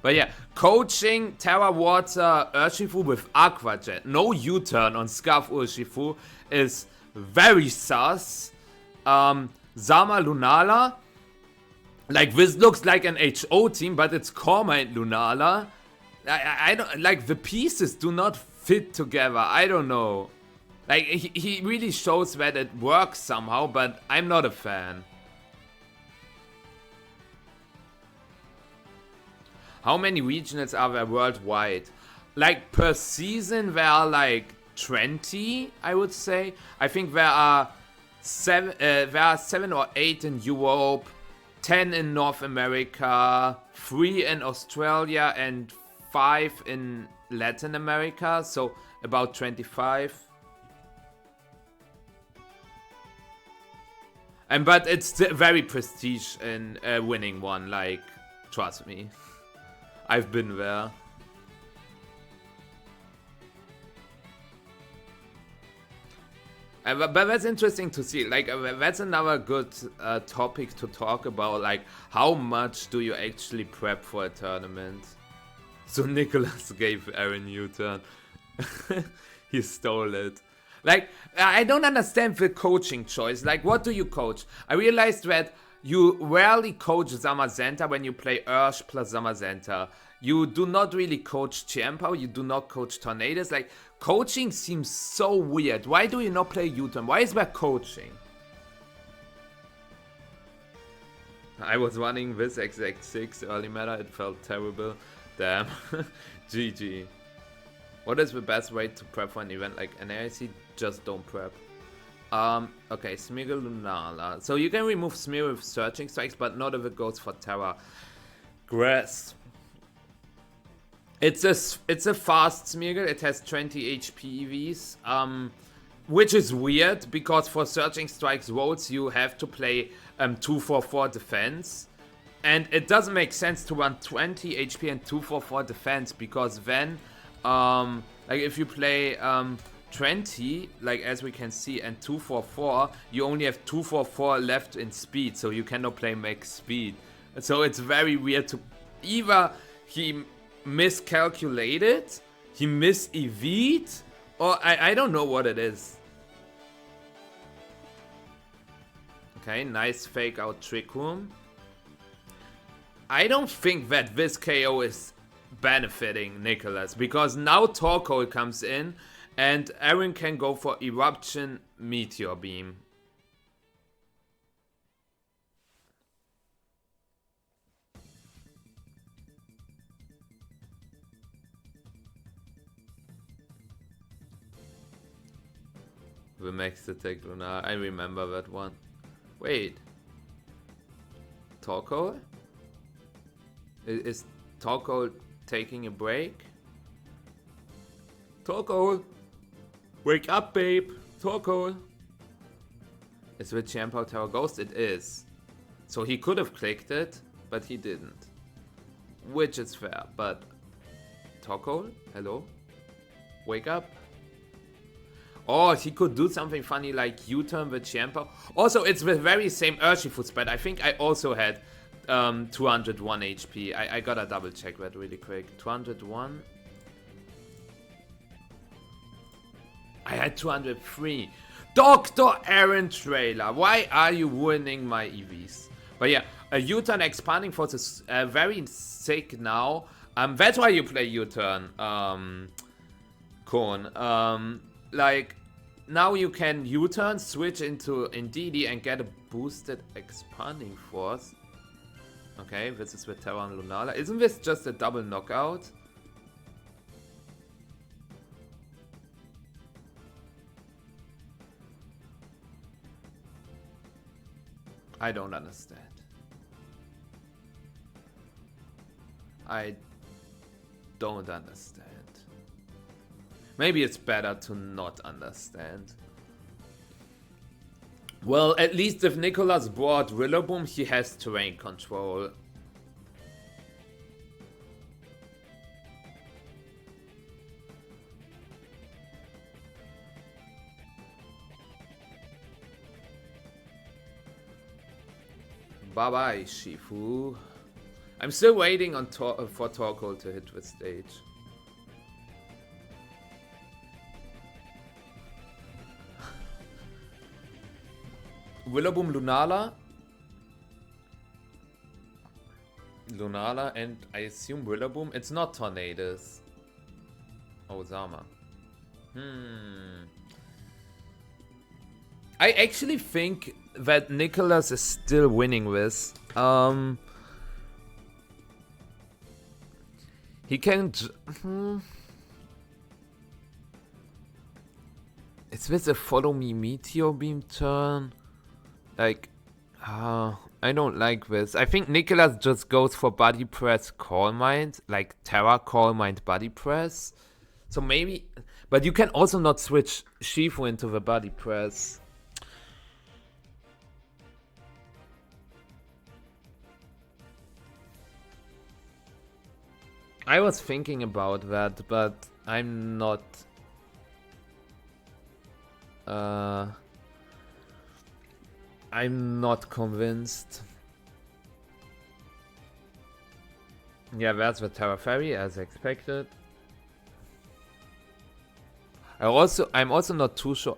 But yeah, coaching Terra Water Urshifu with Aqua Jet, no U-turn on Scarf Urshifu is very sus. Zama Lunala, like this looks like an HO team, but it's Korma and Lunala. I don't like, the pieces do not fit together. I don't know. Like he really shows that it works somehow, but I'm not a fan. How many regionals are there worldwide? Like per season there are like 20, I would say. I think there are 7 or 8 in Europe, 10 in North America, 3 in Australia, and 5 in Latin America, so about 25. But it's very prestige in winning one, like, trust me. I've been there. But that's interesting to see. Like, that's another good topic to talk about. Like, how much do you actually prep for a tournament? So Nicholas gave Aaron U-turn. He stole it. Like, I don't understand the coaching choice. Like, what do you coach? I realized that you rarely coach Zamazenta when you play Ursh plus Zamazenta. You do not really coach Chiempo. You do not coach Tornadoes. Like, coaching seems so weird. Why do you not play U-turn? Why is there coaching? I was running this exact 6 early meta. It felt terrible. Damn. GG. What is the best way to prep for an event like an AIC? Just don't prep. Okay, Smeagol Lunala. So you can remove Smear with Searching Strikes, but not if it goes for Terra. Grass. It's a fast Smeagol. It has 20 HP EVs. Which is weird, because for Searching Strikes rolls you have to play 2-4-4 defense. And it doesn't make sense to run 20 HP and 2-4-4 defense, because then, like if you play 20, like as we can see, and 2-4-4, you only have 2-4-4 left in speed, so you cannot play max speed. So it's very weird to, either he miscalculated, he mis-EV'd, or I don't know what it is. Okay, nice fake out Trick Room. I don't think that this KO is benefiting Nicholas, because now Torkoal comes in and Aaron can go for Eruption Meteor Beam. The max attack Lunar, I remember that one. Wait. Torkoal? Is Torkoal taking a break? Torkoal! Wake up, babe! Torkoal! Is the Champo Tower Ghost? It is. So he could have clicked it, but he didn't. Which is fair, but... Torkoal? Hello? Wake up! Oh, he could do something funny like U-turn with Champo. Also, it's the very same Urshifu spread. I think I also had 201 HP. I gotta double check that really quick. 201. I had 203. Dr. Aaron Traylor, why are you ruining my EVs? But yeah, a U-turn expanding force is very sick now. That's why you play U-turn, Korn. Like, now you can U-turn, switch into Indeedee and get a boosted expanding force. Okay, this is with Terra and Lunala. Isn't this just a double knockout? I don't understand. I don't understand. Maybe it's better to not understand. Well, at least if Nicholas brought Rillaboom, he has terrain control. Bye bye, Shifu. I'm still waiting on for Torkoal to hit the stage. Willaboom Lunala. Lunala and I assume Willaboom. It's not Tornadus. Oh, Zama. I actually think that Nicholas is still winning this. He can... Is this a follow me Meteor Beam turn? Like... I don't like this. I think Nicholas just goes for Body Press Call Mind. Like Terra Call Mind Body Press. So maybe... But you can also not switch Shifu into the Body Press. I was thinking about that, but I'm not... I'm not convinced. Yeah, that's the Terra Fairy, as expected. I'm also not too sure...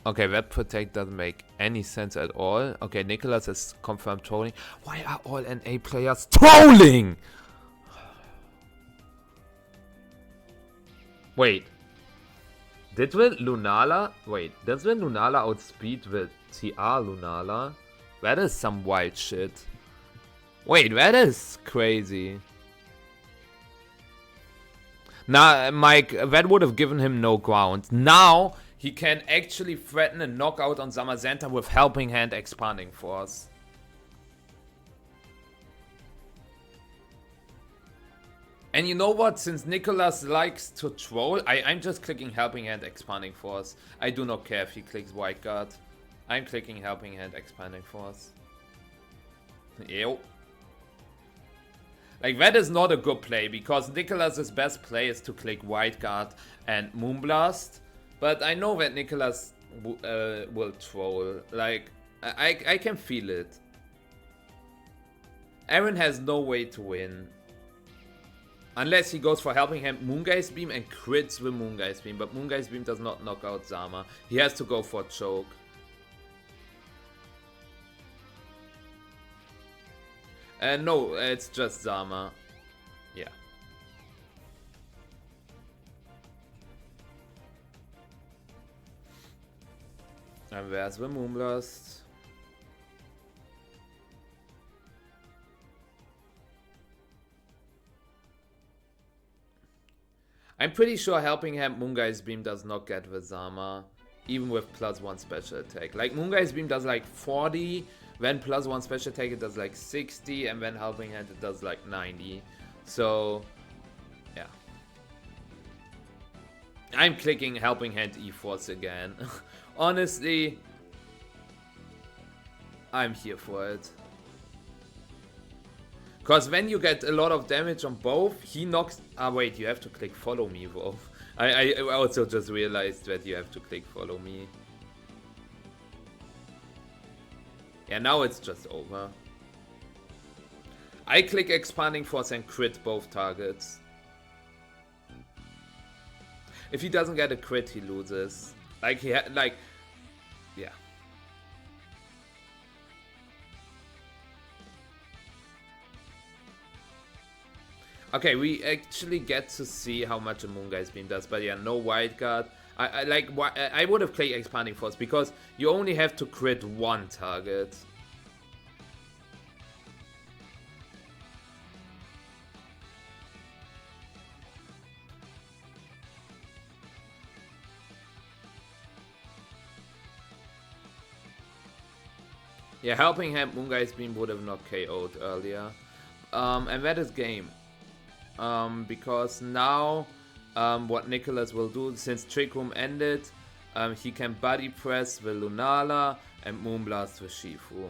Okay, that Protect doesn't make any sense at all. Okay, Nicholas is confirmed trolling. Why are all NA players trolling? Wait. Does the Lunala outspeed the TR Lunala? That is some wild shit. Wait, that is crazy. Nah, Mike, that would have given him no ground. Now, he can actually threaten a knockout on Zamazenta with Helping Hand Expanding Force. And you know what? Since Nicholas likes to troll, I'm just clicking Helping Hand Expanding Force. I do not care if he clicks White Guard. I'm clicking Helping Hand Expanding Force. Ew. Like, that is not a good play, because Nicholas's best play is to click White Guard and Moonblast. But I know that Nicholas will troll. Like, I can feel it. Aaron has no way to win. Unless he goes for Helping Hand Moongeist Beam and crits with Moongeist Beam. But Moongeist Beam does not knock out Zama. He has to go for Choke. No, it's just Zama. Yeah. And there's the Moonblast. I'm pretty sure Helping Hand Moongeist Beam does not get the Zama, even with +1 special attack. Like, Moongeist Beam does like 40, then +1 special attack it does like 60, and then Helping Hand it does like 90. So, yeah. I'm clicking Helping Hand E-Force again. Honestly, I'm here for it. Because when you get a lot of damage on both, he knocks... Ah, wait, you have to click Follow Me, though. I also just realized that you have to click Follow Me. Yeah, now it's just over. I click Expanding Force and crit both targets. If he doesn't get a crit, he loses. Like, he had... Like... Yeah. Okay, we actually get to see how much a Moongeist Beam does, but yeah, no Wild Guard. I would have played Expanding Force because you only have to crit one target. Yeah, Helping Hand Moongeist Beam would have not KO'd earlier. And that is game. Because now what Nicholas will do, since Trick Room ended, he can Body Press the Lunala and Moonblast the Shifu.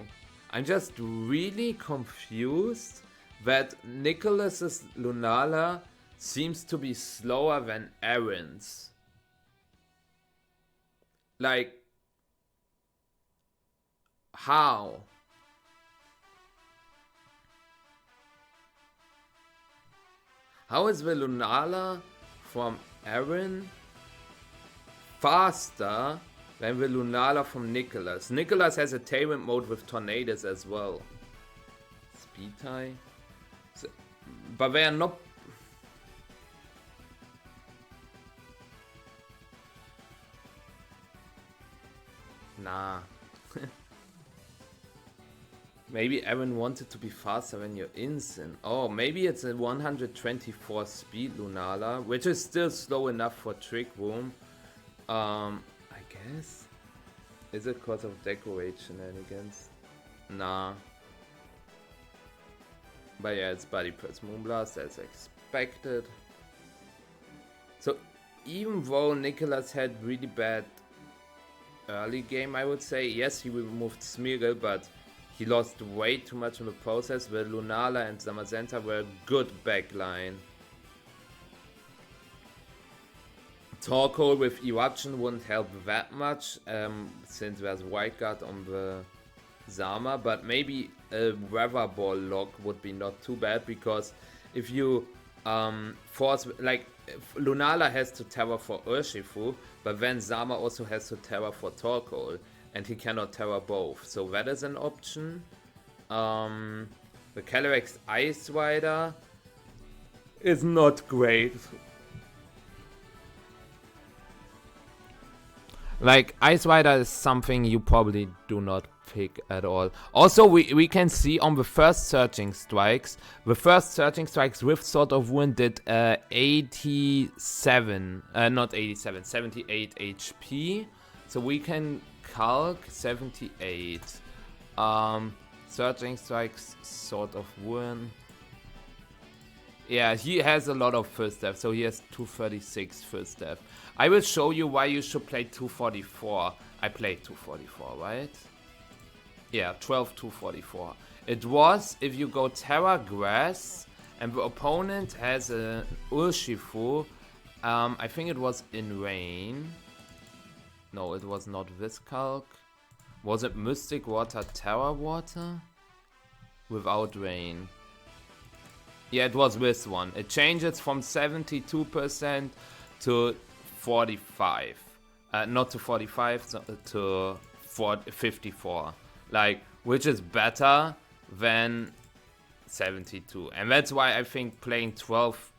I'm just really confused that Nicholas's Lunala seems to be slower than Aaron's. Like, how? How is the Lunala from Aaron faster than the Lunala from Nicholas? Nicholas has a Tailwind mode with Tornadoes as well. Speed tie. So, but they are not... Nah. Maybe Aaron wanted to be faster when you're instant. Oh, maybe it's a 124 speed Lunala, which is still slow enough for Trick Room. I guess. Is it because of decorate shenanigans? Nah. But yeah, it's Body Press Moonblast as expected. So even though Nicholas had really bad early game, I would say, yes, he removed Smeargle, but he lost way too much in the process, where Lunala and Zamazenta were a good backline. Torkoal with Eruption wouldn't help that much, since there's White Guard on the Zama, but maybe a Weather Ball lock would be not too bad, because if you force, like, Lunala has to Terra for Urshifu, but then Zama also has to Terra for Torkoal. And he cannot Terra both, so that is an option. The Calyrex Ice Rider is not great. Like, Ice Rider is something you probably do not pick at all. Also, we can see on the first Searching Strikes, with Sword of Wind did 87, not 87, 78 HP. So we can calc 78. Searching Strikes, Sword of Wind. Yeah, he has a lot of first step, so he has 236 first step. I will show you why you should play 244. I played 244, right? Yeah, 12 244. It was if you go Terra Grass and the opponent has an Urshifu. I think it was in rain. No, it was not Viscalc. Was it Mystic Water, Terra Water? Without rain. Yeah, it was this one. It changes from 72% to 45. Not to 45, to 54. Like, which is better than 72. And that's why I think playing 12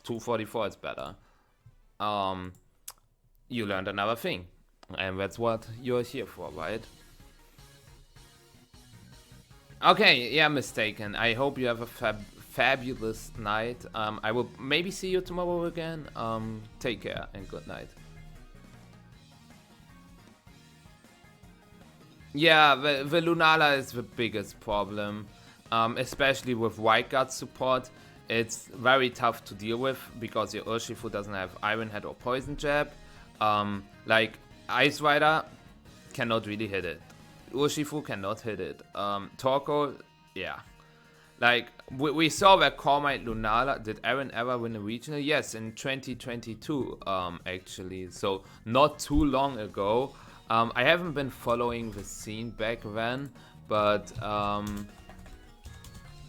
244 is better. You learned another thing. And that's what you're here for, right? Okay, yeah, mistaken. I hope you have a fabulous night. I will maybe see you tomorrow again. Take care and good night. Yeah, the Lunala is the biggest problem. Especially with White Guard support. It's very tough to deal with because your Urshifu doesn't have Iron Head or Poison Jab. Like, Ice Rider cannot really hit it. Urshifu cannot hit it. Torkoal, yeah. Like, we saw that Cormite Lunala. Did Aaron ever win a regional? Yes, in 2022, actually. So, not too long ago. I haven't been following the scene back then, but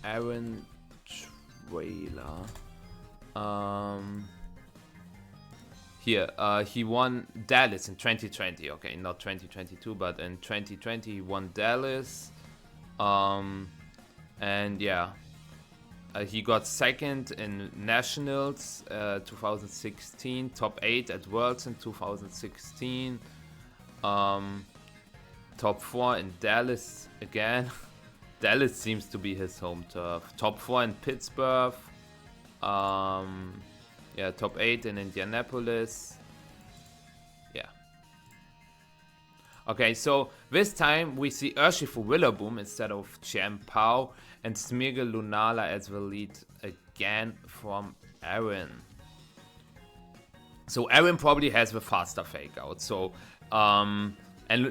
Aaron Traylor. Here, he won Dallas in 2020. Okay, not 2022, but in 2020 he won Dallas. And yeah, he got second in Nationals 2016, top 8 at Worlds in 2016, top 4 in Dallas again. Dallas seems to be his home turf. Top 4 in Pittsburgh. Yeah, top 8 in Indianapolis. Yeah. Okay, so this time we see Urshifu Rillaboom instead of Chien-Pao and Smeargle Lunala as the lead again from Aaron. So Aaron probably has the faster fake out. So, and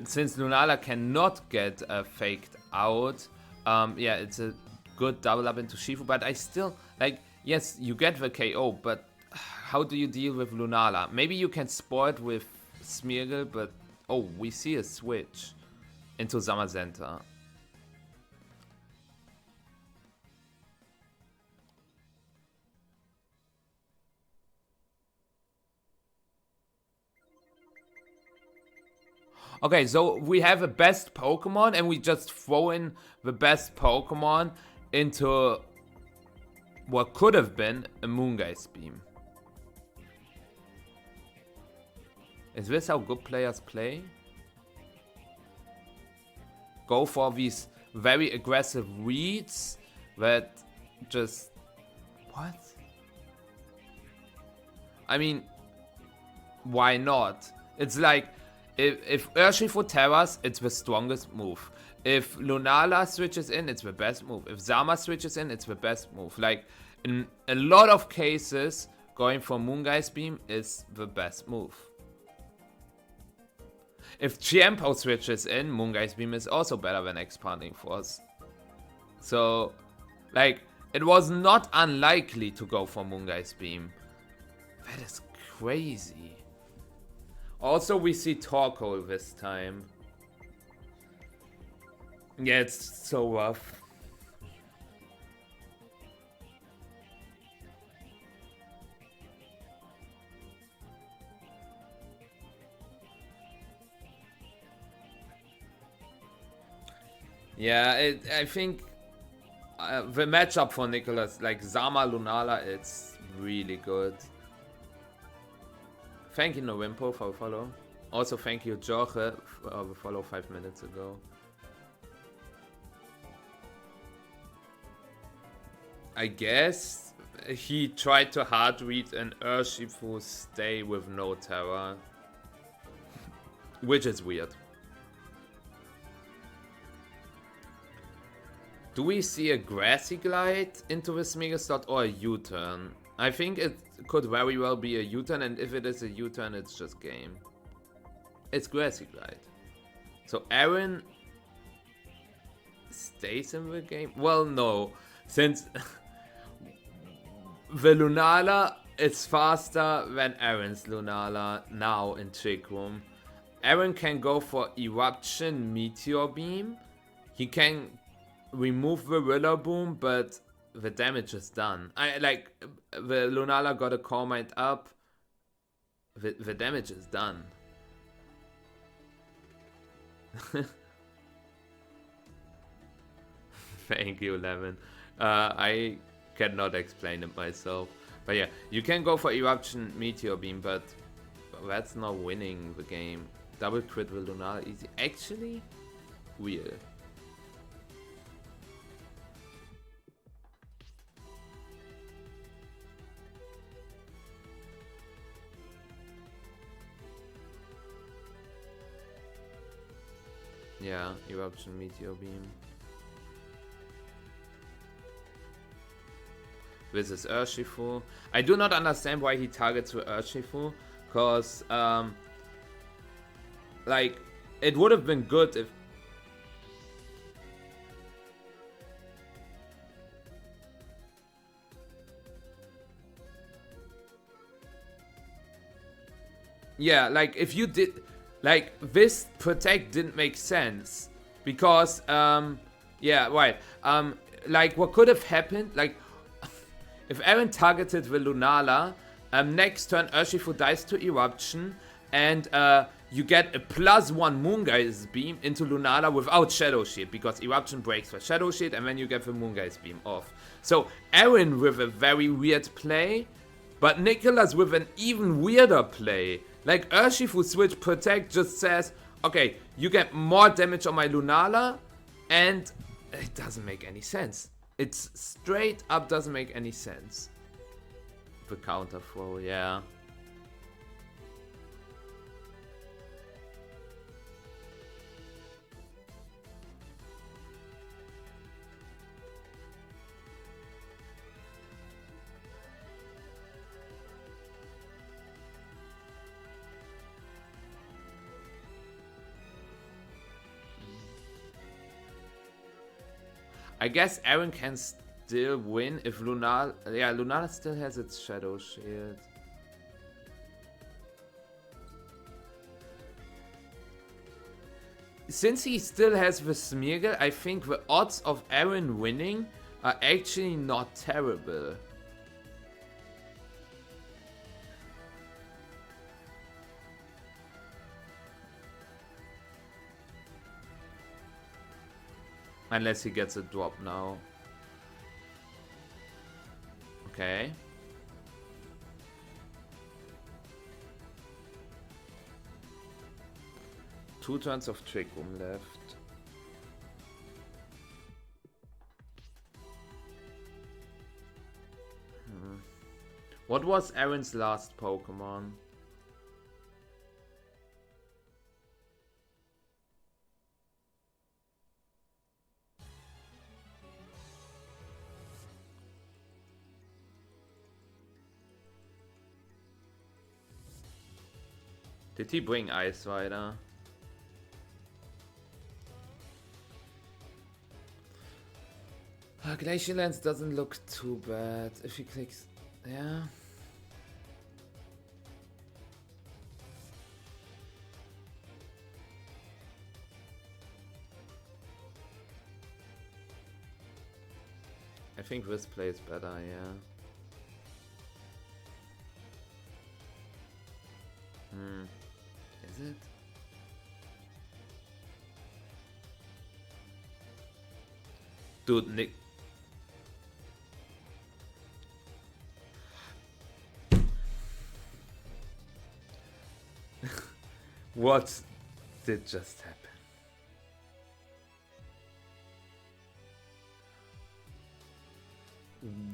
since Lunala cannot get faked out, yeah, it's a good double up into Shifu. But I still, like, yes, you get the KO, but how do you deal with Lunala? Maybe you can spoil it with Smeargle, but oh, we see a switch into Zamazenta. Okay, so we have a best Pokemon and we just throw in the best Pokemon into what could have been a Moongeist Beam. Is this how good players play? Go for these very aggressive reads that just... What? I mean, why not? It's like, if Urshifu Terras, it's the strongest move. If Lunala switches in, it's the best move. If Zama switches in, it's the best move. Like, in a lot of cases, going for Moongeist Beam is the best move. If Chiempo switches in, Moongeist Beam is also better than Expanding Force. So, like, it was not unlikely to go for Moongeist Beam. That is crazy. Also, we see Torkoal this time. Yeah, it's so rough. Yeah, I think the matchup for Nicholas, like Zama Lunala, it's really good. Thank you, Novimpo, for the follow. Also, thank you, Jorge, for the follow 5 minutes ago. I guess he tried to hard read an Urshifu stay with no terror. Which is weird. Do we see a Grassy Glide into this Mega Slot or a U-turn? I think it could very well be a U-turn, and if it is a U-turn, it's just game. It's Grassy Glide. So Aaron stays in the game? Well, no. Since the Lunala is faster than Aaron's Lunala now in Trick Room. Aaron can go for Eruption Meteor Beam. He can remove the Rillaboom, but the damage is done. The Lunala got a Core Mind up. The damage is done. Thank you, Levin. I cannot explain it myself. But yeah, you can go for Eruption Meteor Beam, but that's not winning the game. Double crit with Lunala easy. Actually, weird. Yeah, Eruption Meteor Beam. This is Urshifu. I do not understand why he targets with Urshifu, because like, it would have been good if... Yeah, like, if you did... Like, this Protect didn't make sense. Because, yeah, right. Like, what could have happened, like, if Aaron targeted the Lunala, next turn Urshifu dies to Eruption, and you get a +1 Moongeist Beam into Lunala without Shadow Shield, because Eruption breaks for Shadow Shield, and then you get the Moongeist Beam off. So, Aaron with a very weird play, but Nicholas with an even weirder play. Like, Urshifu switch Protect just says, okay, you get more damage on my Lunala, and it doesn't make any sense. It's straight up doesn't make any sense. The counter throw, yeah. I guess Aaron can still win if Lunala... Yeah, Lunala still has its Shadow Shield. Since he still has the Smeargle, I think the odds of Aaron winning are actually not terrible. Unless he gets a drop now. Okay. Two turns of Trick Room left. What was Aaron's last Pokemon? Did he bring Ice Rider? Glacial Lens doesn't look too bad if he clicks. Yeah. I think this plays better, yeah. Is it? Dude, Nick. What did just happen?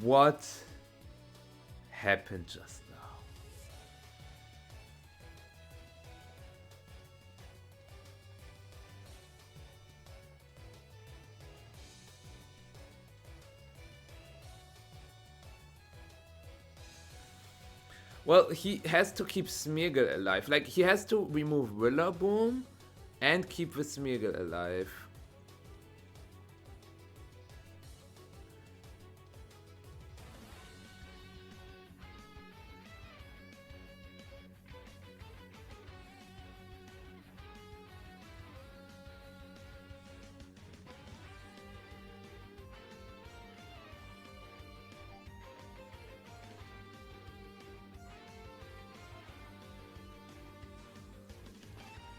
What happened just now? Well, he has to keep Smeargle alive. Like, he has to remove Rillaboom and keep the Smeargle alive.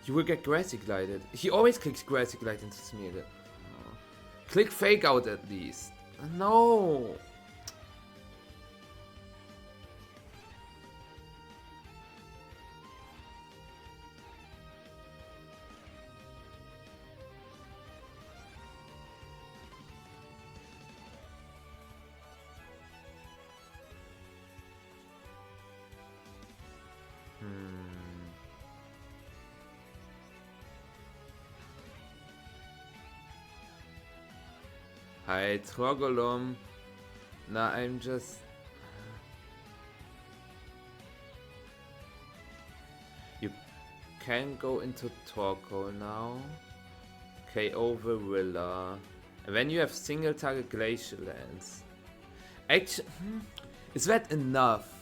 You will get Grassy Glided. He always clicks Grassy Glide into Smeargle. Oh. Click Fake Out at least. No! Hi, Trogolum. Nah, I'm just... You can go into Torkoal now. KO Virilla. And then you have single target Glacial Lance. Actually, is that enough?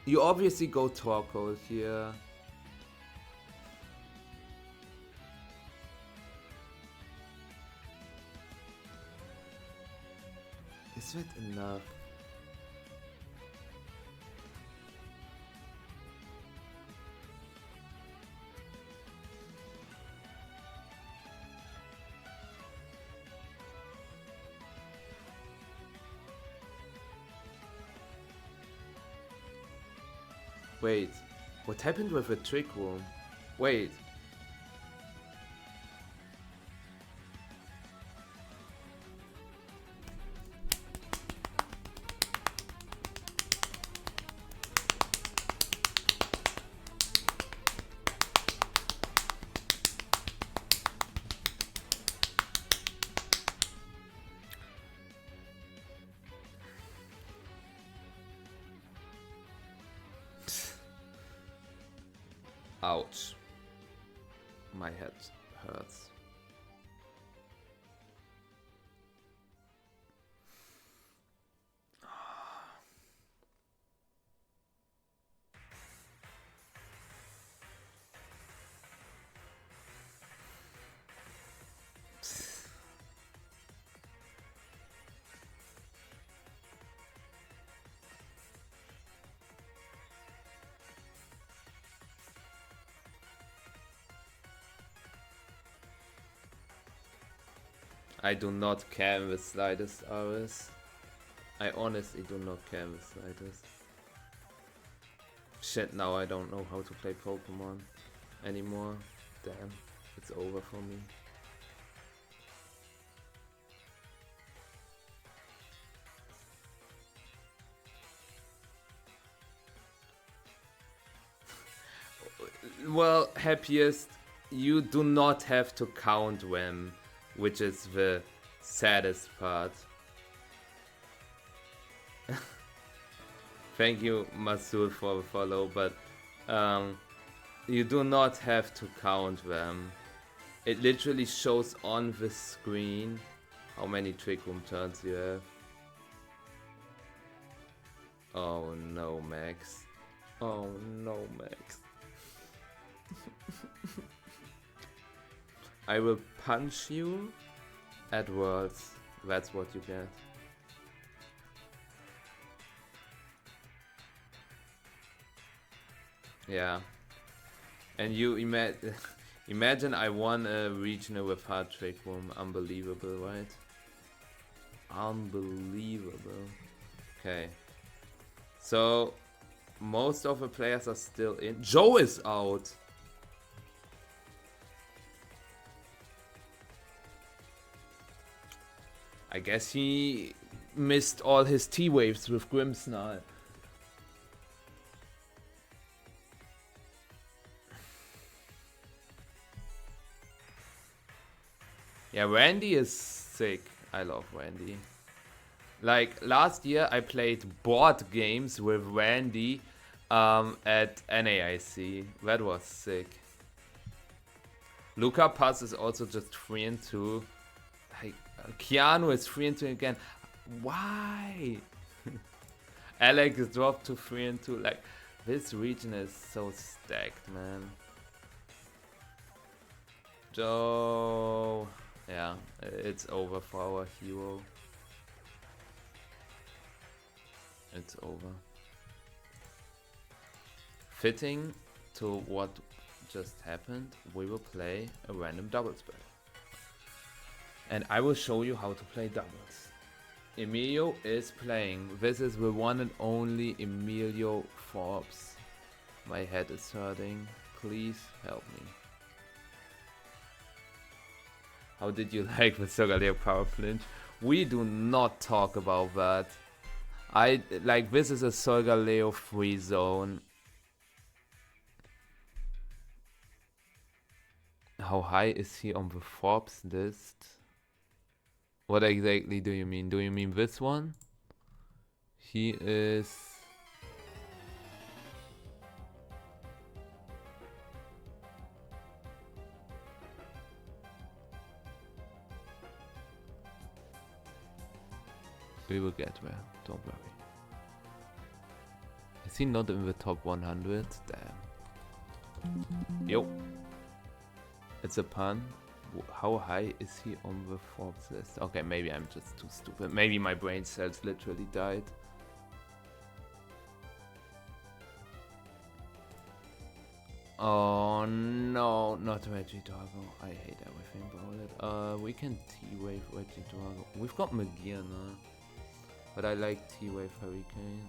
You obviously go Torkoal here. Is that enough? Wait, what happened with the Trick Room? Wait. Ouch. My head hurts. I do not care with slightest, Aris. I honestly do not care with slightest. Shit, now I don't know how to play Pokemon anymore. Damn, it's over for me. Well, happiest, you do not have to count them, which is the saddest part. Thank you, Masul, for the follow, but you do not have to count them. It literally shows on the screen how many Trick Room turns you have. Oh no, Max. Oh no, Max. I will punch you at Worlds. That's what you get. Yeah. And you imagine I won a regional with hard Trick Room. Unbelievable, right? Unbelievable. Okay. So most of the players are still in. Joe is out. I guess he missed all his T-Waves with Grimmsnarl. Yeah, Randy is sick. I love Randy. Like, last year I played board games with Randy at NAIC. That was sick. Luca Pass is also just 3 and 2. Like, Keanu is 3 and 2 again. Why? Alex dropped to 3 and 2. Like, this region is so stacked, man. Joe. Yeah, it's over for our hero. It's over. Fitting to what just happened, we will play a random doubles battle. And I will show you how to play doubles. Emilio is playing. This is the one and only Emilio Forbes. My head is hurting. Please help me. How did you like the Solgaleo power flinch? We do not talk about that. This is a Solgaleo free zone. How high is he on the Forbes list? What exactly do you mean? Do you mean this one? He is... We will get there, don't worry. Is he not in the top 100? Damn. Yo. It's a pun. How high is he on the Forbes list? Okay, maybe I'm just too stupid. Maybe my brain cells literally died. Oh no, not Regidrago. I hate everything about it. We can T-Wave Regidrago. We've got Magia now. But I like T-Wave Hurricane.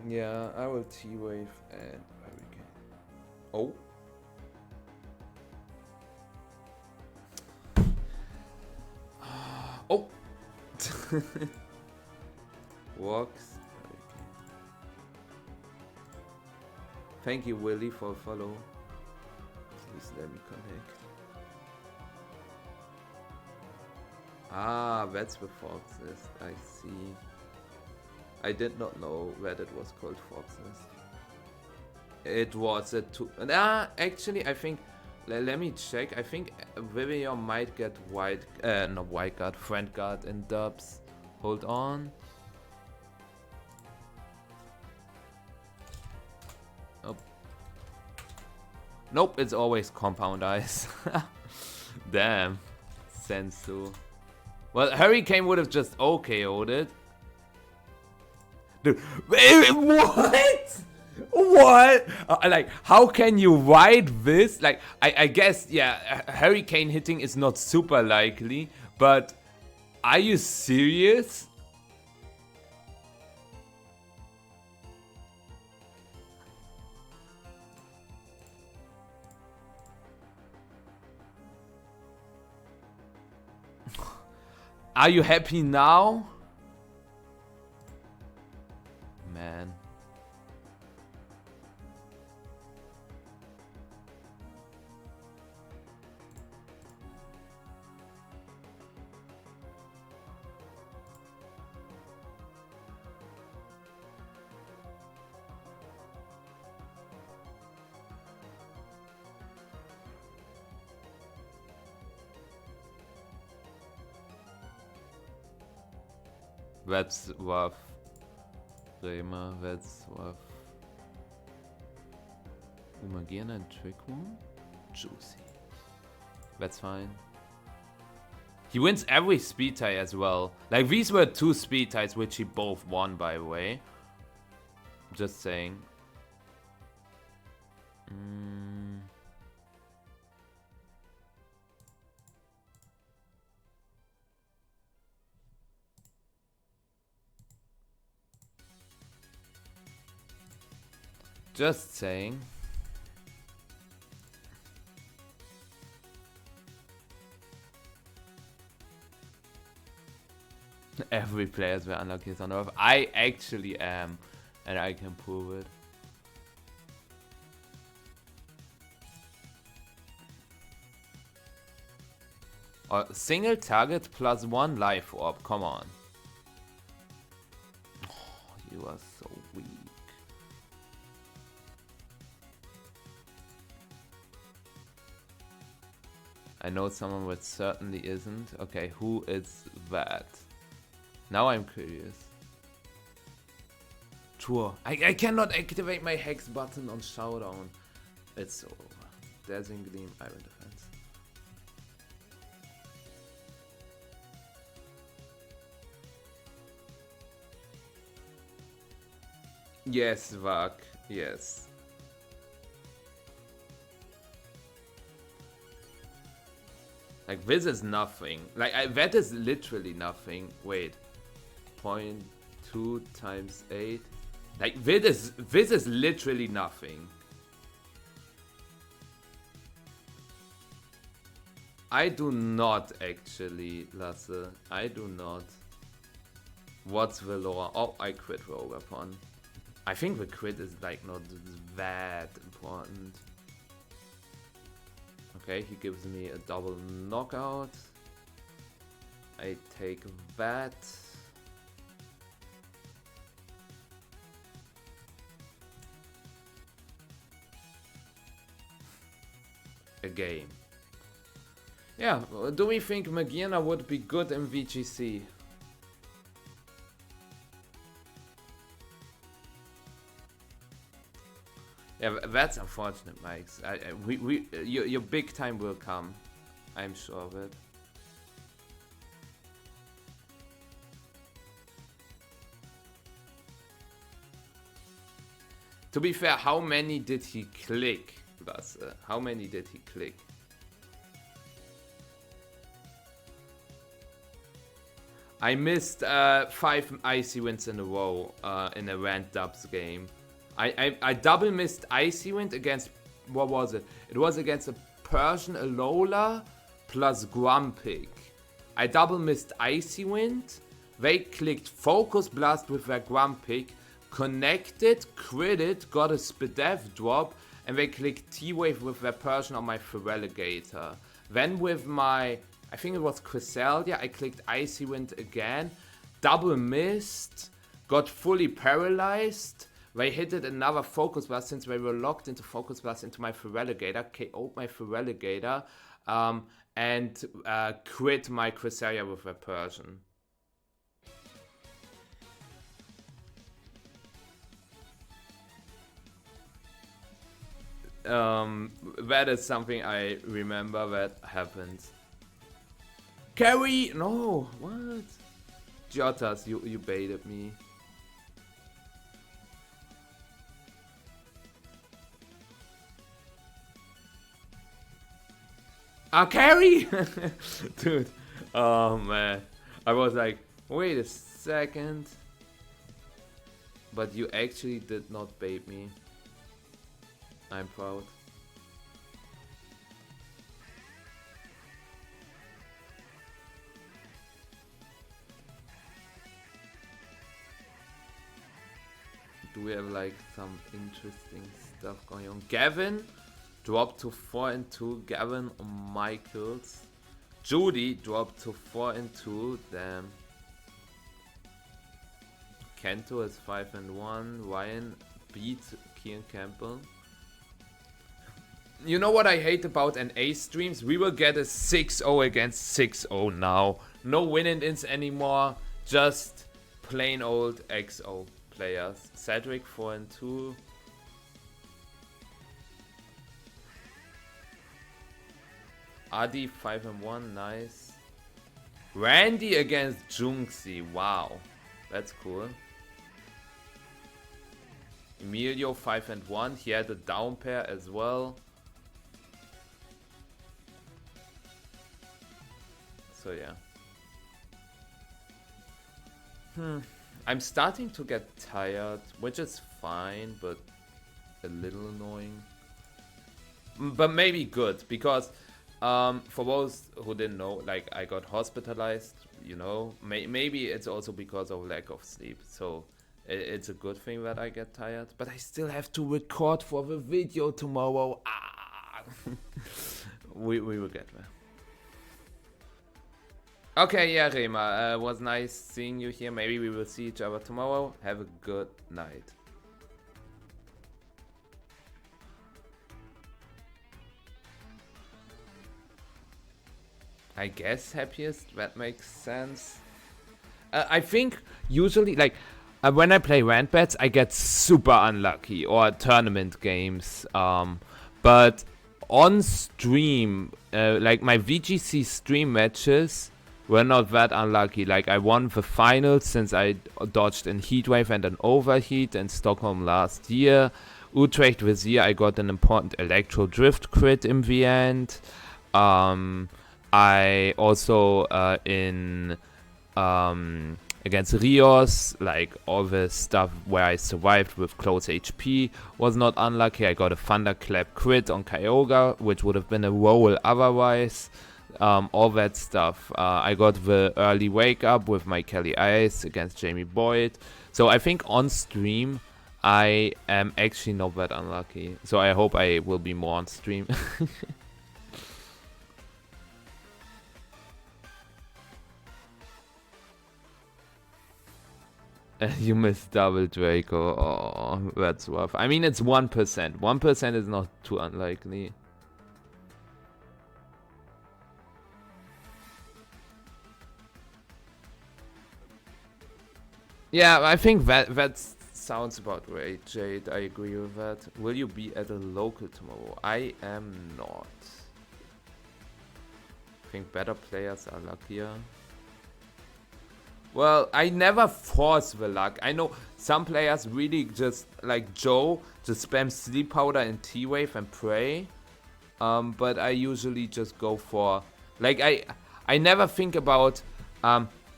Yeah, I will T-Wave and Hurricane. Oh. Oh. Walks. Hurricane. Thank you, Willie, for follow. Please let me connect. Ah, that's the Forbes list. I see. I did not know that it was called Forbes list. It was a two. Actually, I think. Let me check. I think Vivian might get not white guard, friend guard in dubs. Hold on. Oh. Nope, it's always compound ice. Damn. Sensu. Well, Hurricane would have just OKO'd it. Dude, what? What? Like, how can you ride this? Like, I guess, yeah, hurricane hitting is not super likely, but are you serious? Are you happy now? Man. That's rough. Bremer, that's rough. Umagian and Trick Room? Juicy. That's fine. He wins every speed tie as well. Like, these were 2 speed ties, which he both won, by the way. Just saying. Just saying. Every player's were unlucky on Earth. I actually am, and I can prove it. Single target plus 1 life orb. Come on. Oh, you are so weak. I know someone but certainly isn't. Okay, who is that? Now I'm curious. True. I cannot activate my hex button on Showdown. It's over. Dazzling Gleam, Iron Defense. Yes, Vak. Yes. Like, this is nothing. Like, that is literally nothing. Wait. 0.2 times 8. Like, this is literally nothing. I do not actually, Lasse. I do not. What's the lore? Oh, I crit rogue upon. I think the crit is like not that important. Okay, he gives me a double knockout. I take that. A game. Yeah, do we think Magina would be good in VGC? Yeah, that's unfortunate, Mike. Your big time will come. I'm sure of it. To be fair, how many did he click? How many did he click? I missed 5 icy wins in a row in a rand dubs game. I double missed Icy Wind against, what was it? It was against a Persian Alola plus Grumpig. I double missed Icy Wind. They clicked Focus Blast with their Grumpig, connected, critted, got a Spadef drop, and they clicked T-Wave with their Persian on my Feraligatr. Then with my, I think it was Cresselia, I clicked Icy Wind again, double missed, got fully paralyzed. They hit it another Focus Blast since they were locked into Focus Blast into my Feraligatr, KO'd my Feraligatr, and crit my Cresselia with a Persian. That is something I remember that happened. Carry! No, what? Jotas, you baited me. Carry! Dude. Oh, man. I was like, wait a second. But you actually did not bait me. I'm proud. Do we have like some interesting stuff going on? Gavin dropped to 4-2. Gavin on Michaels. Judy dropped to 4-2. Damn. Kento is 5-1. Ryan beat Kian Campbell. You know what I hate about NA streams? We will get a 6-0 against 6-0 now. No win-ins anymore. Just plain old XO players. Cedric 4-2. Adi 5-1. Nice. Randy against Junxi. Wow. That's cool. Emilio 5-1. He had a down pair as well. So yeah. I'm starting to get tired, which is fine, but a little annoying. But maybe good, because for those who didn't know, like I got hospitalized, you know. Maybe it's also because of lack of sleep. So it's a good thing that I get tired, but I still have to record for the video tomorrow. We will get there. Okay, yeah, Rema, was nice seeing you here. Maybe we will see each other tomorrow. Have a good night. I guess happiest, that makes sense. I think usually, like, when I play rand bets, I get super unlucky, or tournament games. But on stream, like my VGC stream matches were not that unlucky. Like I won the finals since I dodged an heatwave and an overheat in Stockholm last year. Utrecht this year I got an important electro drift crit in the end. I also in against Rios, like all the stuff where I survived with close HP was not unlucky. I got a thunderclap crit on Kyogre, which would have been a roll otherwise. All that stuff. I got the early wake up with my Kelly Ice against Jamie Boyd. So I think on stream I am actually not that unlucky. So I hope I will be more on stream. You missed double Draco. Oh, that's rough. I mean, it's 1%. 1% is not too unlikely. Yeah, I think that sounds about right, Jade. I agree with that. Will you be at a local tomorrow? I am not. I think better players are luckier. Well, I never force the luck. I know some players really just, like Joe, just spam Sleep Powder and T-Wave and pray. But I usually just go for... Like, I never think about...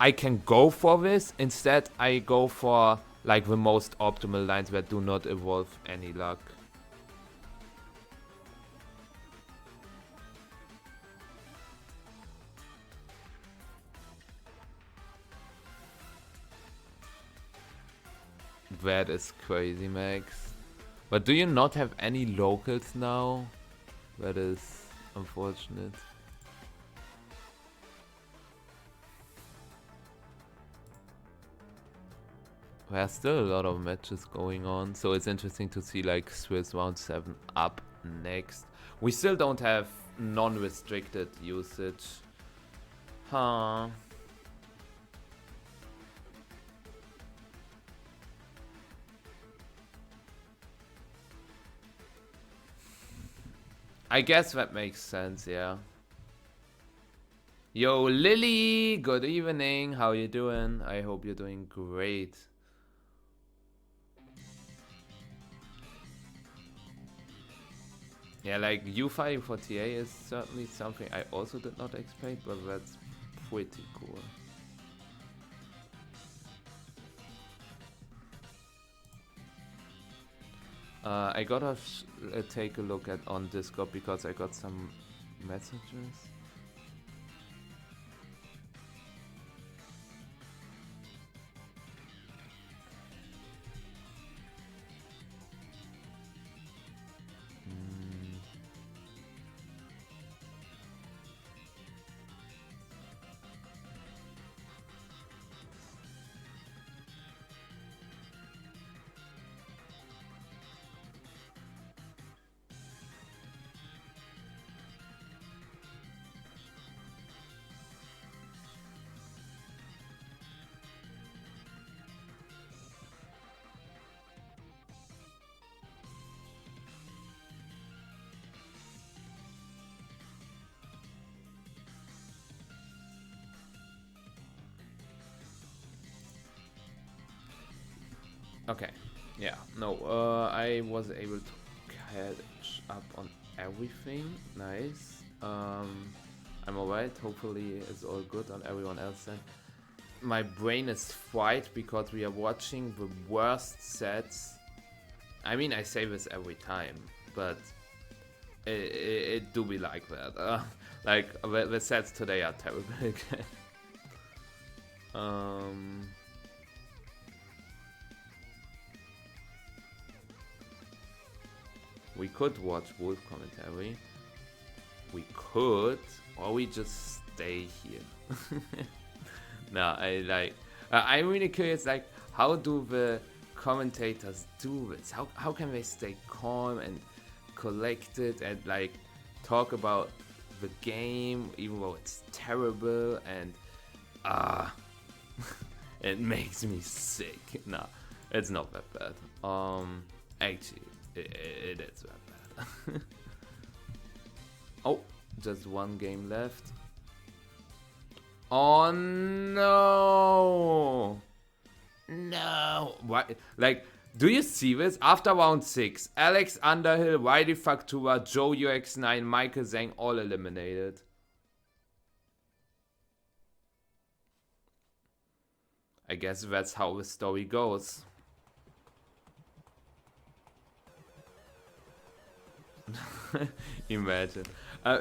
I can go for this. Instead, I go for, like, the most optimal lines that do not involve any luck. That is crazy, Max. But do you not have any locals now? That is unfortunate. There's still a lot of matches going on, so it's interesting to see like Swiss round 7 up next. We still don't have non-restricted usage. Huh. I guess that makes sense, yeah. Yo, Lily, good evening. How you doing? I hope you're doing great. Yeah, like you fighting for TA is certainly something I also did not expect, but that's pretty cool. I gotta take a look at on Discord because I got some messages. Okay, yeah, no, I was able to catch up on everything. Nice. I'm alright. Hopefully, it's all good on everyone else then. My brain is fried because we are watching the worst sets. I mean, I say this every time, but it do be like that. Like the sets today are terrible. We could watch Wolf commentary. We could, or we just stay here. No, I'm really curious, like, how do the commentators do this? How can they stay calm and collected and like talk about the game even though it's terrible and it makes me sick. No, it's not that bad. Actually, it is that bad. Oh, just one game left. Oh no! No! What? Like, do you see this? After round 6, Alex Underhill, Riley Factura, Joe UX9, Michael Zheng all eliminated. I guess that's how the story goes. Imagine.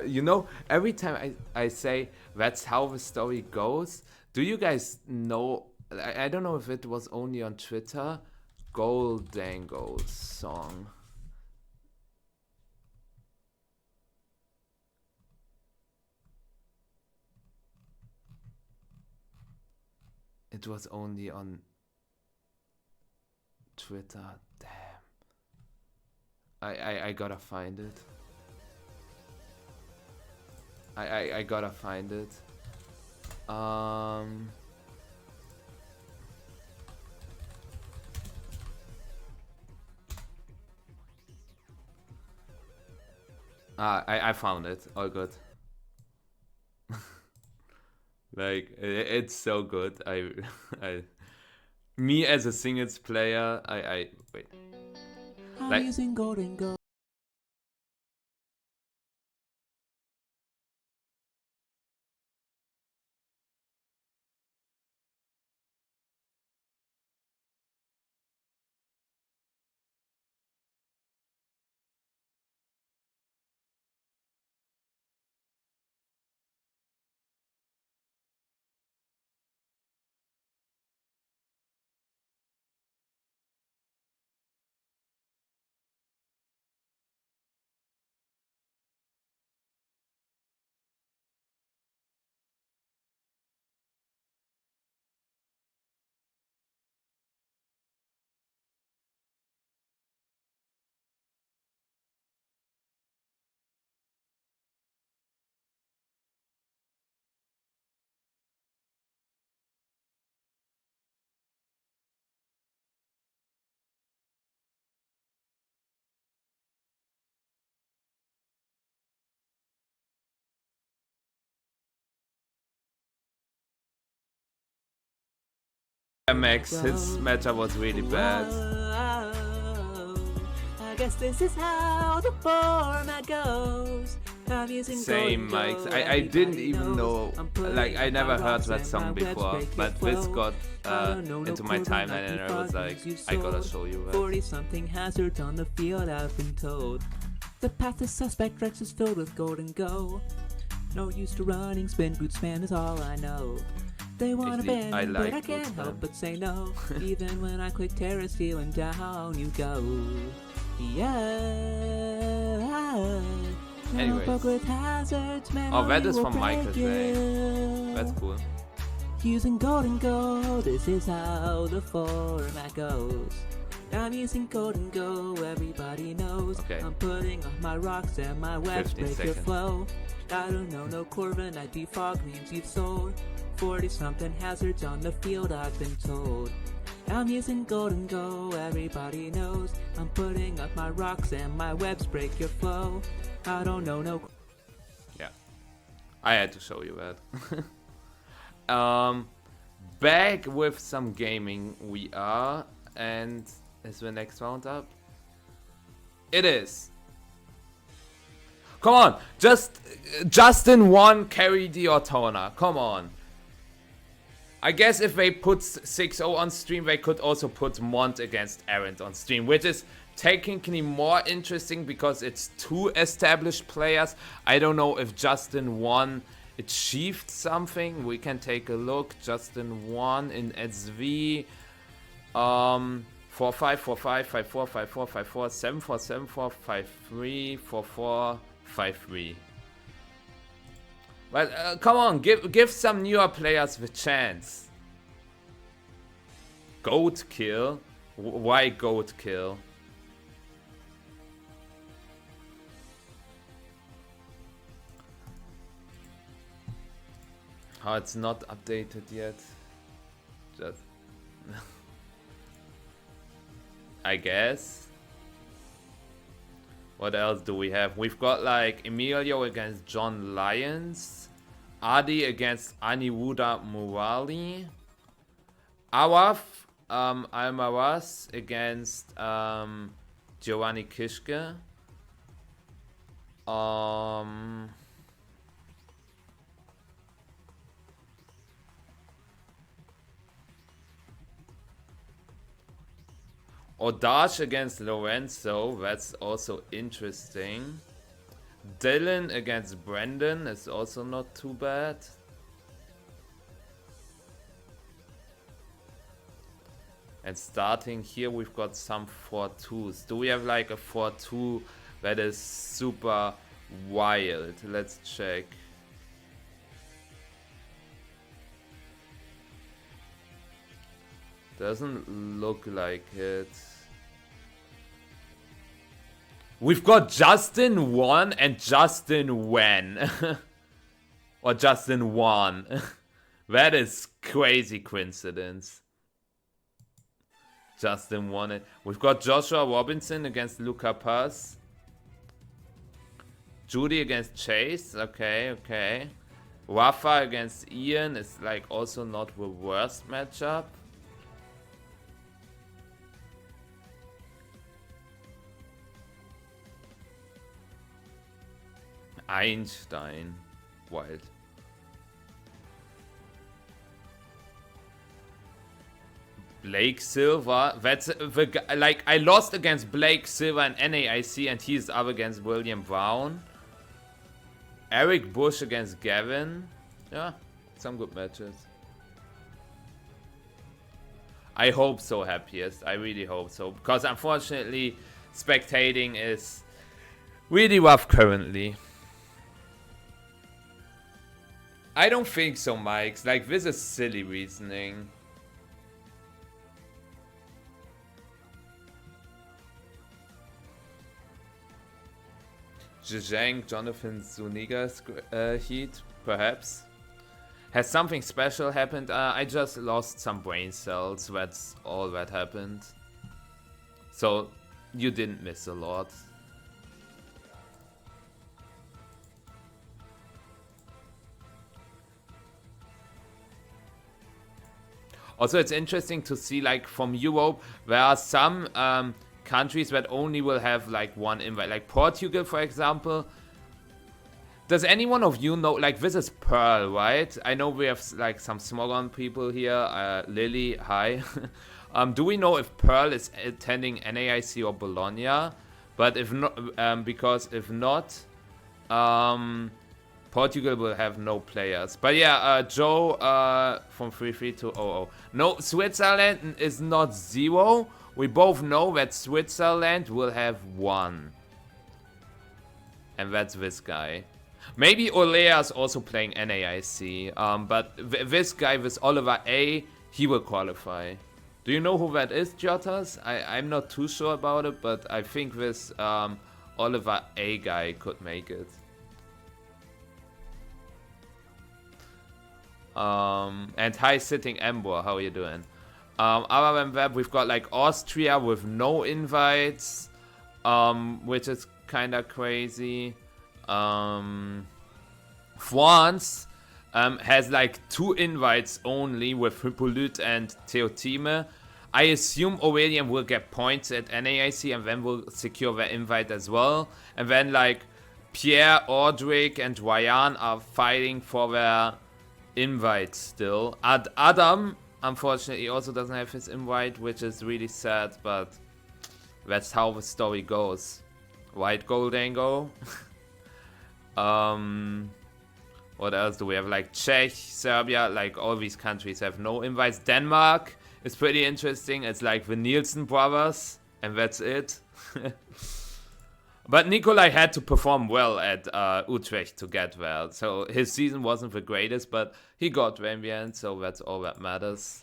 You know, every time I say that's how the story goes, do you guys know? I don't know if it was only on Twitter. Goldango's song. It was only on Twitter. Damn. I gotta find it. I gotta find it. I found it. All good. Like it's so good. Me as a singles player, I wait. Like, using Golden Go. Max, his matchup was really bad. guess this is how the format goes. I'm using Same, Mike. I didn't even know, like, I never heard that song before, but this got into my timeline and I was like, I gotta show you that. 40-something hazards on the field, I've been told. The path to suspect Rex is filled with golden go. No use to running, spin boot spam is all I know. They wanna ban me, but I can't help but say no. Even when I click terror steal and down you go. Yeah. Anyways. With hazards, man, Oh, that is from Michael's day. That's cool. Using golden go, this is how the format goes. I'm using golden go, everybody knows. Okay. I'm putting on my rocks and my webs break your flow. I don't know, no Corvin, I defog memes you've sold. 40-something hazards on the field, I've been told. I'm using golden go, everybody knows. I'm putting up my rocks and my webs break your flow. I don't know, no. Yeah, I had to show you that. Back with some gaming we are, and is the next round up? It is. Come on, Justin 1 carry the Ortona. Come on. I guess if they put 6-0 on stream, they could also put Mont against Errant on stream, which is technically more interesting because it's two established players. I don't know if Justin 1 achieved something. We can take a look. Justin 1 in SV. 4-5, 4-5, 5-4, 5-4, 5-4, 7-4, 7-4, 5-3, 4-4, 5-3. But come on, give some newer players the chance. Goat kill? Why goat kill? Oh, it's not updated yet. Just I guess. What else do we have? We've got like Emilio against John Lyons, Adi against Aniwuda Murali, Awaf Almaraz against Giovanni Kishke, Odash against Lorenzo, that's also interesting. Dylan against Brendan is also not too bad. And starting here, we've got some 4-2s. Do we have like a 4-2 that is super wild? Let's check. Doesn't look like it. We've got Justin 1 and Justin Wen. Or Justin 1. That is crazy coincidence. Justin 1. We've got Joshua Robinson against Luca Paz. Judy against Chase. Okay, okay. Rafa against Ian is like also not the worst matchup. Einstein. Wild. Blake Silver. That's the guy. Like, I lost against Blake Silver in NAIC and he's up against William Brown. Eric Bush against Gavin. Yeah, some good matches. I hope so, happiest. I really hope so. Because unfortunately, spectating is really rough currently. I don't think so, Mike. Like, this is silly reasoning. Zheng, Jonathan Zuniga's heat, perhaps. Has something special happened? I just lost some brain cells. That's all that happened. So, you didn't miss a lot. Also, it's interesting to see, like, from Europe, there are some countries that only will have like one invite. Like Portugal, for example. Does anyone of you know, like this is Pearl, right? I know we have like some Smogon people here. Lily, hi. Do we know if Pearl is attending NAIC or Bologna? But if not, because if not, Portugal will have no players. But yeah, Joe from 3320. No, Switzerland is not 0. We both know that Switzerland will have 1. And that's this guy. Maybe Olea's also playing NAIC. But this guy, this Oliver A, he will qualify. Do you know who that is, Jotas? I'm not too sure about it, but I think this Oliver A guy could make it. And hi, Sitting Ember, how are you doing? Other than that, we've got like Austria with no invites, which is kind of crazy. France has like 2 invites only with Hippolyte and Teotime. I assume Aurelian will get points at NAIC and then will secure their invite as well. And then like Pierre, Audric and Ryan are fighting for their invite still. Adam, unfortunately, also doesn't have his invite, which is really sad, but that's how the story goes. White Goldango. What else do we have? Like Czech, Serbia, like all these countries have no invites. Denmark is pretty interesting. It's like the Nielsen brothers, and that's it. But Nikolai had to perform well at Utrecht to get there. So his season wasn't the greatest, but he got there in the end, so that's all that matters.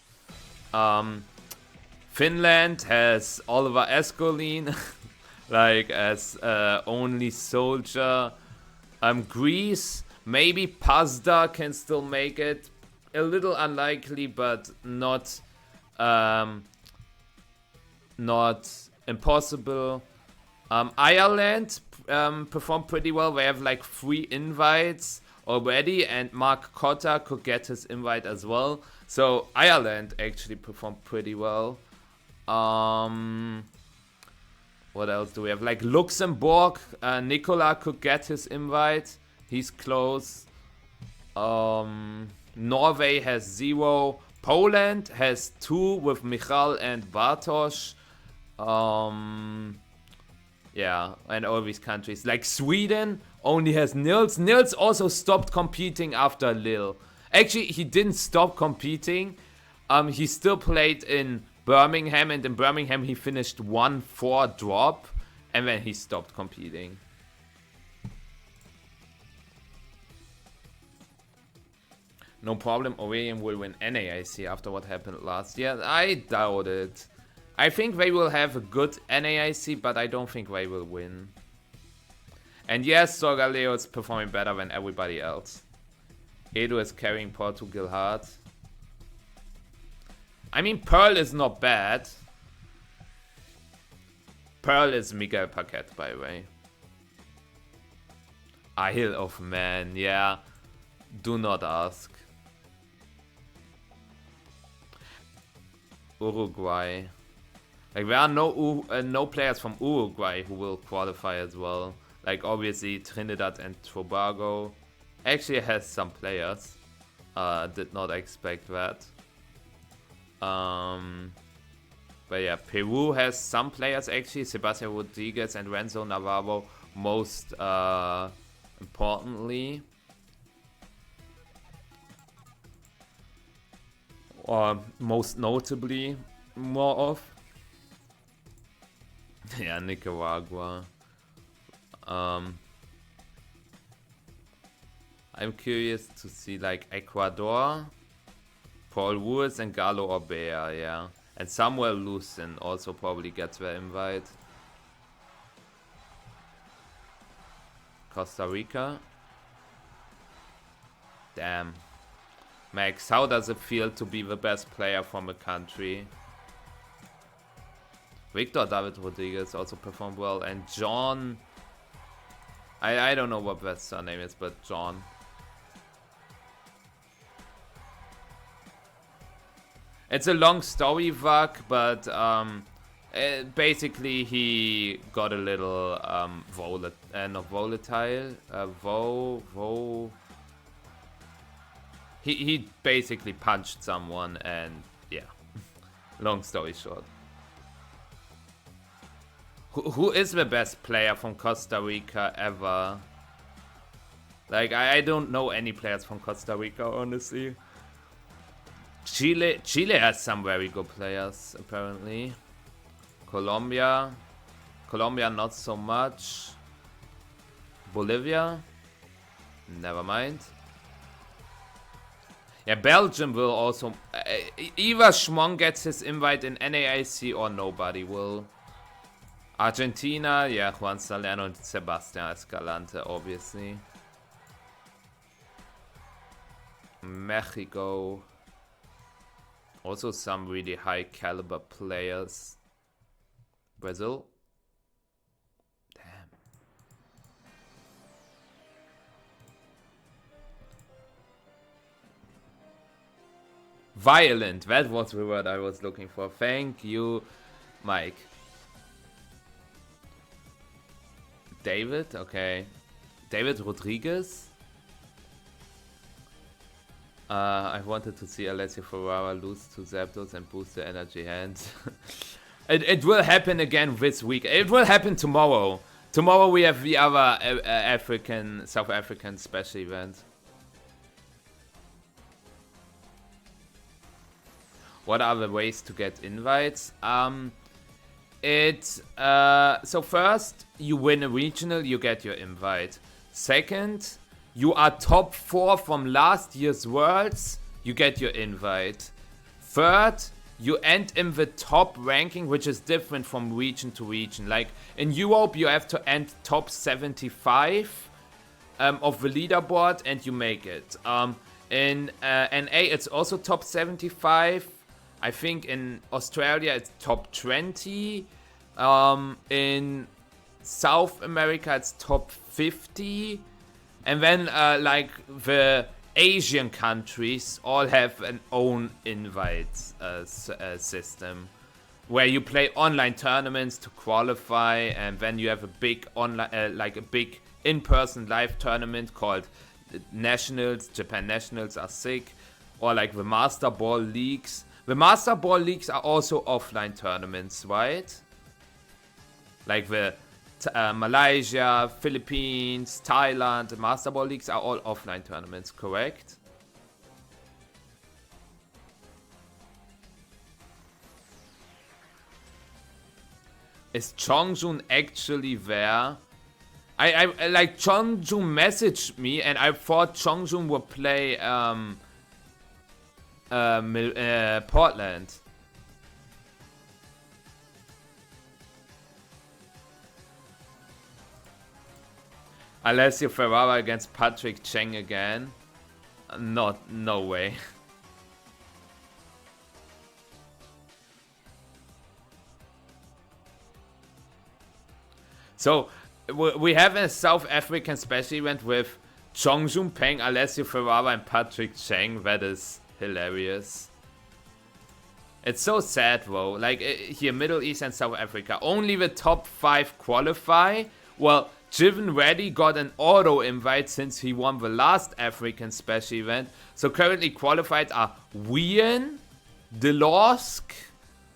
Finland has Oliver Escolin, like as only soldier. Greece, maybe Pazda can still make it. A little unlikely, but not impossible. Ireland performed pretty well. They have like 3 invites already, and Mark Cotta could get his invite as well. So Ireland actually performed pretty well. What else do we have? Like Luxembourg, Nicola could get his invite. He's close. Norway has 0. Poland has 2 with Michal and Bartosz. Yeah, and all these countries. Like Sweden only has Nils. Nils also stopped competing after Lille. Actually, he didn't stop competing. He still played in Birmingham, and in Birmingham he finished 1-4 drop, and then he stopped competing. No problem, Aurelian will win NAIC after what happened last year. I doubt it. I think they will have a good NAIC, but I don't think they will win. And yes, Sorgaleo is performing better than everybody else. Edo is carrying Portugal hard. I mean, Pearl is not bad. Pearl is Miguel Paquette, by the way. Isle of Man, yeah. Do not ask. Uruguay. Like, there are no players from Uruguay who will qualify as well. Like, obviously, Trinidad and Tobago actually has some players. Did not expect that. But yeah, Peru has some players actually. Sebastian Rodriguez and Renzo Navarro, most importantly. Or most notably, more of. Yeah, Nicaragua. I'm curious to see like Ecuador, Paul Ruiz and Galo Orbea, yeah. And Samuel Lucen also probably gets their invite. Costa Rica. Damn. Max, how does it feel to be the best player from a country? Victor David Rodriguez also performed well, and John, I don't know what that surname is, but John. It's a long story, Vak, but Basically, he got a little not volatile. He basically punched someone, and yeah. Long story short. Who is the best player from Costa Rica ever? Like, I don't know any players from Costa Rica, honestly. Chile has some very good players, apparently. Colombia not so much. Bolivia, never mind. Yeah, Belgium will also... either Schmong gets his invite in NAIC or nobody will. Argentina, yeah, Juan Salerno and Sebastian Escalante, obviously. Mexico. Also some really high caliber players. Brazil. Damn. Violent. That was the word I was looking for. Thank you, Mike. David, okay. David Rodriguez. I wanted to see Alessio Ferrara lose to Zapdos and boost the energy hands. It will happen again this week. It will happen tomorrow. Tomorrow we have the other South African special event. What are the ways to get invites? So first, you win a regional, you get your invite. Second, you are top 4 from last year's Worlds, you get your invite. Third, you end in the top ranking, which is different from region to region. Like in Europe, you have to end top 75 of the leaderboard and you make it. In NA, it's also top 75. I think in Australia, it's top 20. In South America, it's top 50. And then, like, the Asian countries all have an own invite system. Where you play online tournaments to qualify. And then you have a big online, like a big in-person live tournament called Nationals. Japan Nationals are sick. Or like the Master Ball Leagues. The Master Ball Leagues are also offline tournaments, right? Like the Malaysia, Philippines, Thailand, the Master Ball Leagues are all offline tournaments, correct? Is Chongjun actually there? I like Chongjun messaged me and I thought Chongjun would play Portland. Alessio Ferrara against Patrick Zheng again. No way. So we have a South African special event with Chongjun Peng, Alessio Ferrara and Patrick Zheng. That is hilarious. It's so sad though. Like here, Middle East and South Africa, only the top 5 qualify. Well, Jiven Reddy got an auto invite since he won the last African special event. So currently qualified are Wien, Delosk,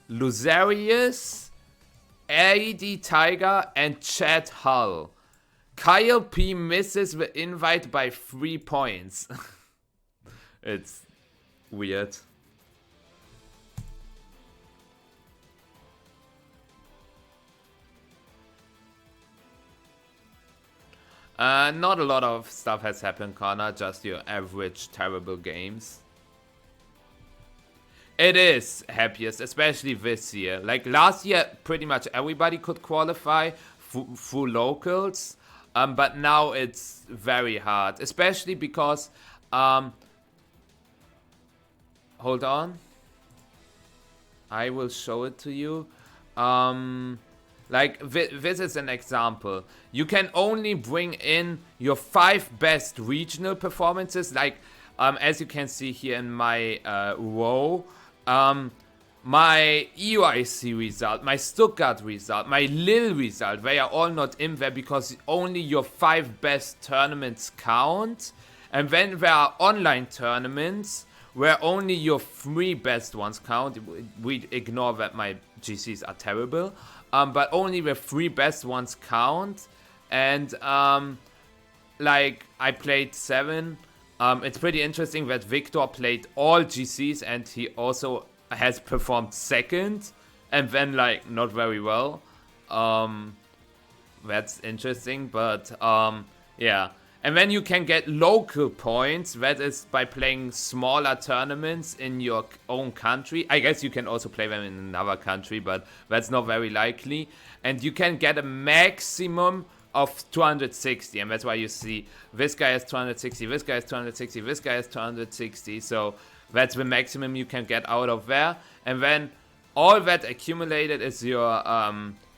Luzarius, AD Tiger, and Chad Hull. Kyle P misses the invite by 3 points. It's weird. Not a lot of stuff has happened, Connor. Just your average terrible games. It is happiest, especially this year. Like last year, pretty much everybody could qualify through locals. But now it's very hard, especially because hold on. I will show it to you. Like, this is an example. You can only bring in your 5 best regional performances. Like, as you can see here in my row. my EUIC result, my Stuttgart result, my Lille result, they are all not in there because only your 5 best tournaments count. And then there are online tournaments where only your 3 best ones count. We ignore that my GCs are terrible. But only the 3 best ones count. And like I played 7. It's pretty interesting that Victor played all GCs and he also has performed second and then like not very well. That's interesting, but yeah. And then you can get local points. That is by playing smaller tournaments in your own country. I guess you can also play them in another country, but that's not very likely. And you can get a maximum of 260, and that's why you see this guy has 260, this guy has 260, this guy has 260. So that's the maximum you can get out of there. And then all that accumulated is your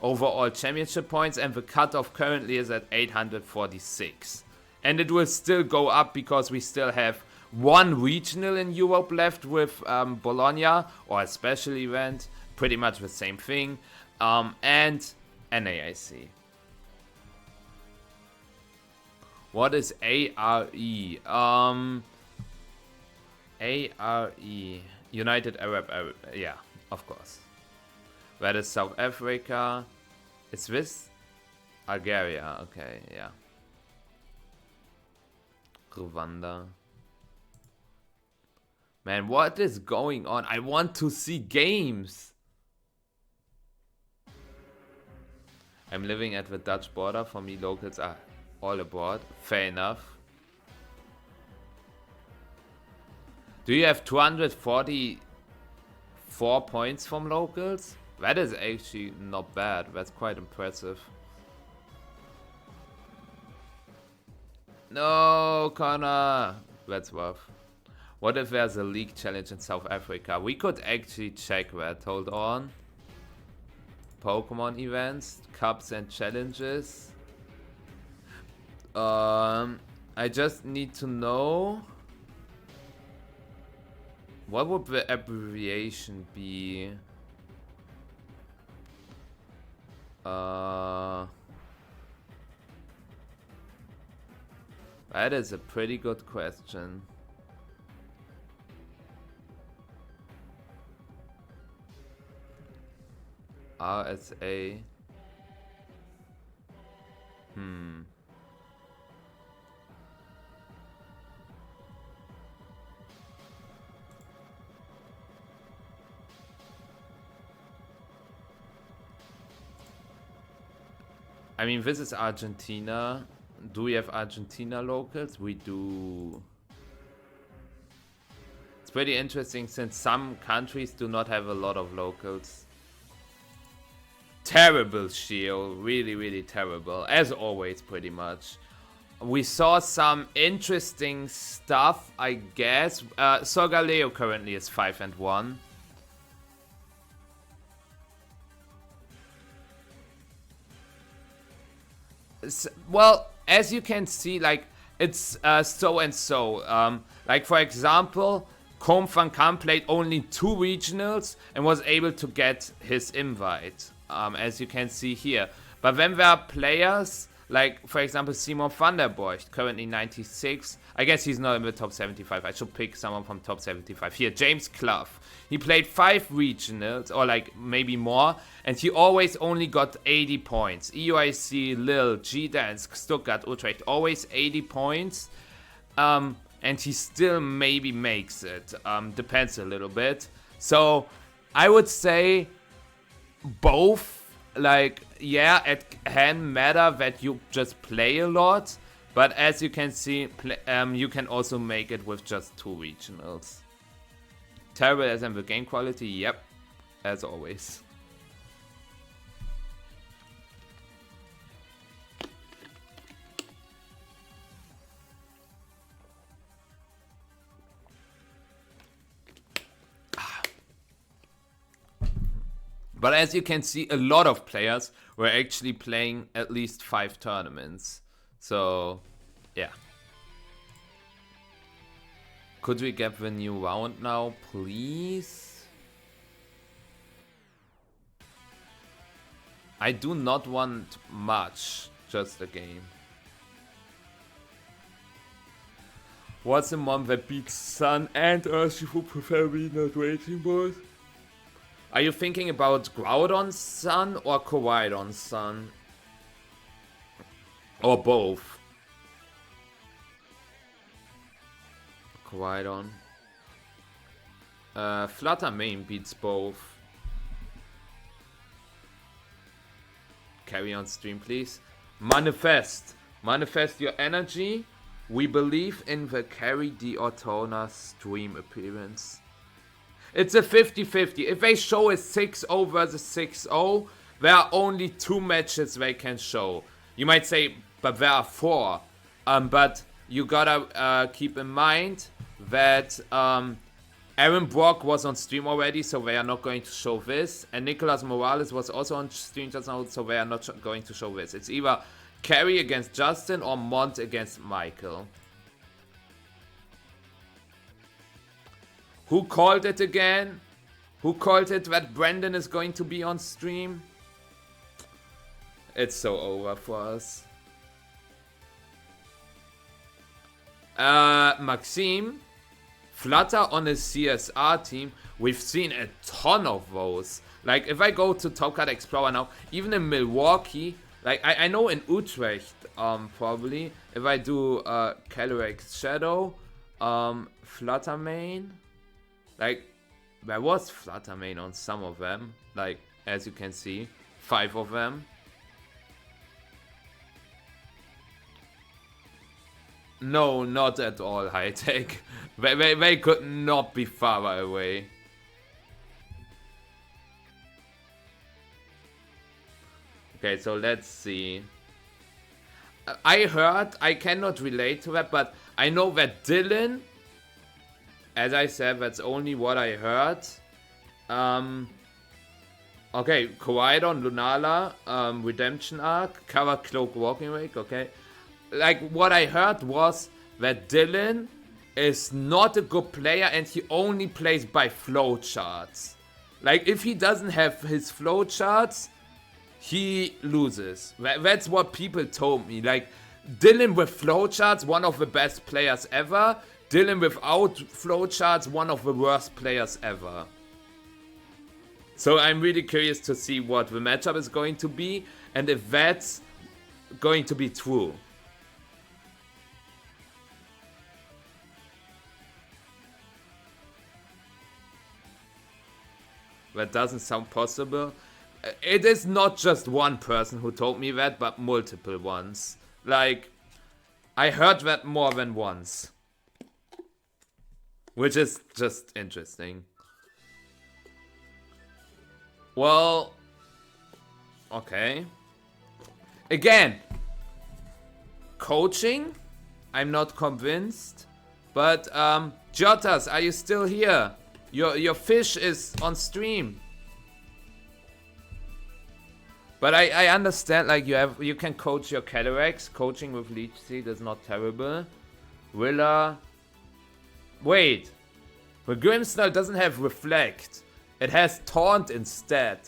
overall championship points, and the cutoff currently is at 846. And it will still go up because we still have 1 regional in Europe left with Bologna, or a special event, pretty much the same thing, and NAIC. What is ARE? ARE, United Arab, yeah, of course. That is South Africa. Is this Algeria? Okay, yeah. Rwanda. Man, what is going on? I want to see games. I'm living at the Dutch border. For me, locals are all aboard. Fair enough. Do you have 244 points from locals? That is actually not bad. That's quite impressive. No, Connor. That's rough. What if there's a league challenge in South Africa? We could actually check that. Hold on. Pokemon events, cups and challenges. I just need to know. What would the abbreviation be? That is a pretty good question. RSA. I mean, this is Argentina. Do we have Argentina locals? We do. It's pretty interesting since some countries do not have a lot of locals. Terrible shield. Really, really terrible. As always, pretty much. We saw some interesting stuff, I guess. Solgaleo currently is 5-1. Well, as you can see, like, it's so and so. Like, for example, Kom van Kamp played only 2 regionals and was able to get his invite, as you can see here. But then there are players, like, for example, Simon van der Borch, currently 96. I guess he's not in the top 75. I should pick someone from top 75. Here, James Clough. He played 5 regionals, or like maybe more, and he always only got 80 points. EUIC, Lille, Gdansk, Stuttgart, Utrecht, always 80 points. And he still maybe makes it. Depends a little bit. So I would say both, like, yeah, it can matter that you just play a lot, but as you can see, you can also make it with just 2 regionals. Terrible as in the game quality, yep, as always. But as you can see, a lot of players were actually playing at least 5 tournaments. So, yeah. Could we get the new round now, please? I do not want much, just a game. What's the mom that beats Sun and Urshifu, preferably not raging both? Are you thinking about Groudon Sun or Koraidon Sun? Or both? Koraidon. Flutter Mane beats both. Carry on stream, please. Manifest. Manifest your energy. We believe in the Carry the Ortona stream appearance. It's a 50-50. If they show a 6-0 versus 6-0, there are only 2 matches they can show. You might say, but there are 4. But you gotta keep in mind that Aaron Brock was on stream already, so they are not going to show this. And Nicolas Morales was also on stream just now, so they are not going to show this. It's either Carrie against Justin or Mont against Michael. Who called it again? Who called it that Brandon is going to be on stream? It's so over for us. Maxime, Flutter on his CSR team, we've seen a ton of those. Like, if I go to Top Card Explorer now, even in Milwaukee, like, I know in Utrecht, probably, if I do Calyrex Shadow, Flutter Mane, like, there was Flutter Mane on some of them, like, as you can see, 5 of them. No, not at all high tech. They could not be far away. Okay, so let's see. I heard, I cannot relate to that, but I know that Dylan, as I said, that's only what I heard. Okay, Koraidon, Lunala, Redemption Arc, Cover Cloak Walking Wake, okay. Like, what I heard was that Dylan is not a good player and he only plays by flowcharts. Like, if he doesn't have his flowcharts, he loses. That's what people told me. Like, Dylan with flowcharts, one of the best players ever. Dylan without flowcharts, one of the worst players ever. So I'm really curious to see what the matchup is going to be and if that's going to be true. That doesn't sound possible. It is not just one person who told me that, but multiple ones. Like, I heard that more than once. Which is just interesting. Well, okay. Again, coaching? I'm not convinced. But, Jotas, are you still here? Your fish is on stream. But I understand, like, you can coach your Calyrex. Coaching with Leech Seed is not terrible. Willa. Wait. The Grimmsnarl doesn't have Reflect. It has Taunt instead.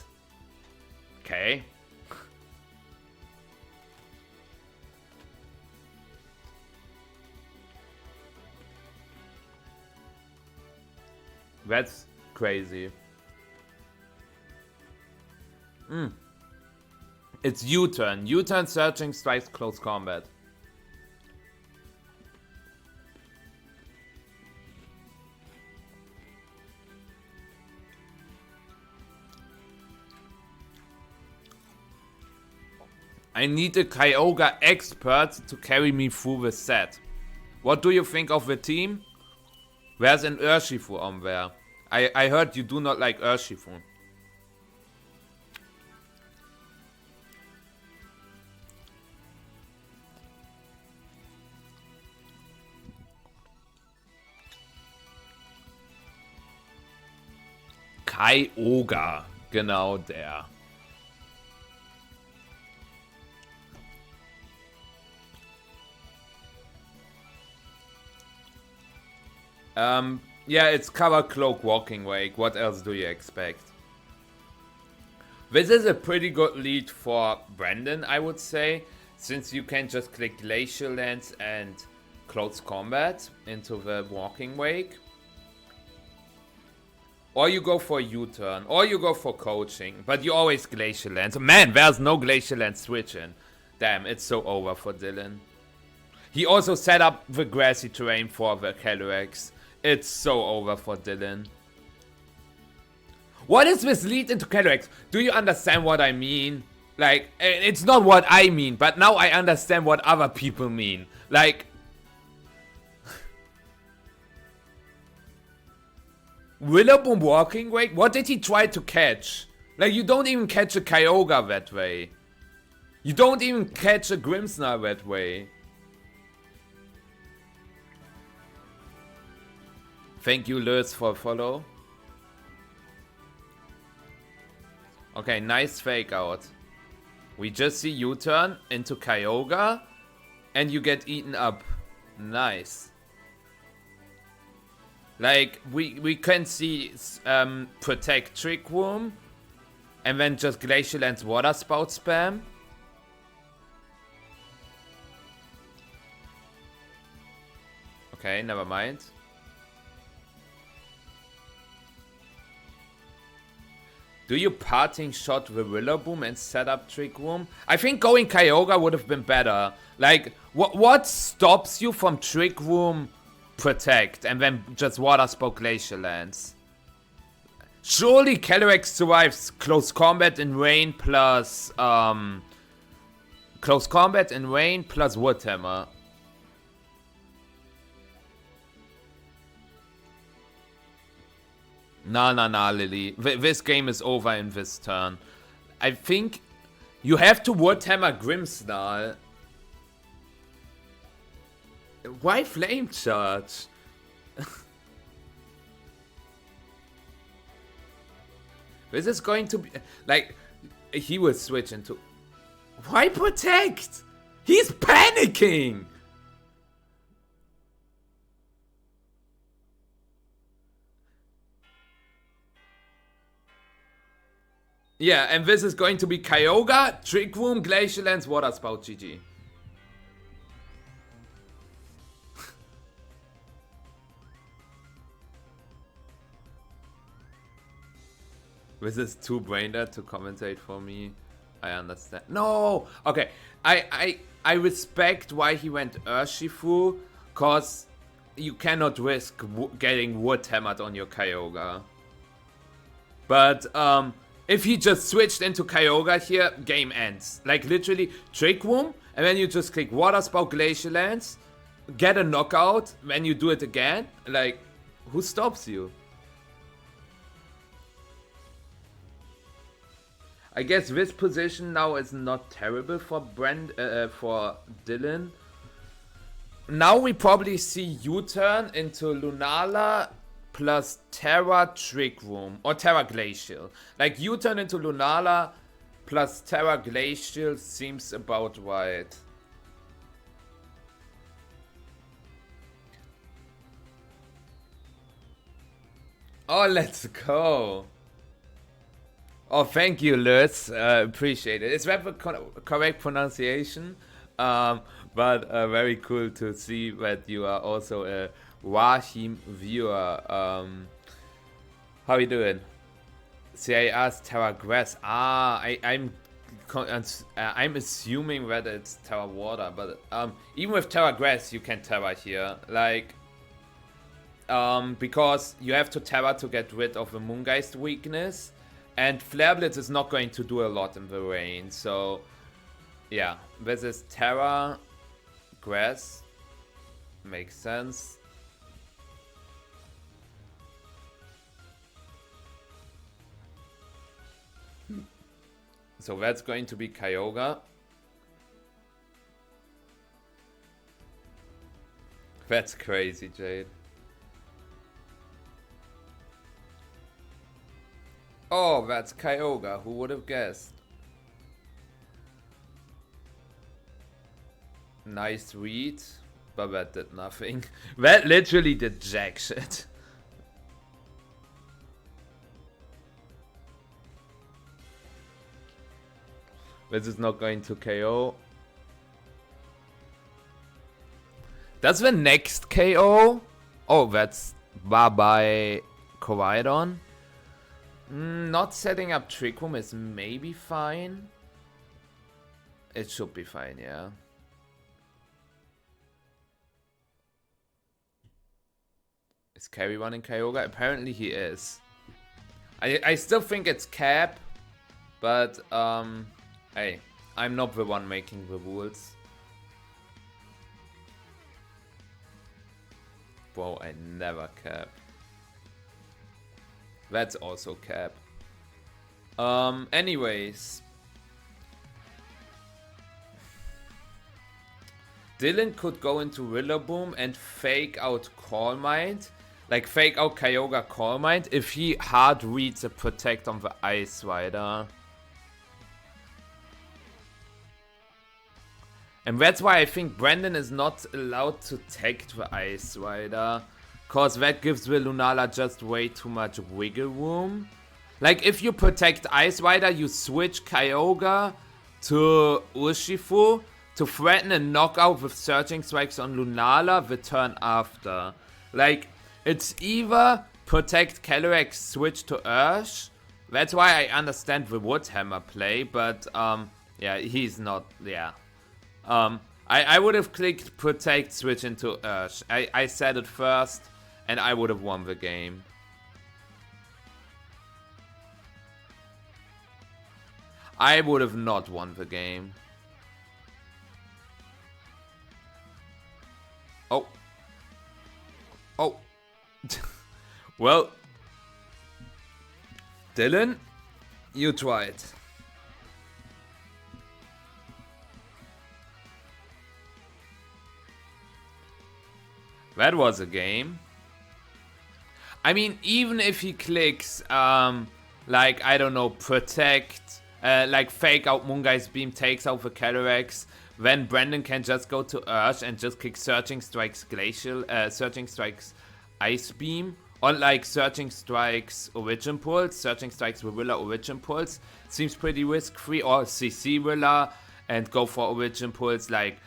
Okay. That's crazy. It's U-turn. U-turn, searching, strikes, close combat. I need a Kyogre expert to carry me through the set. What do you think of the team? There's an Urshifu on there. I heard you do not like Urshifu. Kyogre, genau der. Yeah, it's Cover Cloak Walking Wake. What else do you expect? This is a pretty good lead for Brandon, I would say, since you can just click Glacial Lens and Close Combat into the Walking Wake. Or you go for U-turn, or you go for coaching, but you always Glacial Lens. Man, there's no Glacial Lens switching. Damn, it's so over for Dylan. He also set up the grassy terrain for the Calyrex. It's so over for Dylan. What is this lead into Calyrex? Do you understand what I mean? Like, it's not what I mean, but now I understand what other people mean. Like... Rillaboom Walking Wake? What did he try to catch? Like, you don't even catch a Kyogre that way. You don't even catch a Grimmsnarl that way. Thank you, Lurs, for follow. Okay, nice fake out. We just see U-turn into Kyogre, and you get eaten up. Nice. Like, we can see Protect Trick Room, and then just Glacial Lens Water Spout spam. Okay, never mind. Do you parting shot the Rillaboom and set up Trick Room? I think going Kyogre would have been better. Like, what stops you from Trick Room Protect and then just Water Spout Glacial Lens? Surely Calyrex survives Close Combat in Rain plus Close Combat in Rain plus Wood Hammer. Nah, Lily. This game is over in this turn. I think you have to Wood Hammer Grimmsnarl. Why Flame Charge? This is going to be... Like, he will switch into... Why Protect? He's panicking! Yeah, and this is going to be Kyogre, Trick Room, Glacial Lens, Water Spout, GG. This is too brain dead to commentate for me. I understand. No! Okay, I respect why he went Urshifu, cause you cannot risk getting Wood Hammered on your Kyogre. But, if he just switched into Kyogre here, game ends. Like, literally, Trick Room, and then you just click Water Spout, Glacial Lens, get a knockout, when you do it again. Like, who stops you? I guess this position now is not terrible for for Dylan. Now we probably see U-turn into Lunala plus Terra Trick Room or Terra Glacial. Like, U-turn into Lunala plus Terra Glacial seems about right. Oh, let's go. Oh, thank you, Lutz. Appreciate it. Is that the correct pronunciation? But very cool to see that you are also a Wahim viewer. How you doing? See, I asked Terra Grass. I'm assuming that it's Terra Water, but even with Terra Grass, you can Terra here, like, because you have to Terra to get rid of the Moongeist weakness, and Flare Blitz is not going to do a lot in the rain. So, yeah, this is Terra Grass. Makes sense. So that's going to be Kyogre. That's crazy, Jade. Oh, that's Kyogre. Who would have guessed? Nice read, but that did nothing. That literally did jack shit. This is not going to KO. That's the next KO. Oh, that's bye-bye Koraidon. Not setting up Trick Room is maybe fine. It should be fine, yeah. Is Carry running Kyogre? Apparently he is. I still think it's Cap, but hey, I'm not the one making the rules. Bro, I never cap. That's also cap. Anyways. Dylan could go into Rillaboom and fake out Call Mind. Like fake out Kyogre Call Mind if he hard reads a Protect on the Ice Rider. And that's why I think Brandon is not allowed to tag the Ice Rider. Cause that gives the Lunala just way too much wiggle room. Like if you protect Ice Rider, you switch Kyogre to Urshifu to threaten a knockout with Surging Strikes on Lunala the turn after. Like, it's either protect Calyrex, switch to Ursh. That's why I understand the Wood Hammer play, but yeah, he's not, yeah. I would have clicked protect, switch into Ursh. I said it first, and I would have won the game. I would have not won the game. Oh. Oh. Well. Dylan, you tried. That was a game. I mean, even if he clicks, like, I don't know, protect, like fake out Moonguy's Beam, takes out the Calyrex, then Brandon can just go to Ursh and just kick Searching Strikes Glacial, Searching Strikes Ice Beam, or like Searching Strikes Origin Pulse, Searching Strikes Rilla Origin Pulse, seems pretty risk-free, or CC Rilla and go for Origin Pulse, like,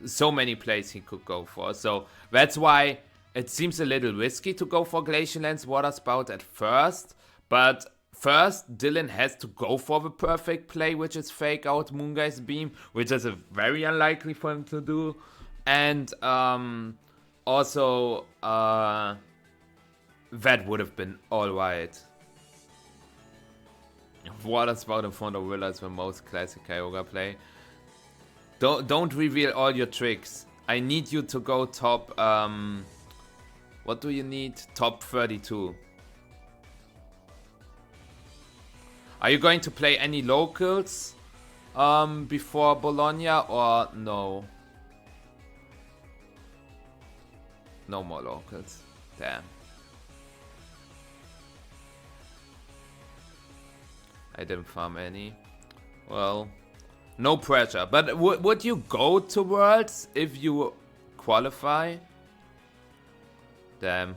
so many plays he could go for, so that's why it seems a little risky to go for Glacial Lance Water Spout at first, but first, Dylan has to go for the perfect play, which is fake out Moonguy's Beam, which is a very unlikely for him to do. And also, that would have been alright. Water Spout in front of Willa is the most classic Kyogre play. Don't reveal all your tricks. I need you to go top, what do you need? Top 32. Are you going to play any locals before Bologna or no? No more locals. Damn. I didn't farm any. Well, no pressure. But would you go to Worlds if you qualify? Damn.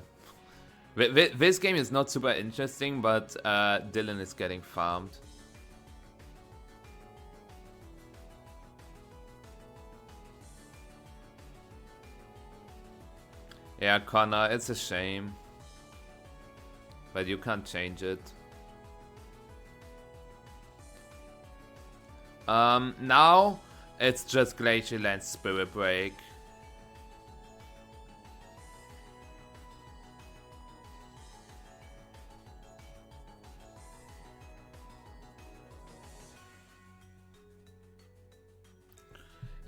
This game is not super interesting, but Dylan is getting farmed. Yeah, Connor, it's a shame. But you can't change it. Now, it's just Glacial Lance Spirit Break.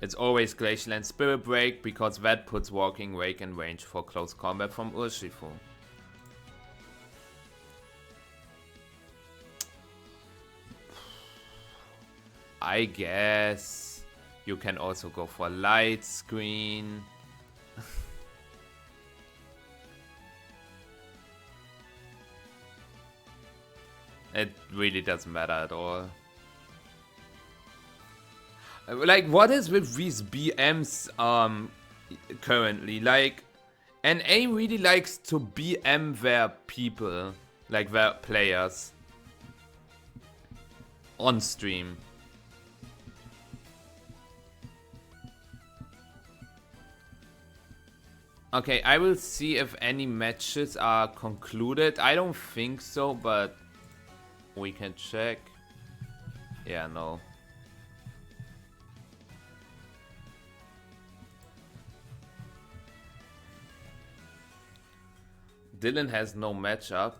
It's always Glacial and Spirit Break because that puts Walking Wake in range for close combat from Urshifu. I guess you can also go for Light Screen. It really doesn't matter at all. Like, what is with these BMs currently? Like, NA really likes to BM their people, like their players, on stream. Okay, I will see if any matches are concluded. I don't think so, but we can check. Yeah, no. Dylan has no matchup.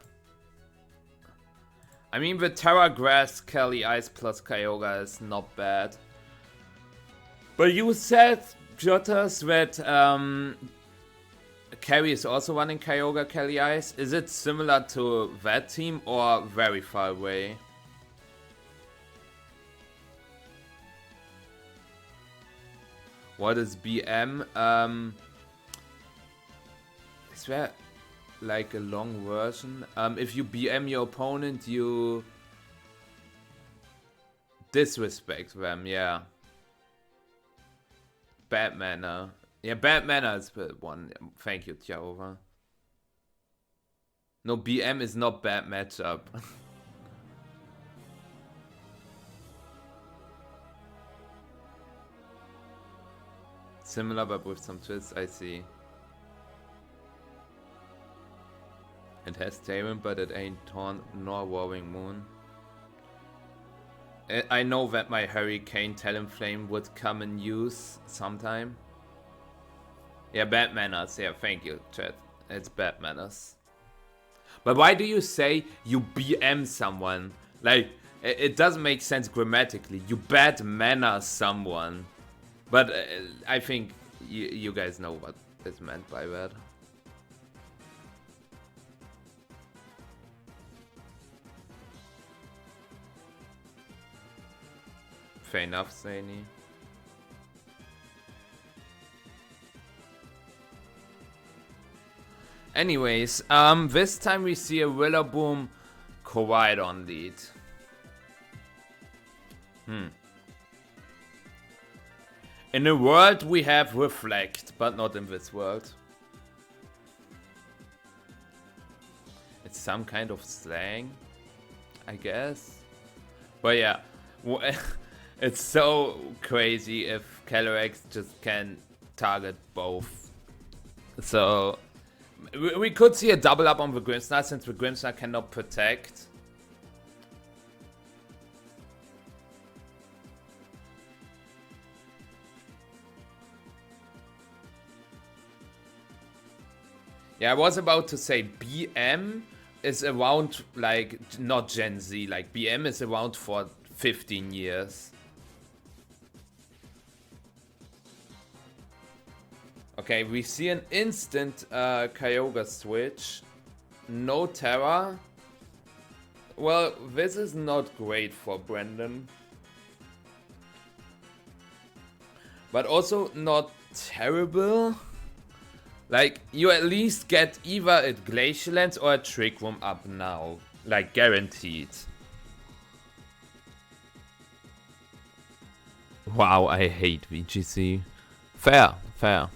I mean, the Terra Grass, Kelly Ice plus Kyogre is not bad. But you said, Jotas, that Carrie is also running Kyogre, Kelly Ice. Is it similar to that team or very far away? What is BM? Is there like a long version? If you BM your opponent, you disrespect them, yeah. Bad manner. Yeah, bad manner is the one. Thank you, Tiaova. No, BM is not bad matchup. Similar, but with some twists, I see. It has Taven, but it ain't Taunt nor Warring Moon. I know that my Hurricane Talonflame would come in use sometime. Yeah, bad manners. Yeah, thank you, chat. It's bad manners. But why do you say you BM someone? Like, it doesn't make sense grammatically. You bad manner someone. But I think you guys know what is meant by that. Fair enough, Zany. Anyways, this time we see a Rillaboom Koraidon lead. In a world we have Reflect, but not in this world. It's some kind of slang, I guess. But yeah, it's so crazy if Calyrex just can target both. So we could see a double up on the Grimmsnarl since the Grimmsnarl cannot protect. Yeah, I was about to say BM is around, like, not Gen Z, like BM is around for 15 years. Okay, we see an instant Kyogre switch. No Terra. Well, this is not great for Brandon. But also not terrible. Like, you at least get either a Glacial Lens or a Trick Room up now. Like, guaranteed. Wow, I hate VGC. Fair, fair.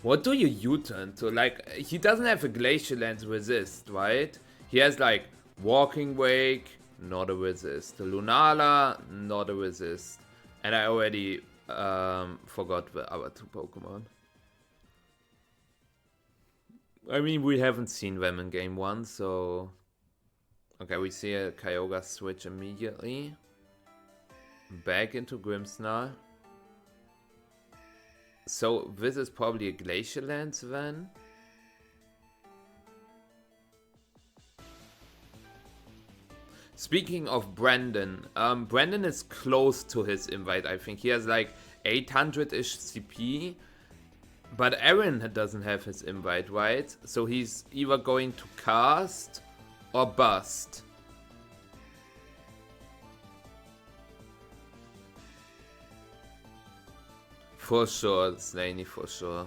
What do you U-turn to? Like, he doesn't have a Glacial Lens resist, right? He has, like, Walking Wake, not a resist. Lunala, not a resist. And I already forgot the other two Pokemon. I mean, we haven't seen them in game 1, so... Okay, we see a Kyogre switch immediately. Back into Grimmsnarl. So, this is probably a Glacial Lens then? Speaking of Brandon, Brandon is close to his invite, I think. He has like 800-ish CP. But Aaron doesn't have his invite, right? So he's either going to cast or bust. For sure, Slaney, for sure.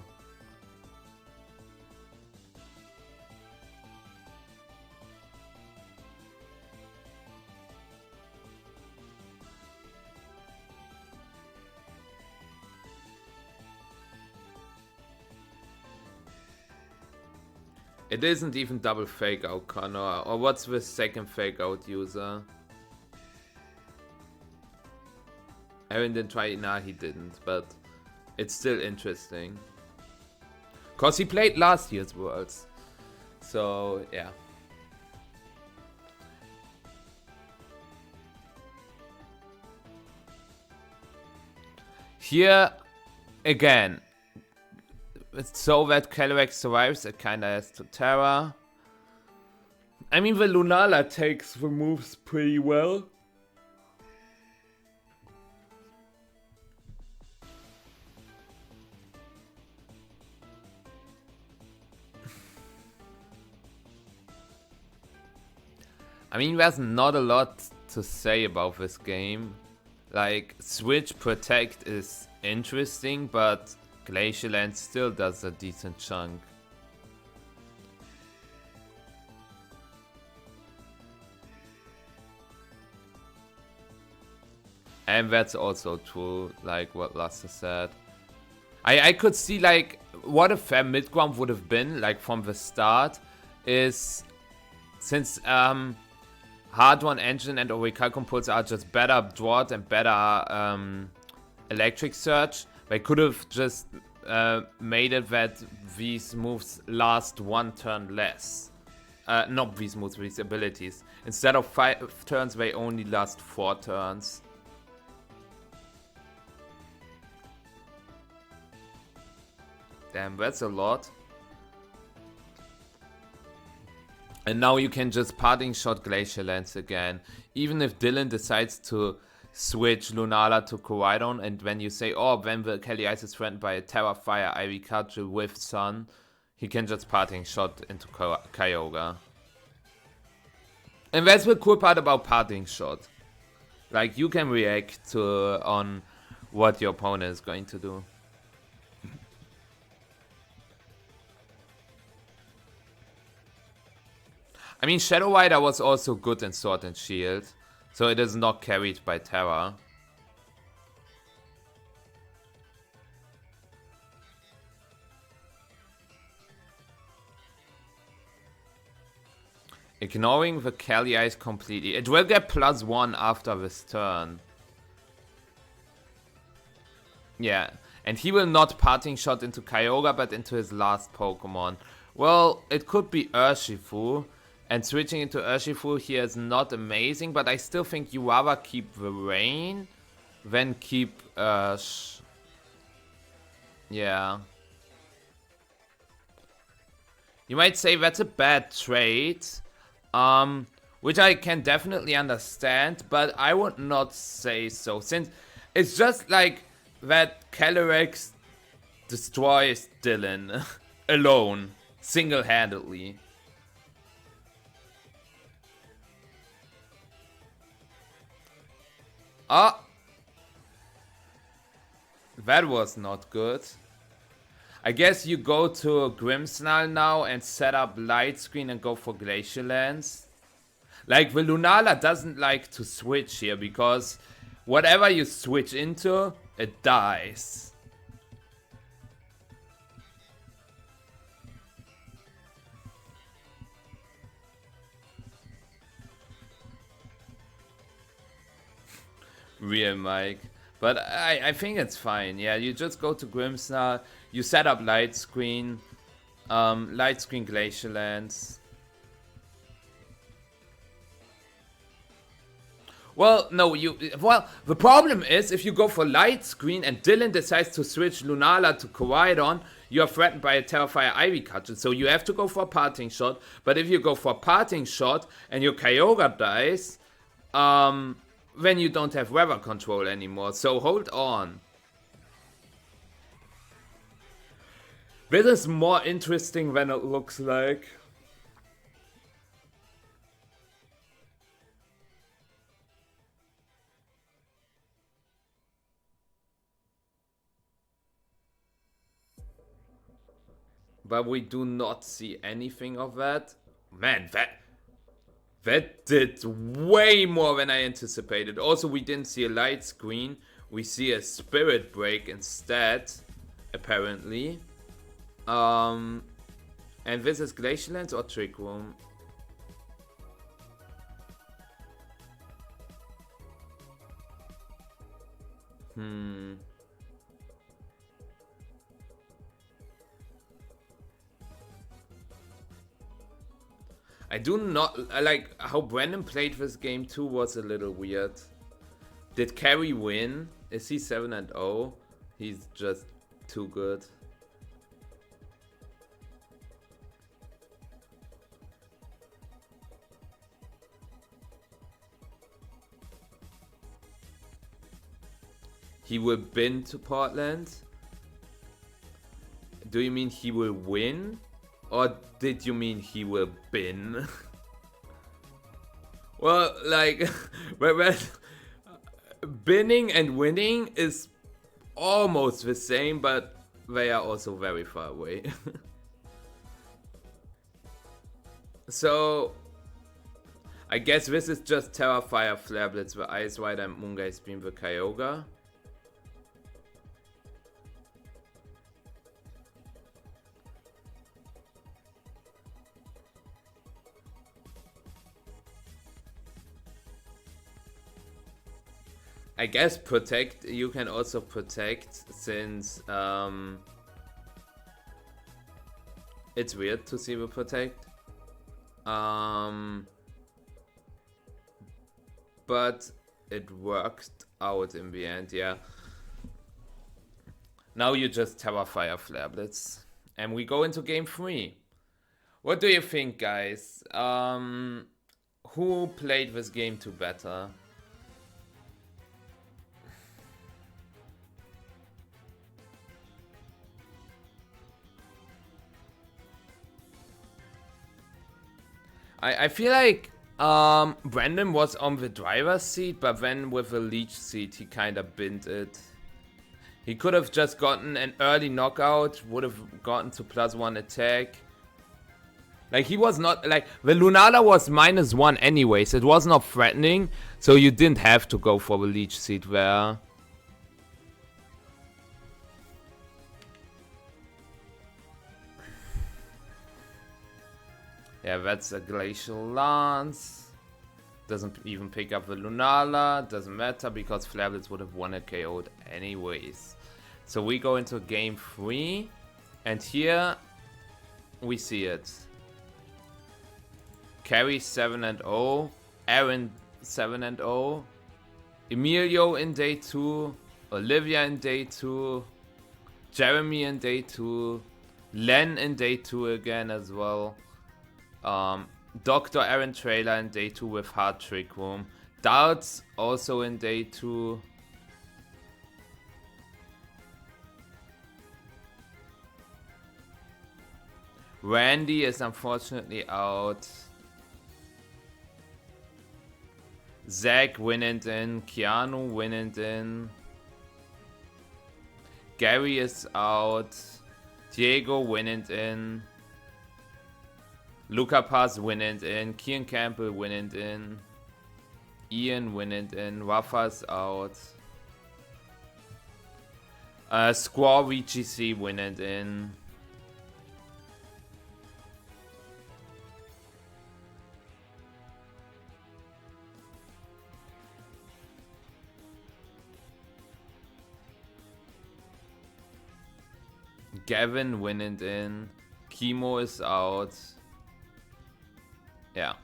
It isn't even double fake out, Connor. Or what's the second fake out user? Aaron didn't try it. Nah, he didn't. But it's still interesting. Because he played last year's Worlds. So, yeah. Here, again, so that Calyrex survives, it kinda has to Terra. I mean, the Lunala takes the moves pretty well. I mean, there's not a lot to say about this game. Like, Switch Protect is interesting, but Glacial Land still does a decent chunk. And that's also true, like what Luster said. I could see, like, what a fair mid-ground would have been, like, from the start, is since Hard One Engine and Orichalcum Pulse are just better Drought and better Electric Surge, they could have just made it that these moves last one turn less. Not these moves, these abilities. Instead of 5 turns, they only last 4 turns. Damn, that's a lot. And now you can just Parting Shot Glacial Lance again. Even if Dylan decides to switch Lunala to Koraidon, and when you say, oh, when the Kelly Ice is threatened by a Terra Fire Ivy Cudgel with Sun, he can just Parting Shot into Kyogre. And that's the cool part about Parting Shot. Like, you can react to on what your opponent is going to do. I mean, Shadow Rider was also good in Sword and Shield, so it is not carried by Terra. Ignoring the Kelly Ice completely. It will get +1 after this turn. Yeah, and he will not Parting Shot into Kyogre, but into his last Pokemon. Well, it could be Urshifu. And switching into Urshifu here is not amazing, but I still think you rather keep the Rain than keep yeah. You might say that's a bad trade, which I can definitely understand, but I would not say so, since it's just like that Calyrex destroys Dylan alone, single-handedly. Ah! That was not good. I guess you go to Grimmsnarl now and set up Light Screen and go for Glacial Lance. Like, the Lunala doesn't like to switch here, because whatever you switch into, it dies. Real Mike. But I think it's fine. Yeah, you just go to Grimmsnarl, you set up Light Screen Glacial Lance. Well, no, the problem is, if you go for Light Screen and Dylan decides to switch Lunala to Koraidon, you are threatened by a Terrafire Ivy Cudgel, so you have to go for a Parting Shot. But if you go for a Parting Shot and your Kyogre dies, then you don't have weather control anymore, so hold on. This is more interesting than it looks like. But we do not see anything of that. Man, that did way more than I anticipated. Also, we didn't see a Light Screen. We see a Spirit Break instead, apparently. And this is Glacial Lens or Trick Room? I do not like how Brandon played this game too. Was a little weird. Did Carey win? Is he 7-0? He's just too good. He will bin to Portland? Do you mean he will win? Or did you mean he will bin? Well, like, binning and winning is almost the same, but they are also very far away. So, I guess this is just Terra, Fire, Flare Blitz, the Ice Rider, and Moongaze Beam, the Kyogre. I guess protect, you can also protect since it's weird to see the protect. But it worked out in the end, yeah. Now you just Terra, Fire, Flare Blitz. And we go into game 3. What do you think, guys? Who played this game to better? I feel like Brandon was on the driver's seat, but then with the leech seat he kind of binned it. He could have just gotten an early knockout, would have gotten to +1 attack. Like, he was not, like, the Lunala was -1 anyways, it was not threatening, so you didn't have to go for the leech seat there. Yeah, that's a Glacial Lance. Doesn't even pick up the Lunala. Doesn't matter because Flare Blitz would have won a KO'd anyways. So we go into game 3. And here we see it. Carey 7-0. Aaron 7-0. Emilio in day 2. Olivia in day 2. Jeremy in day 2. Len in day 2 again as well. Dr. Aaron Traylor in day 2 with Hard Trick Room. Darts also in day 2. Randy is unfortunately out. Zach winning in. Keanu winning in. Gary is out. Diego winning in. Luca Paz winning in, Kian Campbell winning in, Ian winning in, Rafa's out, Squaw VGC winning in, Gavin winning in, Chemo is out. Yeah.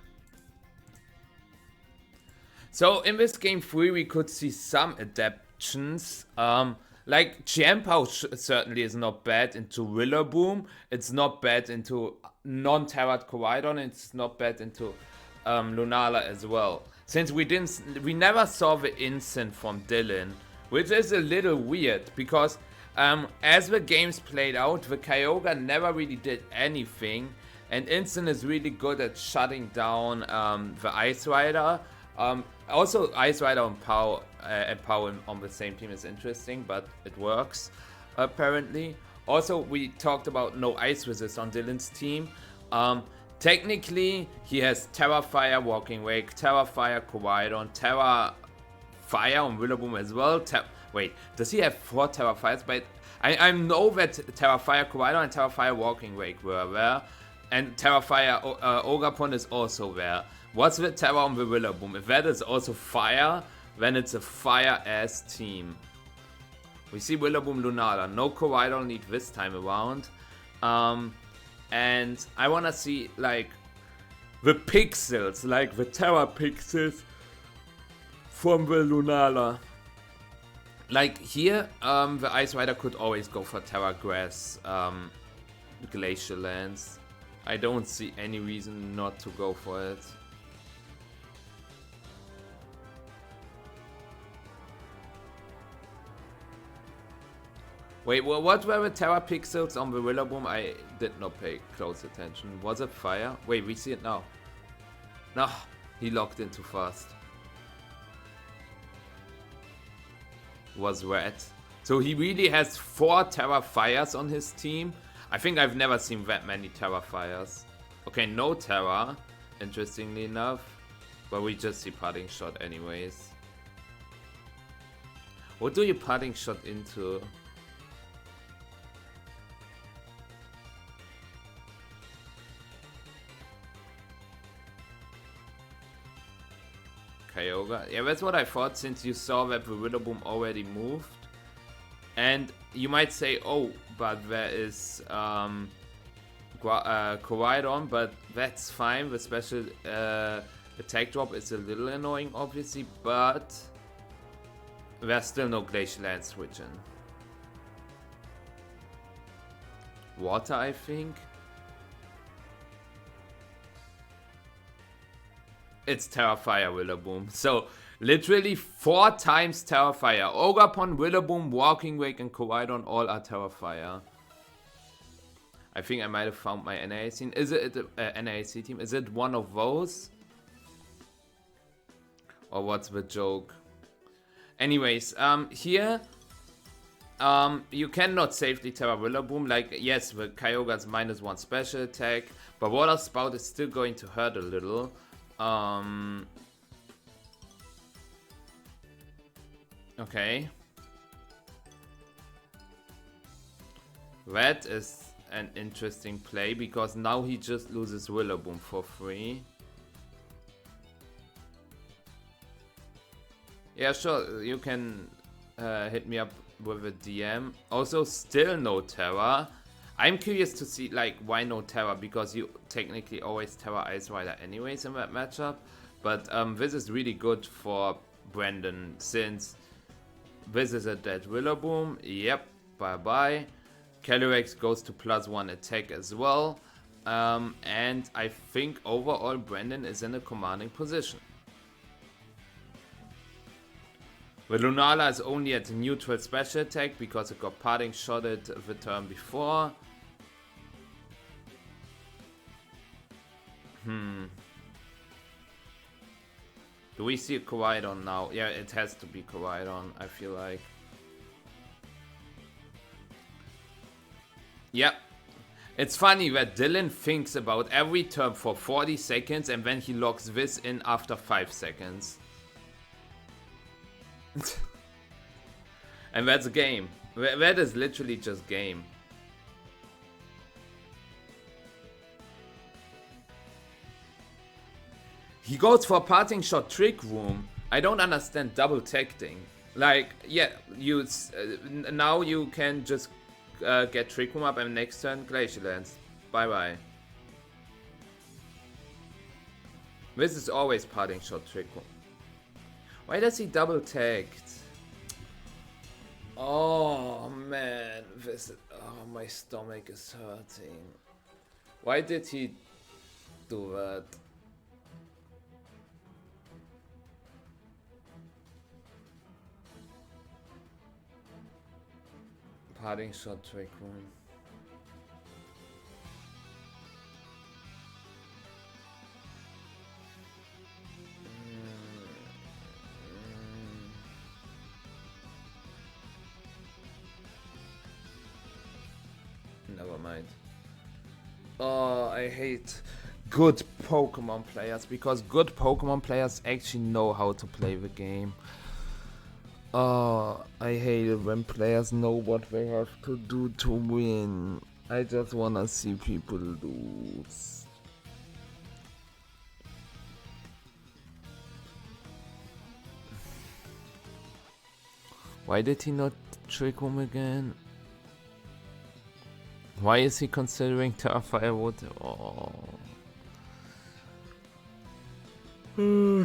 So in this game 3 we could see some adaptations. Like Chiempao certainly is not bad into Rillaboom. It's not bad into non-Terrat Koraidon. It's not bad into Lunala as well. Since we never saw the Instant from Dylan, which is a little weird because as the games played out, the Kyogre never really did anything. And Instant is really good at shutting down the Ice Rider. Also, Ice Rider and Pow on the same team is interesting, but it works, apparently. Also, we talked about no Ice Resist on Dylan's team. Technically, he has Terra Fire, Walking Wake, Terra Fire, Koraidon, Terra Fire on Rillaboom as well. Wait, does he have 4 Terra Fires? But I know that Terra Fire, Koraidon, and Terra Fire, Walking Wake were there. And Terrafire Ogapon is also there. What's with Terra on the Rillaboom? If that is also fire, then it's a fire-ass team. We see Rillaboom Lunala. No Koraidon lead this time around. And I wanna see, like, the pixels, like the Terra pixels from the Lunala. Like here, the Ice Rider could always go for Terra Grass, Glacial Lands. I don't see any reason not to go for it. Wait, what were the Terra pixels on the Rillaboom? I did not pay close attention. Was it fire? Wait, we see it now. No, he locked in too fast. Was red. So he really has 4 Terra Fires on his team. I think I've never seen that many Terra Fires. Okay, no Terra, interestingly enough. But we just see Parting Shot anyways. What do you Parting Shot into? Kyogre. Yeah, that's what I thought, since you saw that the Rillaboom already moved. And you might say, oh, but there is Koraidon, but that's fine. The special attack drop is a little annoying, obviously, but there's still no Glacial Land switching. Water, I think. It's Terrafire Rillaboom. So, literally 4 times Terrafire. Ogapon, Rillaboom, Walking Wake, and Koraidon all are Terrafire. I think I might have found my NAC. Is it NAC team? Is it one of those? Or what's the joke? Anyways, here, you cannot safely Terra Rillaboom. Like, yes, the Kyogre's -1 special attack, but Water Spout is still going to hurt a little. Okay. That is an interesting play, because now he just loses Rillaboom for free. Yeah, sure, you can hit me up with a DM. Also, still no Terra. I'm curious to see, like, why no Terra, because you technically always Terra Ice Rider anyways in that matchup. But this is really good for Brandon, since this is a dead Rillaboom. Yep, bye-bye. Calyrex goes to +1 attack as well. And I think overall Brandon is in a commanding position. The Lunala is only at neutral special attack because it got Parting Shotted the turn before. Do we see a Koraidon now? Yeah, it has to be Koraidon, I feel like. Yeah. It's funny that Dylan thinks about every turn for 40 seconds and then he locks this in after 5 seconds. And that's game. That is literally just game. He goes for Parting Shot Trick Room. I don't understand double tacting. Like, yeah, you now you can just get Trick Room up and next turn Glacial Lands. Bye bye. This is always Parting Shot Trick Room. Why does he double tagged? Oh man, oh, my stomach is hurting. Why did he do that? Parting Shot Trick Room. Never mind. Oh, I hate good Pokemon players, because good Pokemon players actually know how to play the game. Oh, I hate it when players know what they have to do to win. I just wanna see people lose. Why did he not trick him again? Why is he considering Starfire Wood? Oh.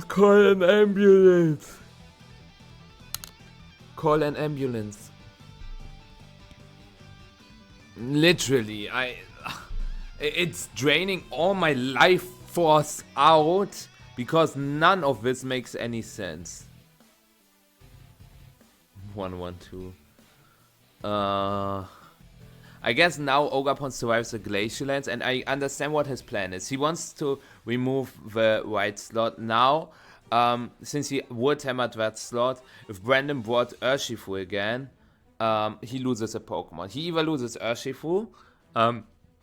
Call an ambulance. Call an ambulance. Literally, it's draining all my life force out because none of this makes any sense. 1-1-2. I guess now Ogerpon survives the Glacial Lands, and I understand what his plan is. He wants to remove the right slot now. Since he would hammered that slot, if Brandon brought Urshifu again, he loses a Pokemon. He either loses Urshifu,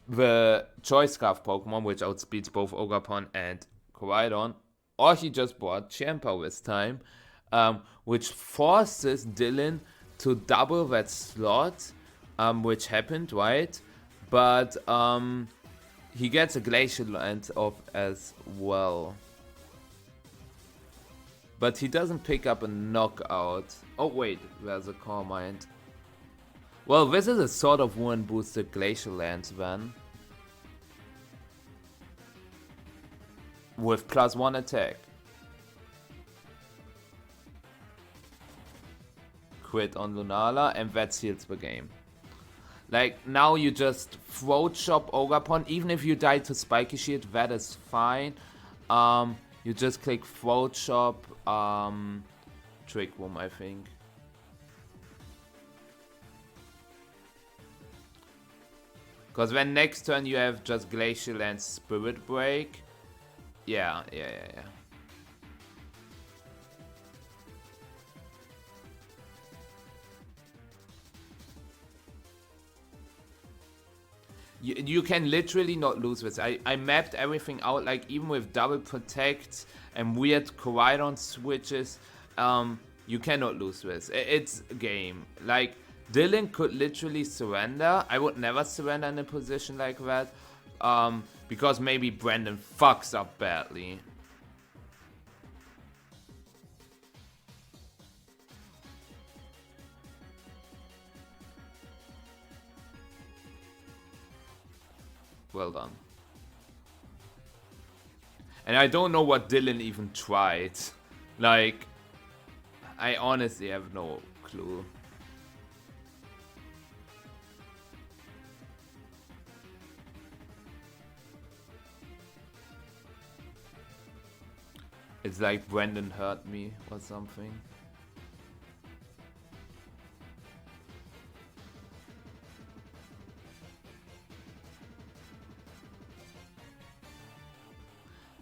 the Choice Scarf Pokemon, which outspeeds both Ogerpon and Koraidon, or he just brought Champa this time, which forces Dylan to double that slot, which happened, right? But he gets a Glacial Land off as well. But he doesn't pick up a knockout. Oh wait, there's a Calm Mind. Well, this is a sort of one boosted Glacial Land then. With +1 attack. Crit on Lunala, and that seals the game. Like, now you just Throat Chop Ogerpon. Even if you die to Spiky Shield, that is fine. You just click Throat Chop, Trick Room, I think. Because when next turn you have just Glacial and Spirit Break. Yeah. You can literally not lose this. I mapped everything out, like even with double protects and weird Koraidon switches, you cannot lose this. It's a game. Like, Dylan could literally surrender. I would never surrender in a position like that, because maybe Brandon fucks up badly. Well done. And I don't know what Dylan even tried. Like, I honestly have no clue. It's like Brandon hurt me or something.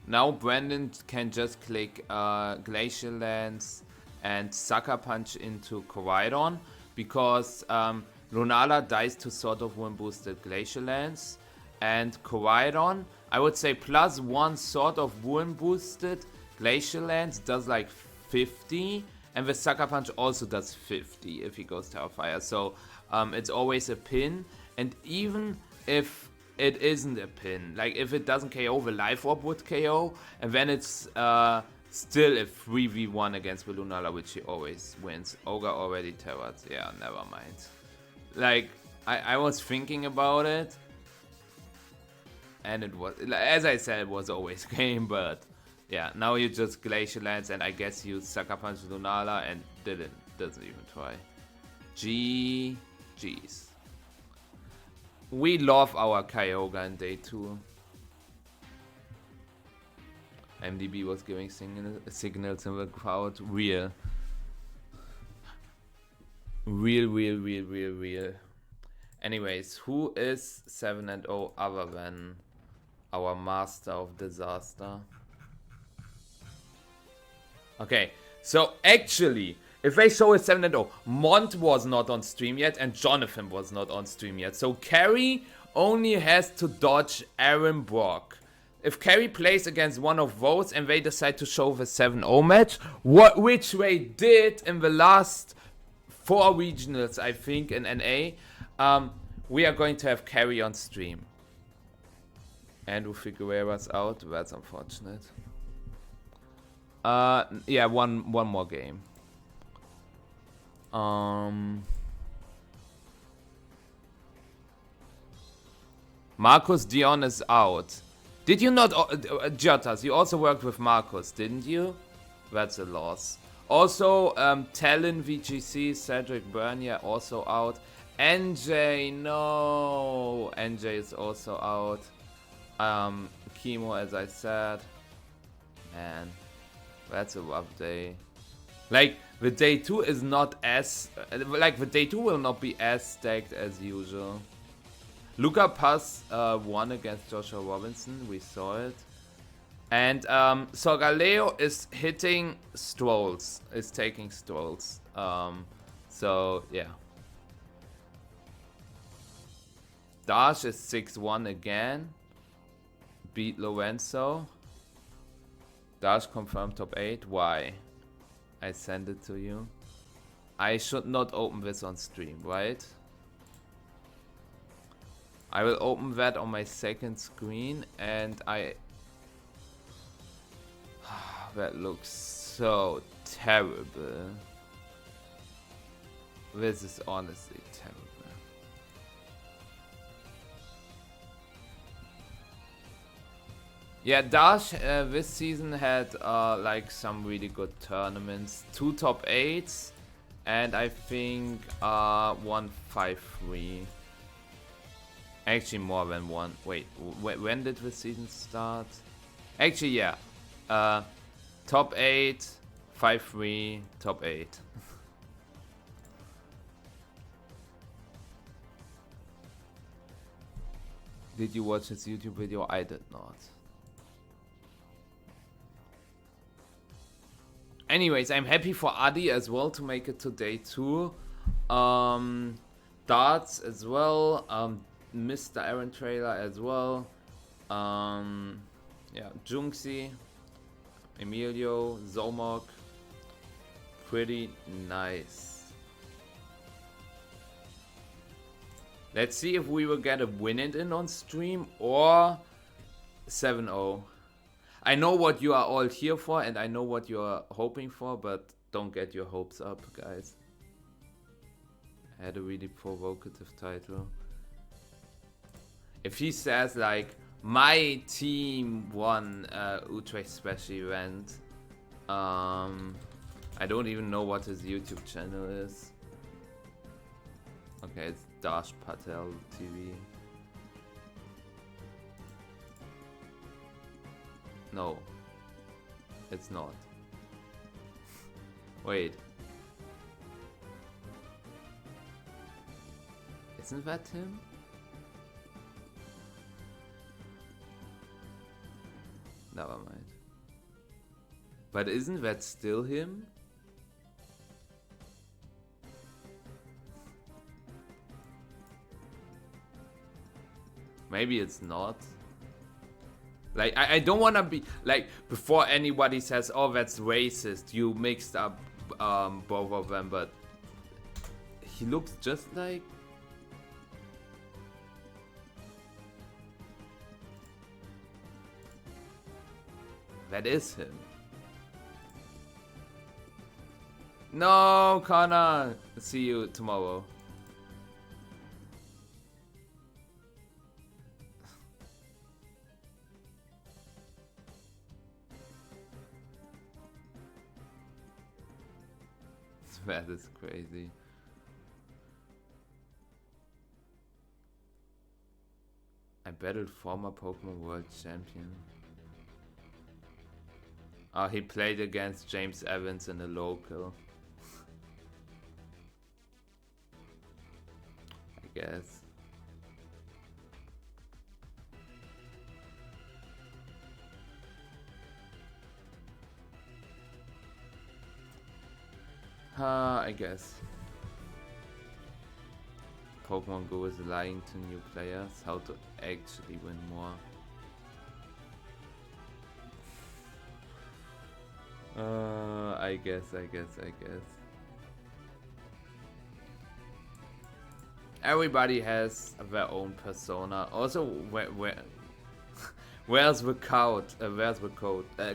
Now Brandon can just click Glacial Lance and Sucker Punch into Koraidon, because Lunala dies to sort of one boosted Glacial Lance, and Koraidon, I would say +1 sort of one boosted Glacial Lance does like 50, and the Sucker Punch also does 50 if he goes Starfire. So it's always a pin, and even if it isn't a pin, like if it doesn't KO, the Life Orb would KO, and then it's still a 3v1 against the Lunala, which he always wins. Ogre already terrored. Yeah, never mind. Like, I was thinking about it, and it was, as I said, it was always game, but yeah, now you just Glacial Lance, and I guess you Sucker Punch Lunala, and doesn't even try. GG's. We love our Kyogre in day 2. MDB was giving signals in the crowd. Real. Anyways, who is 7-0 other than our master of disaster? Okay, so actually, if they show a 7-0, Mont was not on stream yet and Jonathan was not on stream yet. So Carrie only has to dodge Aaron Brock. If Carrie plays against one of those and they decide to show the 7-0 match, which they did in the last 4 regionals, I think, in NA, we are going to have carry on stream. Andrew Figueroa's out. That's unfortunate. Yeah, one more game. Marcus Dion is out. Did you not, Jotas? You also worked with Marcus, didn't you? That's a loss. Also, Talon VGC, Cedric Bernier also out. NJ, no. NJ is also out. Chemo, as I said. Man, that's a rough day. Like, the day 2 is not as... like, the day 2 will not be as stacked as usual. Luca Paz won against Joshua Robinson. We saw it. And Sorgaleo is hitting strolls. Is taking strolls. So, yeah. Dash is 6-1 again. Beat Lorenzo. Dash confirmed top 8. Why? I send it to you. I should not open this on stream, right? I will open that on my second screen and I... that looks so terrible. This is honestly terrible. Yeah, Dash this season had like some really good tournaments. 2 top 8s and I think 1 5-3. Actually more than one. Wait, when did the season start? Actually, yeah. Top 8, 5-3, top 8. Did you watch his YouTube video? I did not. Anyways, I'm happy for Adi as well to make it to day 2. Darts as well. Mr. Aaron Traylor as well. Yeah, Junxi, Emilio, Zomok. Pretty nice. Let's see if we will get a win it in on stream or 7-0. I know what you are all here for and I know what you are hoping for, but don't get your hopes up, guys. I had a really provocative title. If he says like, my team won Utrecht special event, I don't even know what his YouTube channel is. Okay, it's Dash Patel TV. No, it's not. Wait. Isn't that him? Never mind. But isn't that still him? Maybe it's not. Like, I don't want to be... Like, before anybody says, oh, that's racist, you mixed up both of them, but... He looks just like... That is him. No, Connor! See you tomorrow. That is crazy. I battled former Pokemon World Champion. Oh, he played against James Evans in a local. I guess. I guess. Pokemon Go is lying to new players how to actually win more. I guess. Everybody has their own persona. Also, where's the couch? Where's the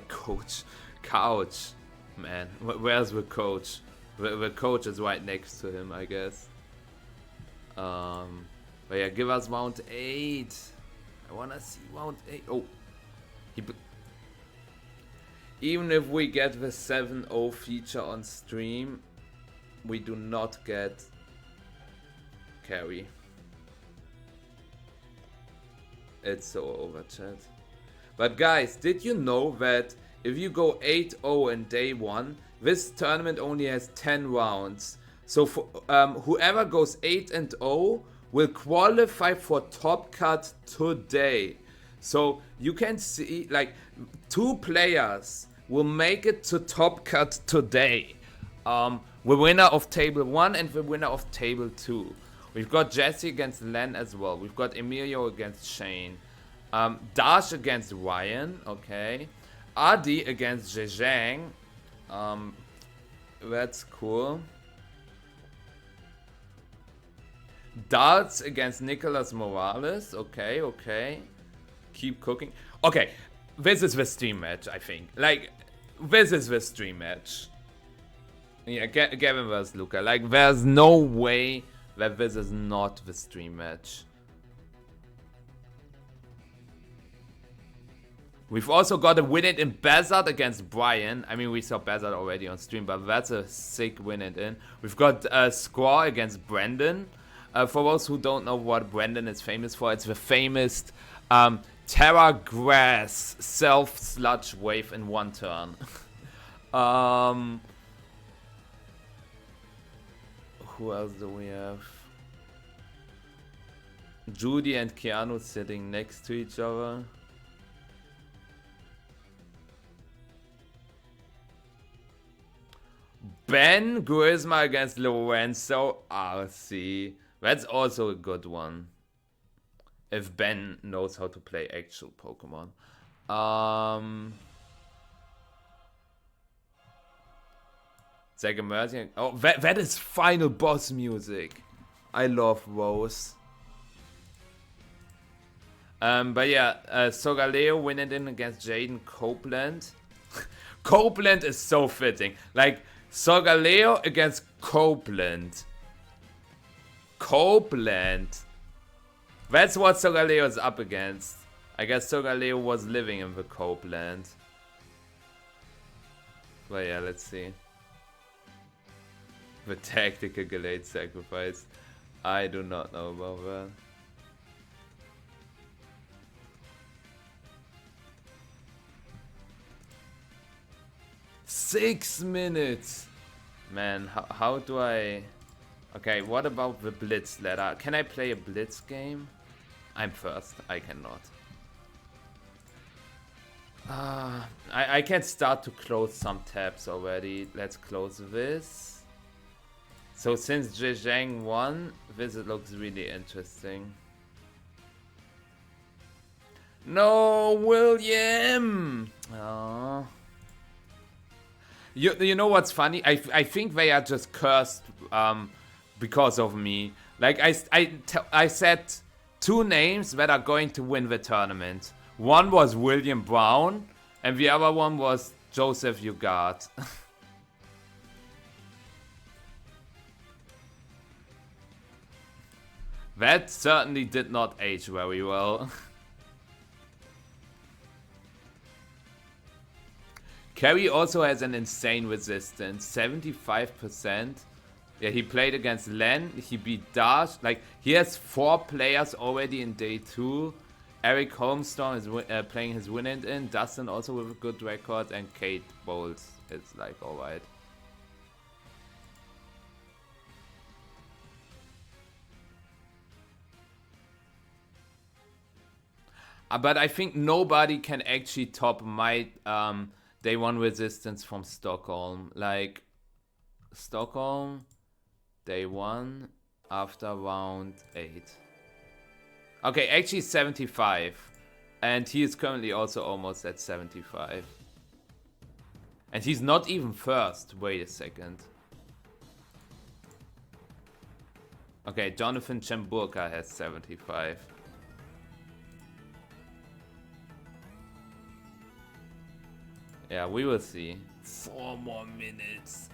coach? Couch, man. Where's the coach? The coach is right next to him, I guess. But yeah, give us round 8. I wanna see round 8. Oh, even if we get the 7-0 feature on stream, we do not get carry. It's so over, chat. But guys, did you know that if you go 8-0 in day 1, this tournament only has 10 rounds. So for, whoever goes 8-0 will qualify for Top Cut today. So you can see, like, 2 players will make it to Top Cut today. The winner of Table 1 and the winner of Table 2. We've got Jesse against Len as well. We've got Emilio against Shane. Dash against Ryan, okay. Adi against Zheng. That's cool. Darts against Nicolas Morales. Okay, okay. Keep cooking. Okay, this is the stream match, I think. Like, this is the stream match. Yeah, Gavin vs. Luca. Like, there's no way that this is not the stream match. We've also got a win it in Bazard against Brian. I mean, we saw Bazard already on stream, but that's a sick win it in. We've got a Squaw against Brendan. For those who don't know what Brendan is famous for, it's the famous Terra Grass self-sludge wave in one turn. Who else do we have? Judy and Keanu sitting next to each other. Ben Guizma against Lorenzo RC. That's also a good one. If Ben knows how to play actual Pokemon. Zach Emerging. Oh, that is final boss music. I love Rose. But yeah, Sogaleo winning in against Jaden Copeland. Copeland is so fitting. Like, Sogaleo against Copeland. Copeland. That's what Sogaleo is up against. I guess Sogaleo was living in the Copeland. But yeah, let's see. The tactical Gallade sacrifice. I do not know about that. Six minutes! Man, how do I... Okay, what about the Blitz ladder? Can I play a Blitz game? I'm first. I cannot. I can start to close some tabs already. Let's close this. So since Zheng won, this looks really interesting. No, William! Oh. You know what's funny? I think they are just cursed because of me. Like, I said 2 names that are going to win the tournament. One was William Brown, and the other one was Joseph Ugart. That certainly did not age very well. Kerry also has an insane resistance, 75%. Yeah, he played against Len, he beat Dash. Like, he has 4 players already in day 2. Eric Holmstone is playing his win and in. Dustin also with a good record, and Kate Bowles is like alright. But I think nobody can actually top my day 1 resistance from Stockholm. Like, Stockholm, day 1 after round 8. Okay, actually 75. And he is currently also almost at 75. And he's not even first. Wait a second. Okay, Jonathan Chemburka has 75. Yeah, we will see. 4 more minutes.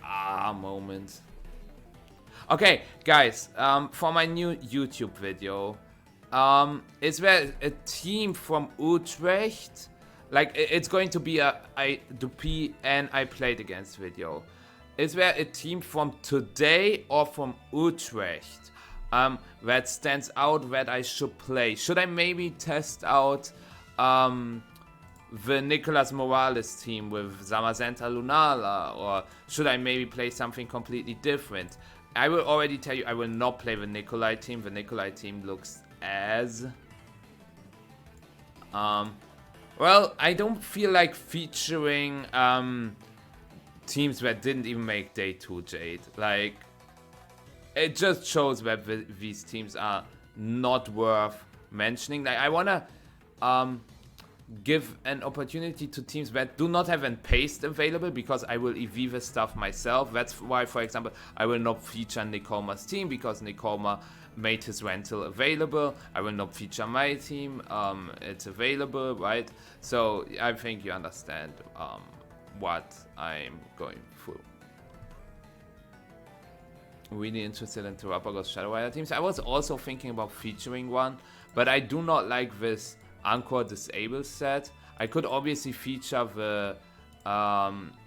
Moment. Okay, guys, for my new YouTube video, is there a team from Utrecht? Like, it's going to be a Dupi and I played against video. Is there a team from today or from Utrecht that stands out that I should play? Should I maybe test out the Nicolas Morales team with Zamazenta Lunala, or should I maybe play something completely different? I will already tell you I will not play the Nikolai team. The Nikolai team looks as... well, I don't feel like featuring teams that didn't even make Day 2 Jade. Like, it just shows that these teams are not worth mentioning. Like, I wanna give an opportunity to teams that do not have a paste available, because I will EV the stuff myself. That's why, for example, I will not feature Nicolma's team, because Nicolma made his rental available. I will not feature my team. It's available, right? So I think you understand what I'm going through. Really interested in Terrapagos Shadowwire teams. I was also thinking about featuring one, but I do not like this Anchor Disable set. I could obviously feature the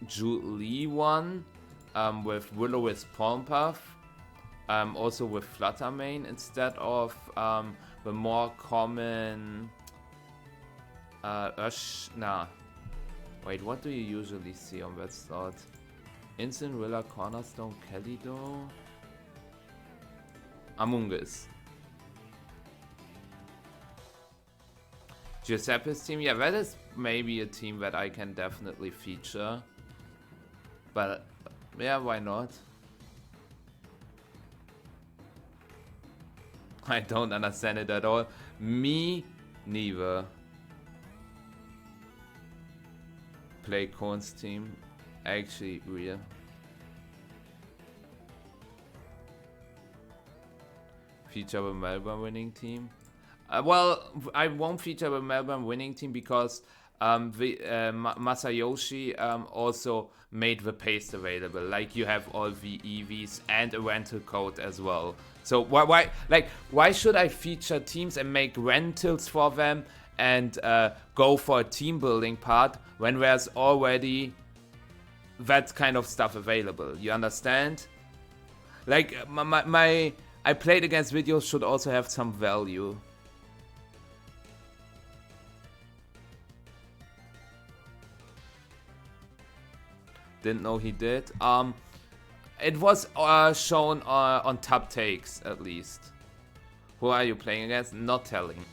Julie one with Will-O-Wisp Palmpath, also with Fluttermane instead of the more common wait, what do you usually see on that slot? Instant Rilla, Cornerstone, Calido, Amoonguss. Giuseppe's team, yeah, that is maybe a team that I can definitely feature. But yeah, why not? I don't understand it at all. Me neither. Play Korn's team. Actually, real. Feature a Melbourne winning team. Well, I won't feature the Melbourne winning team because Masayoshi also made the paste available. Like, you have all the EVs and a rental code as well. So why should I feature teams and make rentals for them and go for a team building part when there's already that kind of stuff available? You understand? Like, my I played against videos should also have some value. Didn't know he did. It was shown on top takes, at least. Who are you playing against? Not telling.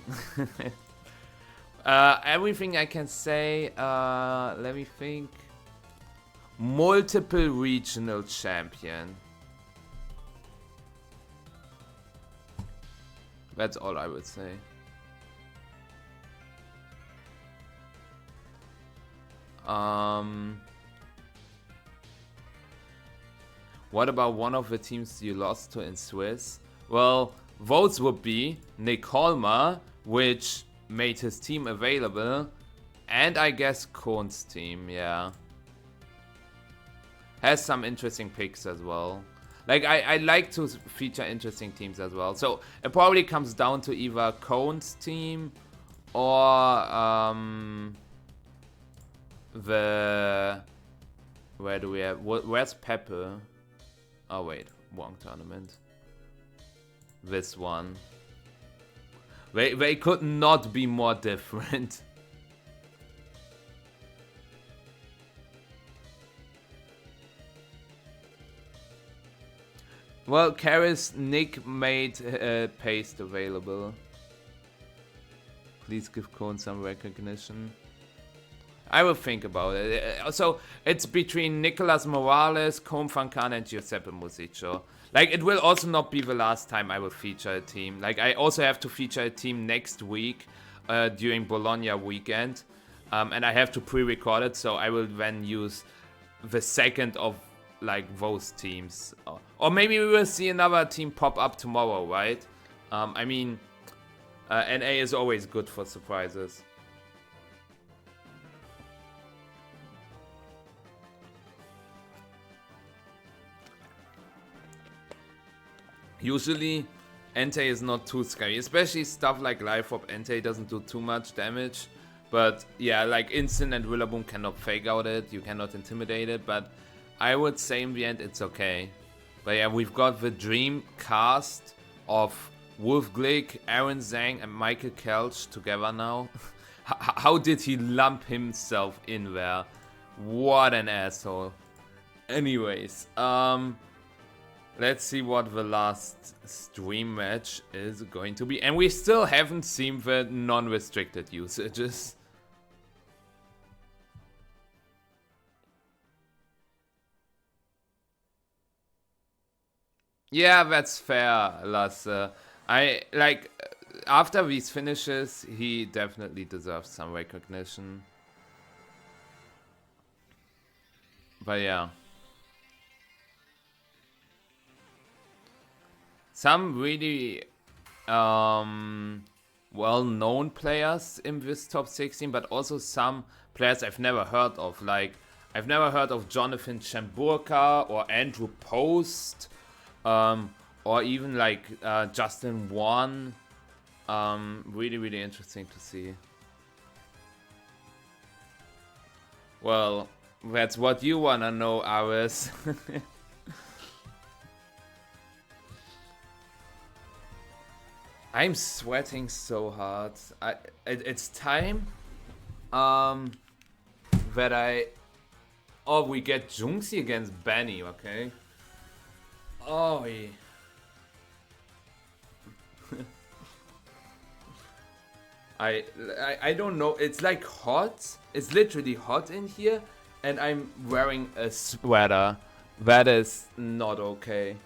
Everything I can say, let me think. Multiple regional champion. That's all I would say. What about one of the teams you lost to in Swiss? Well, votes would be Nick Holmer, which made his team available, and I guess Korn's team, yeah. Has some interesting picks as well. Like, I like to feature interesting teams as well. So it probably comes down to either Korn's team or where do we have? Where's Pepper? Oh wait, wrong tournament. This one. They could not be more different. Well, Karis Nick made paste available. Please give Korn some recognition. I will think about it. So it's between Nicolas Morales, Korn Fankana, and Giuseppe Musicio. Like, it will also not be the last time I will feature a team. Like, I also have to feature a team next week during Bologna weekend. And I have to pre-record it, so I will then use the 2nd of like those teams. Or maybe we will see another team pop up tomorrow, right? I mean, NA is always good for surprises. Usually, Entei is not too scary, especially stuff like Life Orb. Entei doesn't do too much damage. But yeah, like Instant and Rillaboom cannot fake out it, you cannot intimidate it, but I would say in the end it's okay. But yeah, we've got the dream cast of Wolf Glick, Aaron Zheng, and Michael Kelch together now. How did he lump himself in there? What an asshole. Anyways, let's see what the last stream match is going to be. And we still haven't seen the non-restricted usages. Yeah, that's fair, Lasse. I like after these finishes, he definitely deserves some recognition. But yeah. Some really well-known players in this top 16, but also some players I've never heard of. Like, I've never heard of Jonathan Chamburka or Andrew Post, or even like Justin Wan. Really, really interesting to see. Well, that's what you wanna know, Aris. I'm sweating so hard. It's time that I... Oh, we get Junxi against Benny, okay? Oh, yeah. I don't know. It's like hot. It's literally hot in here, and I'm wearing a sweater. That is not okay.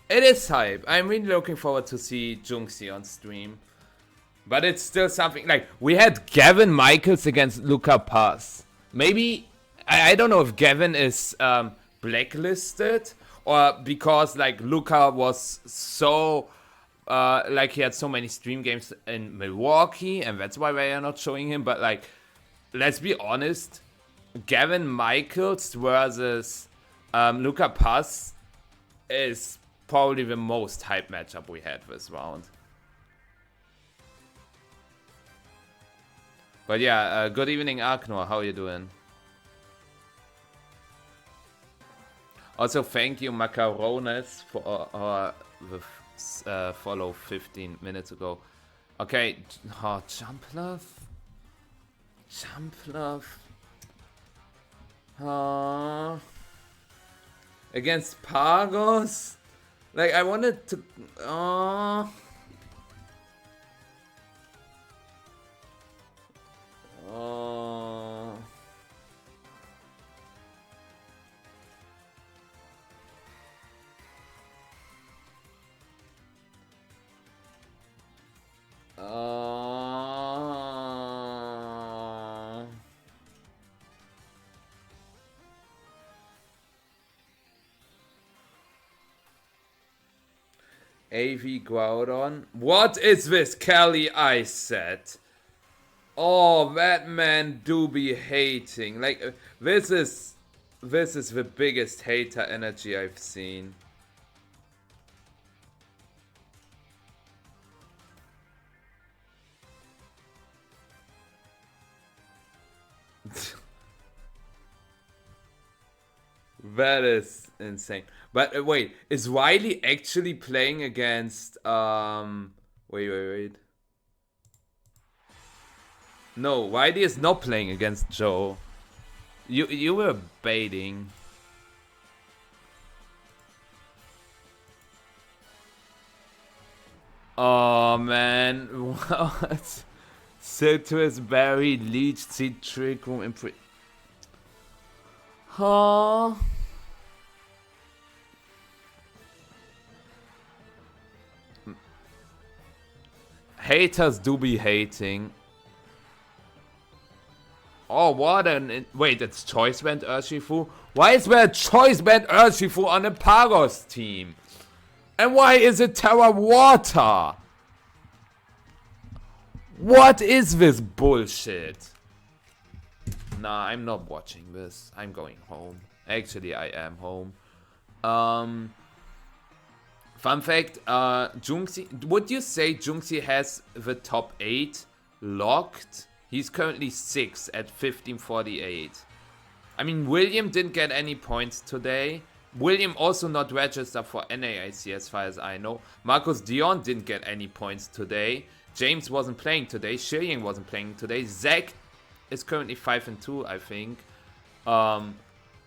It is hype. I'm really looking forward to see Junxi on stream. But it's still something like we had Gavin Michaels against Luca Paz. Maybe I don't know if Gavin is blacklisted or because like Luca was so like he had so many stream games in Milwaukee and that's why they are not showing him. But like, let's be honest, Gavin Michaels versus Luca Paz is probably the most hype matchup we had this round. But yeah, good evening, Arknor. How are you doing? Also, thank you, Macarones, for the follow 15 minutes ago. Okay, oh, Jumpluff. Against Pagos? Like, I wanted to... AV Groudon. What is this, Kelly? I said. Oh, that man do be hating. Like, this is the biggest hater energy I've seen. That is insane. But wait, is Wiley actually playing against wait. No, Wiley is not playing against Joe. You were baiting. Oh man, what? Citrus Berry, Leech Seed, Trick Room, Imprint. Huh? Haters do be hating. Oh, what an... Wait, it's Choice Band Urshifu? Why is there a Choice Band Urshifu on a Pagos team? And why is it Terra Water? What is this bullshit? Nah, I'm not watching this. I'm going home. Actually, I am home. Fun fact, Junxi... Would you say Junxi has the top 8 locked? He's currently 6 at 1548. I mean, William didn't get any points today. William also not registered for NAIC as far as I know. Marcus Dion didn't get any points today. James wasn't playing today. Shillian wasn't playing today. Zach is currently 5-2, I think.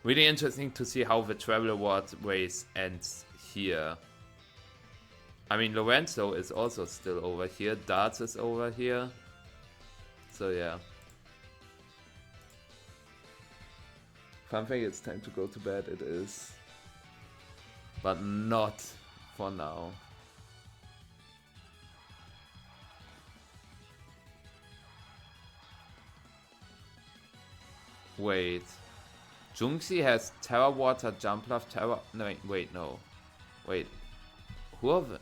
Really interesting to see how the Travel Award race ends here. I mean, Lorenzo is also still over here. Darts is over here. So yeah. Fun fact, it's time to go to bed. It is. But not for now. Wait. Junxi has Terra Water, Jumpluff, Terra... No, wait, no. Wait. Who are the...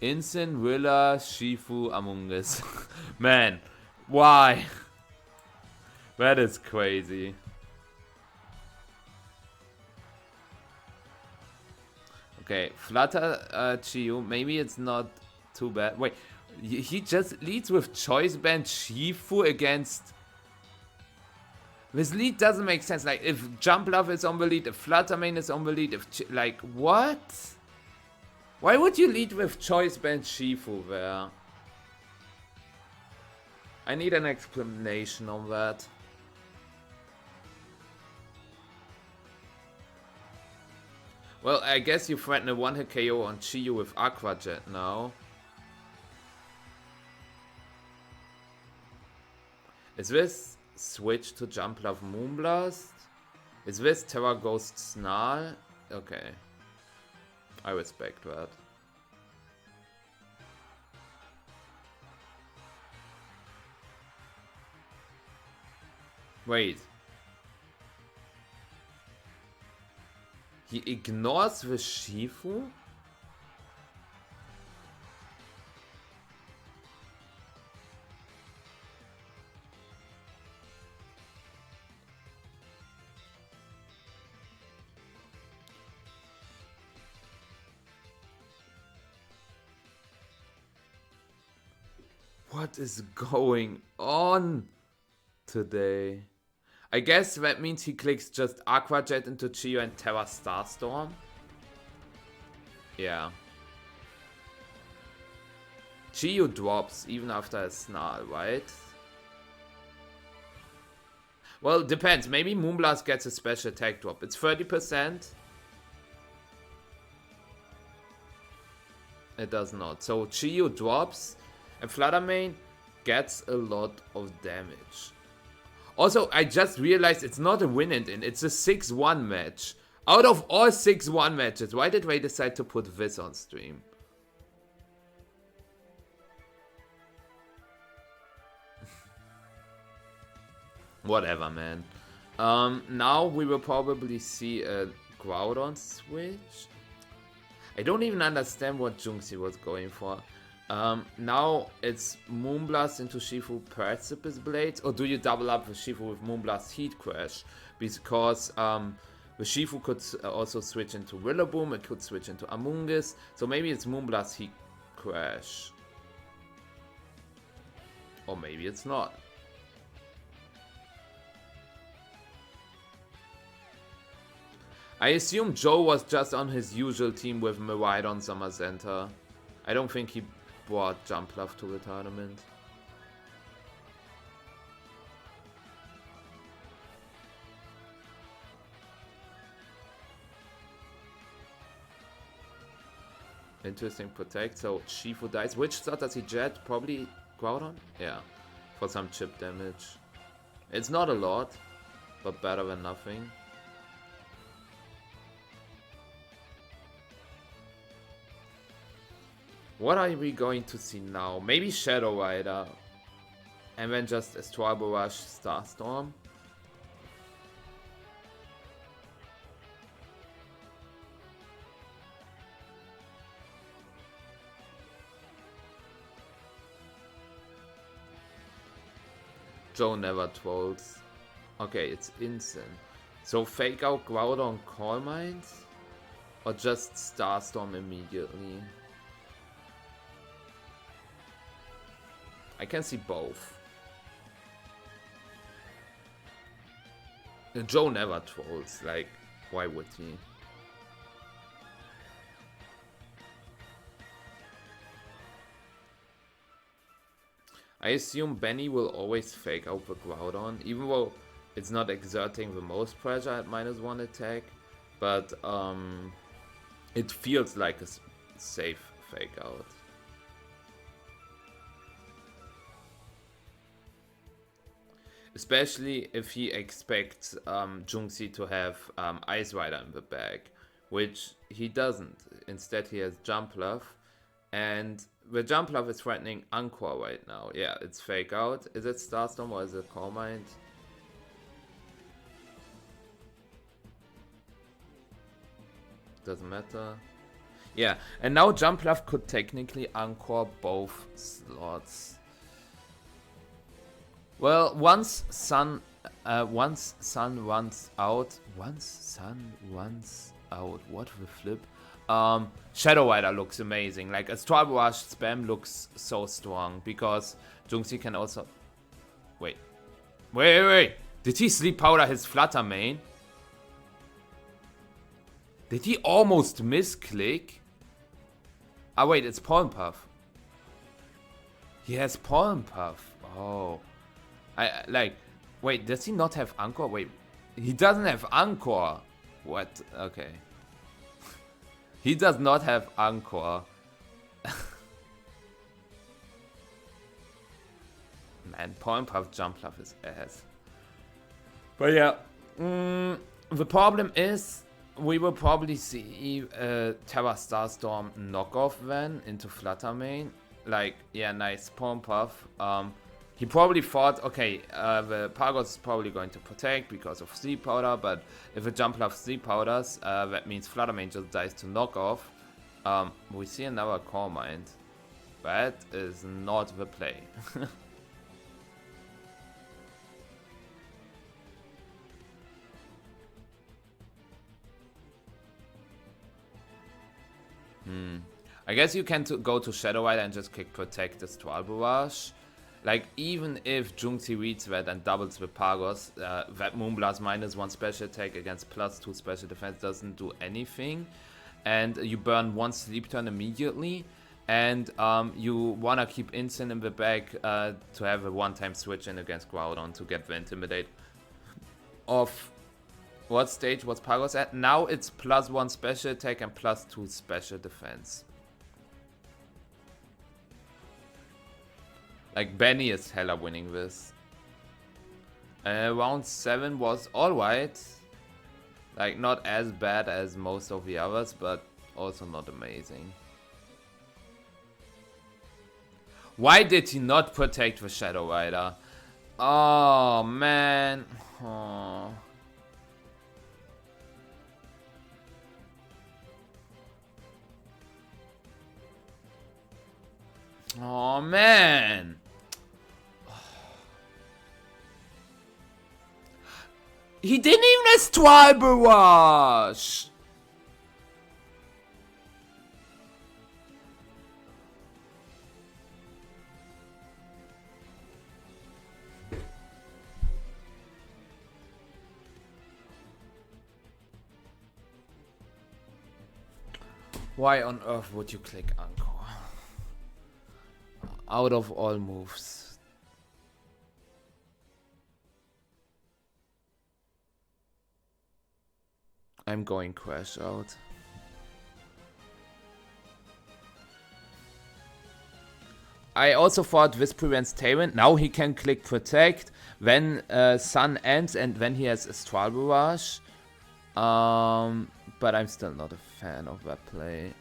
Instant, Willa, Shifu, Among Us. Man, why? That is crazy. Okay, Flutter, Chiyu. Maybe it's not too bad. Wait, he just leads with Choice Band Shifu against... This lead doesn't make sense. Like, if Jumpluff is on the lead, if Fluttermane is on the lead, if... Like, what? Why would you lead with Choice Band Shifu there? I need an explanation on that. Well, I guess you threaten a one-hit KO on Chiyu with Aqua Jet now. Is this switch to Jumpluff Moonblast? Is this Terra Ghost Snarl? Okay. I respect that. Wait. He ignores the Shifu? What is going on today? I guess that means he clicks just Aqua Jet into Chiyu and Terra Starstorm. Yeah. Chiyu drops even after a Snarl, right? Well, it depends. Maybe Moonblast gets a special attack drop. It's 30%. It does not. So Chiyu drops. And Fluttermane gets a lot of damage. Also, I just realized it's not a win and in. It's a 6-1 match. Out of all 6-1 matches, why did they decide to put this on stream? Whatever, man. Now we will probably see a Groudon switch. I don't even understand what Junxi was going for. Now it's Moonblast into Shifu Precipice Blades, or do you double up the Shifu with Moonblast Heat Crash? Because the Shifu could also switch into Rillaboom, it could switch into Amoonguss, so maybe it's Moonblast Heat Crash. Or maybe it's not. I assume Joe was just on his usual team with Miraidon Summer Center. I don't think he brought Jumpluff to the tournament. Interesting protect. So Shifu dies. Which start does he jet? Probably Groudon? Yeah. For some chip damage. It's not a lot, but better than nothing. What are we going to see now? Maybe Shadow Rider. And then just Astral Barrage, Starstorm. Joe never trolls. Okay, it's instant. So fake out Groudon Call Mines? Or just Starstorm immediately? I can see both. Joe never trolls, like, why would he? I assume Benny will always fake out the Groudon, even though it's not exerting the most pressure at -1 attack, but it feels like a safe fake out. Especially if he expects Junxi to have Ice Rider in the bag, which he doesn't. Instead he has Jumpluff, and the Jumpluff is threatening Anqua right now. Yeah, it's fake out. Is it Starstorm or is it Calm Mind? Doesn't matter. Yeah, and now Jumpluff could technically Anqua both slots. Well, once Sun runs out, what the flip? Shadow Rider looks amazing. Like Astral Barrage spam looks so strong because Junxi can also. Wait. Did he sleep powder his Flutter Mane? Did he almost misclick? Ah wait, it's Pollen Puff. He has Pollen Puff. Oh. Wait, does he not have Anchor? Wait, he doesn't have Anchor. What? Okay. He does not have Anchor. Man, Pollen Puff Jumpluff is ass. But yeah, the problem is we will probably see Terra Starstorm knockoff then into Flutter Mane. Like, yeah, nice Pollen Puff. He probably thought, okay, the Paragos is probably going to protect because of Sleep Powder, but if a Jumpluff Sleep Powders, that means Flutter Mane just dies to knockoff. We see another Calm Mind. That is not the play. I guess you can go to Shadow Rider and just kick Protect the Astral Barrage. Like, even if Junxi reads that and doubles with Pagos, that Moonblast -1 special attack against +2 special defense doesn't do anything. And you burn one sleep turn immediately. And you wanna keep Instant in the bag to have a one-time switch in against Groudon to get the Intimidate. Of what stage was Pagos at? Now it's +1 special attack and +2 special defense. Like, Benny is hella winning this. Round 7 was alright. Like, not as bad as most of the others, but also not amazing. Why did he not protect the Shadow Rider? Oh, man. Oh. Oh, man. He didn't even Astral Barrage. Why on earth would you click Anchor? Out of all moves. I'm going Crash out. I also thought this prevents Tailwind. Now he can click Protect. When Sun ends and when he has Astral Barrage. But I'm still not a fan of that play.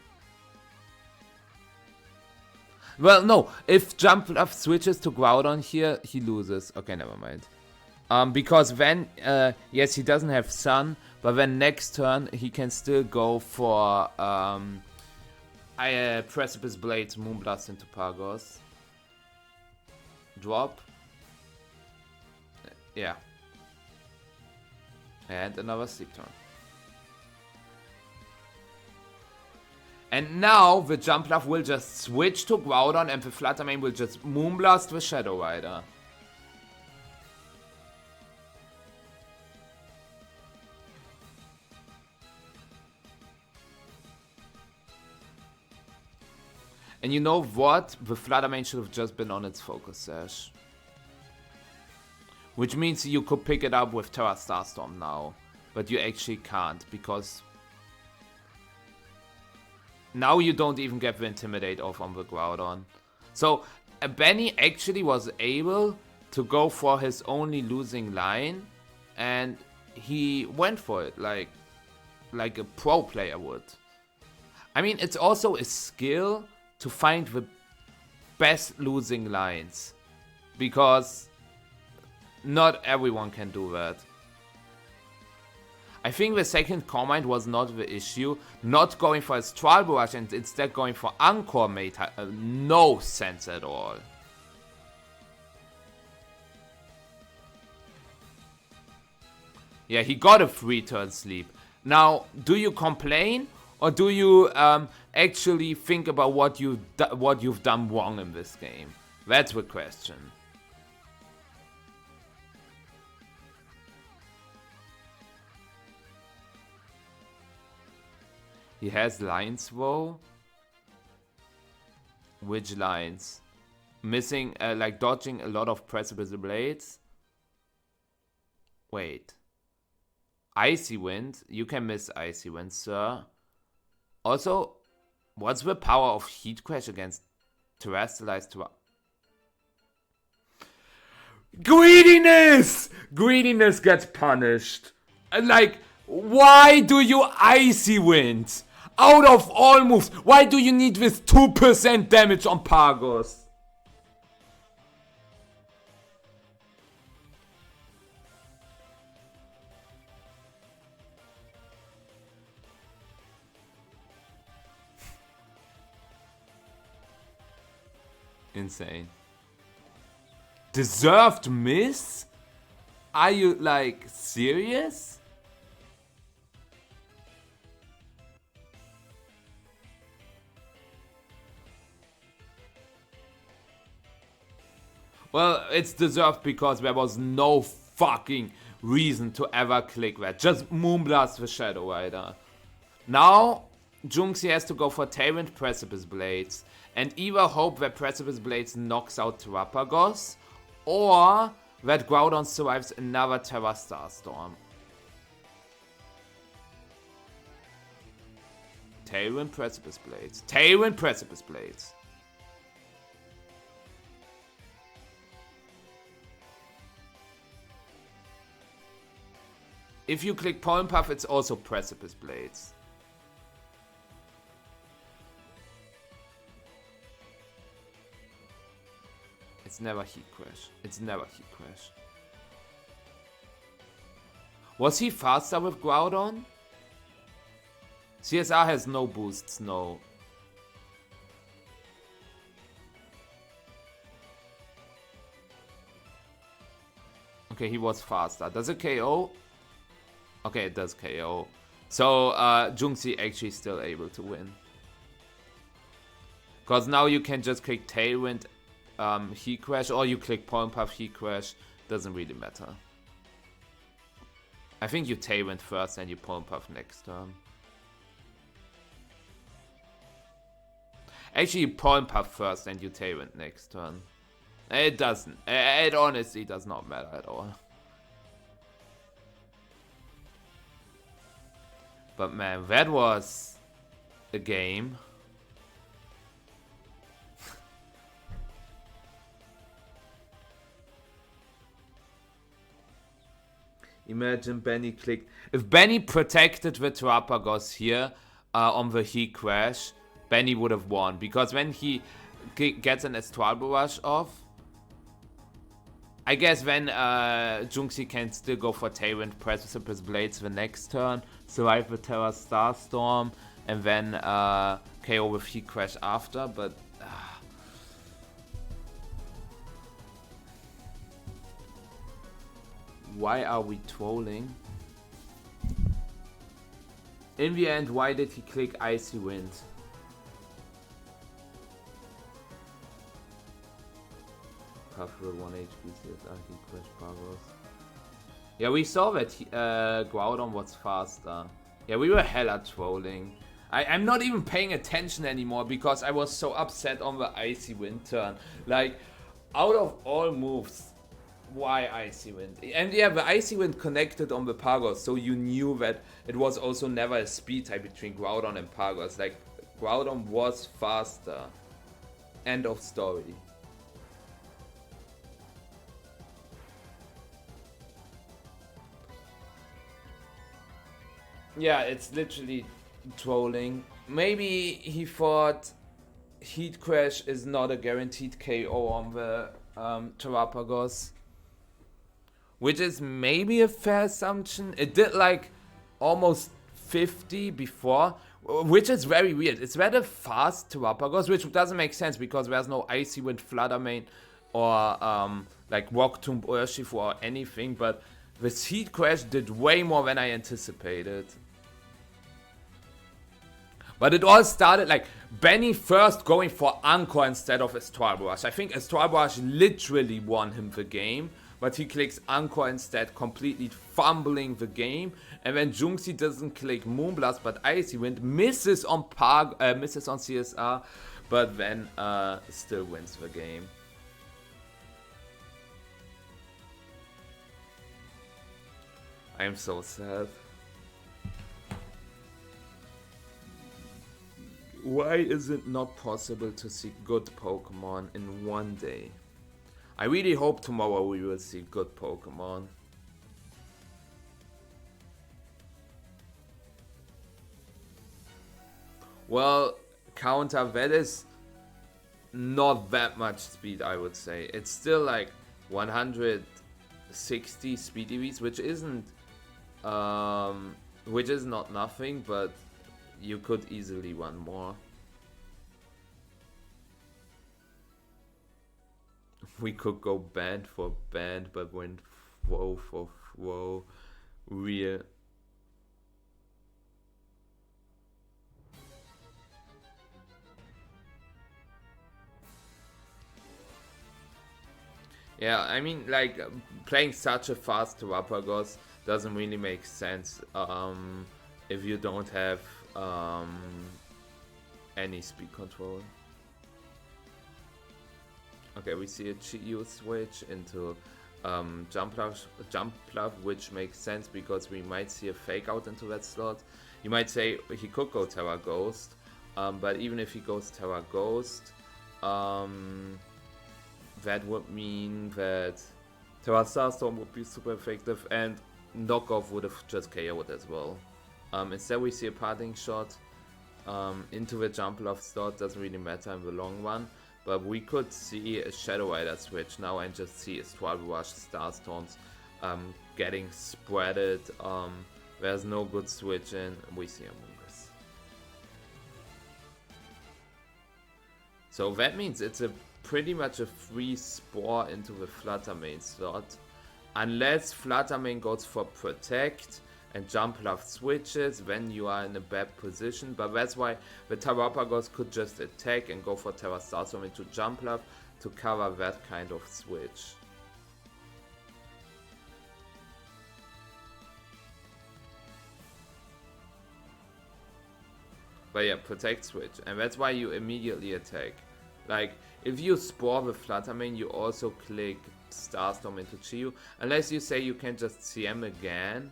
Well, no. If Jumpluff switches to Groudon here, he loses. Okay, never mind. Because when, yes, he doesn't have Sun, but then next turn he can still go for Precipice Blades, Moonblast into Pagos. Drop. Yeah. And another Sleep turn. And now the Jumpluff will just switch to Groudon and the Fluttermane will just Moonblast the Shadow Rider. And you know what? The Fluttermane should have just been on its Focus Sash. Which means you could pick it up with Terra Starstorm now. But you actually can't, because now you don't even get the Intimidate off on the Groudon. So Benny actually was able to go for his only losing line, and he went for it like a pro player would. I mean, it's also a skill to find the best losing lines, because not everyone can do that. I think the second comment was not the issue. Not going for his Trial Barrage and instead going for Anchor made no sense at all. Yeah, he got a 3-turn sleep. Now, do you complain? Or do you actually think about what you've done wrong in this game? That's the question. He has lines though. Which lines? Missing, like dodging a lot of Precipice Blades. Wait. Icy Wind? You can miss Icy Wind, sir. Also, what's the power of Heat Crash against Terrestrialized? Greediness! Greediness gets punished. And like, why do you Icy Wind? Out of all moves, why do you need this 2% damage on Pagos? Insane. Deserved miss? Are you like serious? Well, it's deserved because there was no fucking reason to ever click that. Just Moonblast the Shadow Rider. Now, Junxi has to go for Tailwind Precipice Blades and either hope that Precipice Blades knocks out Terrapagos or that Groudon survives another Terra Starstorm. Tailwind Precipice Blades. Tailwind Precipice Blades. If you click Pollen Puff, it's also Precipice Blades. It's never Heat Crash. It's never Heat Crash. Was he faster with Groudon? CSR has no boosts, no. Okay, he was faster. Does it KO? Okay, it does KO. So, Junxi actually still able to win. Because now you can just click Tailwind Heat Crash, or you click Pollen Puff Heat Crash. Doesn't really matter. I think you Tailwind first and you Pollen Puff next turn. Actually, you Pollen Puff first and you Tailwind next turn. It doesn't. It honestly does not matter at all. But man, that was a game. Imagine Benny clicked. If Benny protected the Terrapagos here on the Heat Crash, Benny would have won. Because when he gets an Astral Barrage off. I guess then Junxi can still go for Tailwind, Precipice Blades the next turn, survive the Terra Starstorm, and then KO with Heat Crash after, but... why are we trolling? In the end, why did he click Icy Wind? Puffle 1 HP CSR, Heat Crash Pagos. Yeah, we saw that Groudon was faster. Yeah, we were hella trolling. I'm not even paying attention anymore because I was so upset on the Icy Wind turn. Like, out of all moves, why Icy Wind? And yeah, the Icy Wind connected on the Pagos, so you knew that it was also never a speed type between Groudon and Pagos. Like, Groudon was faster. End of story. Yeah, it's literally trolling. Maybe he thought Heat Crash is not a guaranteed KO on the Terrapagos. Which is maybe a fair assumption. It did like almost 50 before, which is very weird. It's rather fast Terrapagos, which doesn't make sense because there's no Icy Wind, Flutter Mane, or like Rock Tomb, Urshifu or anything, but this Heat Crash did way more than I anticipated. But it all started like Benny first going for Anchor instead of Astral Barrage. I think Astral Barrage literally won him the game, but he clicks Anchor instead, completely fumbling the game. And then Junxi doesn't click Moonblast but Icy Wind, misses on CSR, but then still wins the game. I am so sad. Why is it not possible to see good Pokemon in one day? I really hope tomorrow we will see good Pokemon. Well, counter, that is not that much speed, I would say. It's still like 160 speed EVs, which isn't which is not nothing, but you could easily run more. We could go band for band, but went throw for throw. Real. Yeah, I mean, like, playing such a fast Terrapagos doesn't really make sense if you don't have any speed control. Okay, we see a Chi-Yu switch into Jumpluff, which makes sense because we might see a fake out into that slot. You might say he could go Terra Ghost, but even if he goes Terra Ghost, that would mean that Terra Starstorm would be super effective and Knockoff would have just KO'd as well. Instead we see a parting shot into the Jumpluff slot, doesn't really matter in the long run. But we could see a Shadow Rider switch now and just see Astral Barrage Starstorms getting spreaded. There's no good switch in. We see Amoonguss. So that means it's a pretty much a free Spore into the Flutter Mane slot. Unless Flutter Mane goes for Protect and Jumpluff switches, then you are in a bad position. But that's why the Terrapagos could just attack and go for Terra Starstorm into Jumpluff to cover that kind of switch. But yeah, Protect switch, and that's why you immediately attack. Like, if you Spore the Flutter Mane, you also click Starstorm into Chi-Yu, unless you say you can just CM again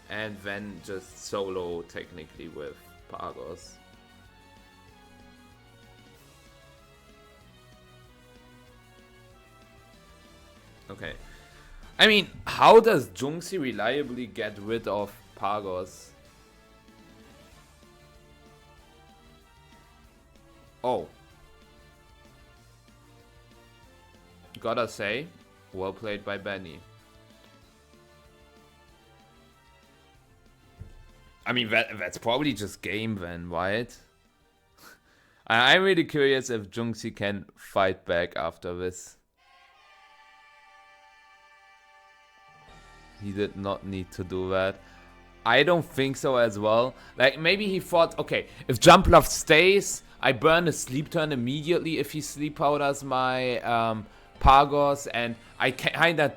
and then just solo technically with Pagos. Okay. I mean, how does Junxi reliably get rid of Pagos? Oh. gotta say, well played by Benny. I mean, that's probably just game then, right? I'm really curious if Junxi can fight back after this. He did not need to do that. I don't think so as well. Like, maybe he thought, okay, if Jumpluff stays, I burn a sleep turn immediately if he sleep powders my Pagos, and I kinda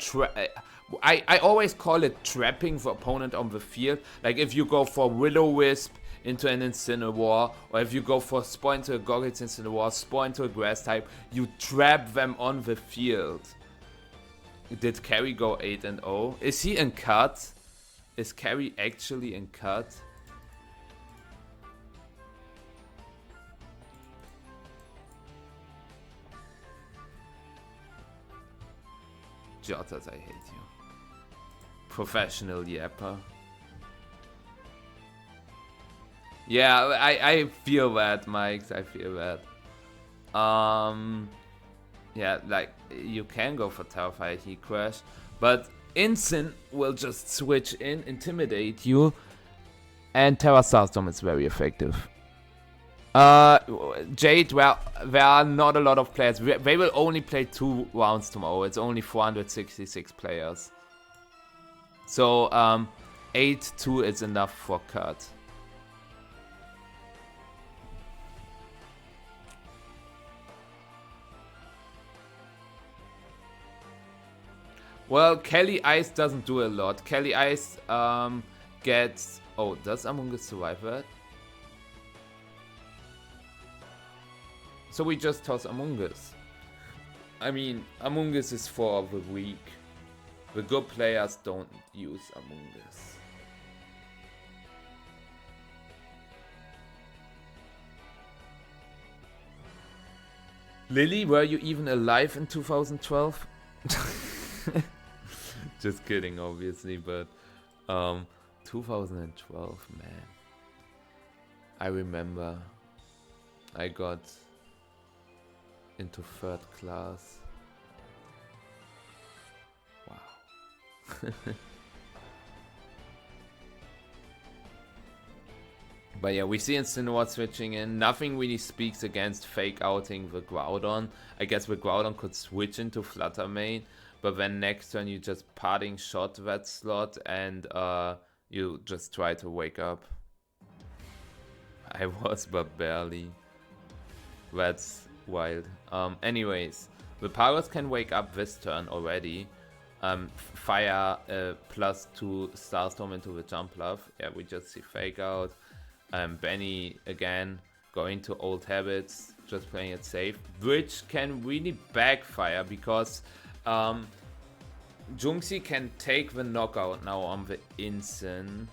I always call it trapping the opponent on the field. Like if you go for Will-O-Wisp into an Incineroar, or if you go for Spore into a Goggles Incineroar, Spore into a Grass type, you trap them on the field. Did Carry go 8-0? Is he in cut? Is Carry actually in cut? Jotters, I hate you. Professional yapper. Yeah, I feel that, Mike. I feel that. Yeah, like, you can go for Terrify Heat Crash, but Incin will just switch in, intimidate you, and Terra Starstorm is very effective. Jade, well, there are not a lot of players. They will only play 2 rounds tomorrow. It's only 466 players. So, 8-2 is enough for cut. Well, Kelly Ice doesn't do a lot. Kelly Ice gets... Oh, does Among Us survive that? So we just toss Among Us. I mean, Among Us is for the weak. The good players don't use Among Us. Lily, were you even alive in 2012? Just kidding, obviously, but 2012, man. I remember I got into 3rd class. Wow. But yeah, we see Incineroar switching in. Nothing really speaks against fake outing the Groudon. I guess the Groudon could switch into Flutter Mane, but then next turn you just parting shot that slot and you just try to wake up. I was, but barely. That's wild. Anyways, the Pagos can wake up this turn already. Fire +2 Starstorm into the Jumpluff. Yeah, we just see Fake Out. Benny again going to old habits, just playing it safe, which can really backfire because Junxi can take the knockout now on the Incin.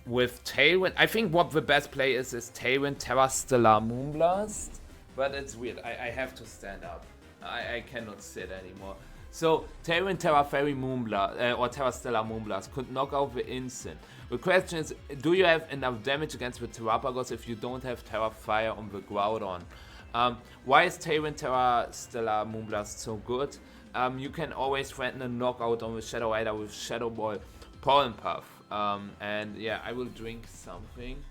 With Tailwind, I think what the best play is Tailwind, Terra Stellar, Moonblast, but it's weird. I have to stand up. I cannot sit anymore. So Tailwind, Terra Fairy, Moonblast, or Terra Stellar Moonblast could knock out the Incin. The question is, do you have enough damage against the Terrapagos if you don't have Terra Fire on the Groudon? Why is Tailwind, Terra Stellar Moonblast so good? You can always threaten a knockout on the Shadow Rider with Shadow Ball, Pollen Puff. And yeah, I will drink something.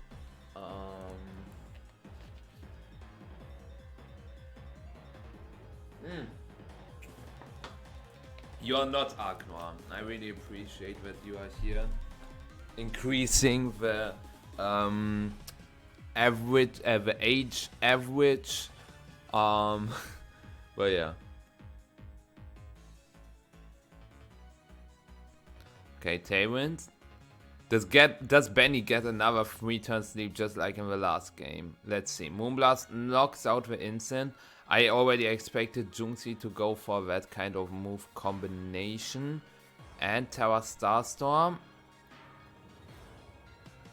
You're not Agnoir. I really appreciate that you are here. Increasing the average, the age average. But yeah. Okay, Tailwind. Does Benny get another 3-turn sleep just like in the last game? Let's see. Moonblast knocks out the Incin. I already expected Junxi to go for that kind of move combination. And Terra Starstorm.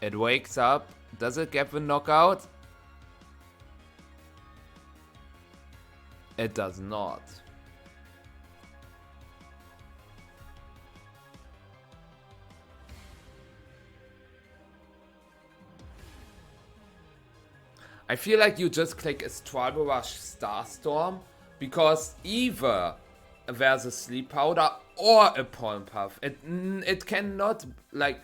It wakes up. Does it get the knockout? It does not. I feel like you just click Astralbo Rush Starstorm because either there's a Sleep Powder or a Pollen Puff. It cannot, like,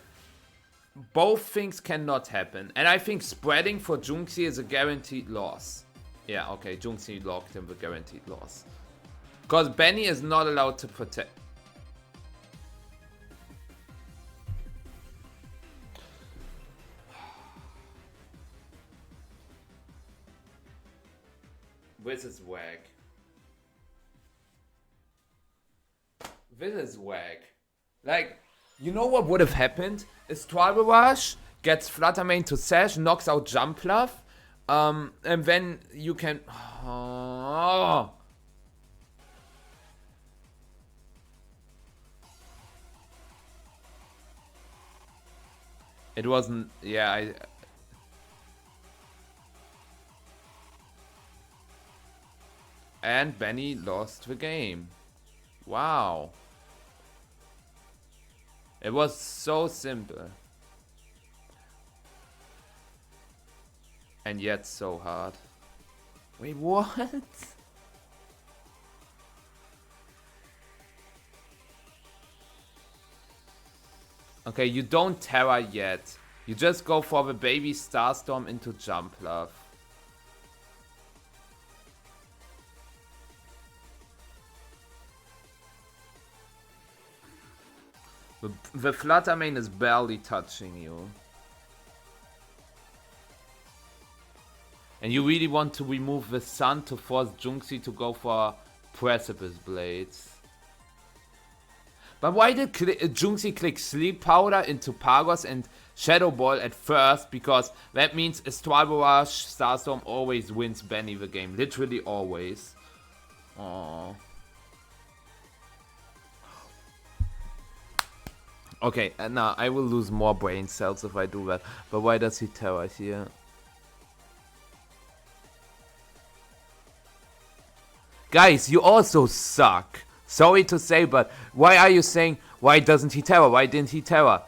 both things cannot happen. And I think spreading for Junxi is a guaranteed loss. Yeah, okay, Junxi locked him with guaranteed loss. Because Benny is not allowed to protect. This is whack. This is whack. Like, you know what would have happened? Is Tribal Rush gets Fluttermane to Sash, knocks out Jumpluff, and then you can... Oh. It wasn't... Yeah, And Benny lost the game. Wow. It was so simple. And yet so hard. Wait, what? Okay, you don't Terra yet. You just go for the baby Starstorm into Jumpluff. The Fluttermane is barely touching you. And you really want to remove the Sun to force Junxi to go for Precipice Blades. But why did Junxi click Sleep Powder into Pagos and Shadow Ball at first? Because that means a Tribal Rush Starstorm always wins Benny the game. Literally always. Aww. Okay, and now I will lose more brain cells if I do that. But why does he Terra here? Guys, you also suck. Sorry to say, but why are you saying, why doesn't he Terra? Why didn't he Terra?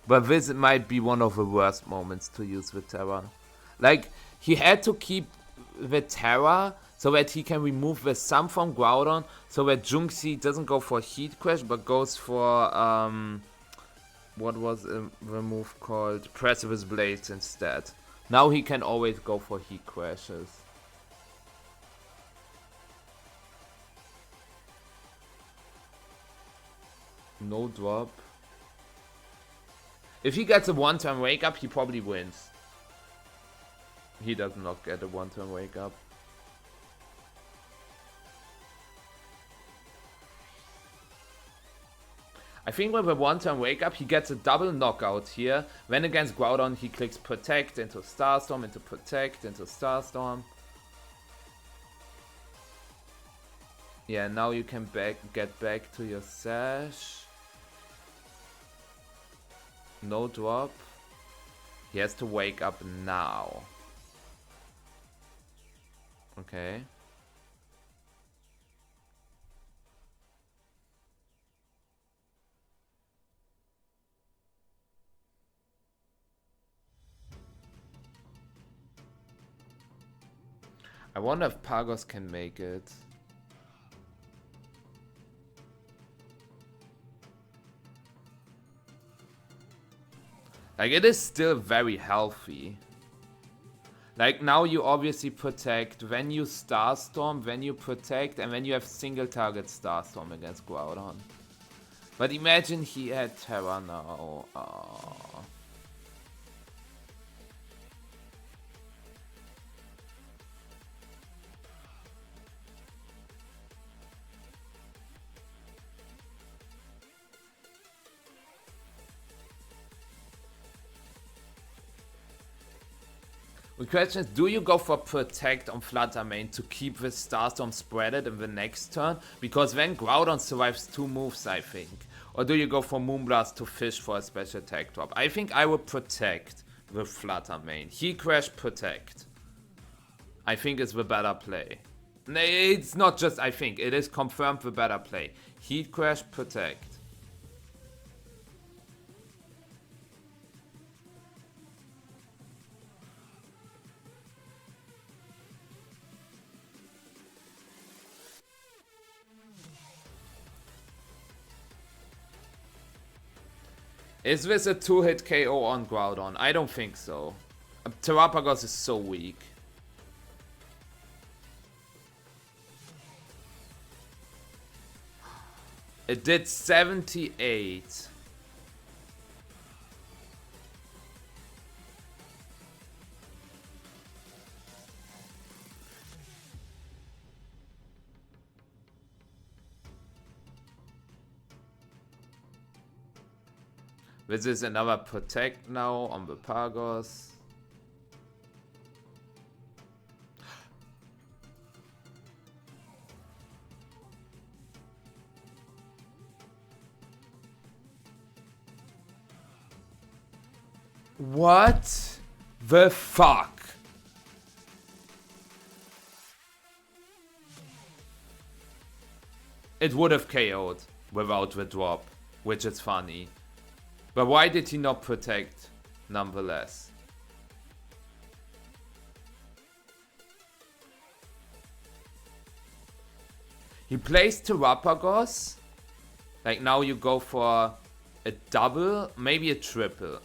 But this might be one of the worst moments to use the Terra. Like, he had to keep the Terra so that he can remove the Sun from Groudon, so that Junxi doesn't go for Heat Crash, but goes for, what was the move called? Precipice Blades instead. Now he can always go for Heat Crashes. No drop. If he gets a one-turn wake up, he probably wins. He does not get a one-turn wake up. I think with a one-turn wake up, he gets a double knockout here. Then against Groudon, he clicks Protect into Starstorm, into Protect, into Starstorm. Yeah, now you can get back to your Sash. No drop. He has to wake up now. Okay. I wonder if Pagos can make it. Like, it is still very healthy. Like, now you obviously protect, then you Starstorm, then you protect, and then you have single target Starstorm against Groudon. But imagine he had Terra now. Oh. The question is, do you go for Protect on Fluttermane to keep the Starstorm spreaded in the next turn? Because then Groudon survives 2 moves, I think. Or do you go for Moonblast to fish for a special attack drop? I think I would Protect with Fluttermane. Heat Crash, Protect. I think it's the better play. It's not just I think, it is confirmed the better play. Heat Crash, Protect. Is this a 2-hit KO on Groudon? I don't think so. Terapagos is so weak. It did 78. This is another Protect now on the Pagos. What the fuck? It would have KO'd without the drop, which is funny. But why did he not protect nonetheless? He plays Terapagos. Like now you go for a double, maybe a triple.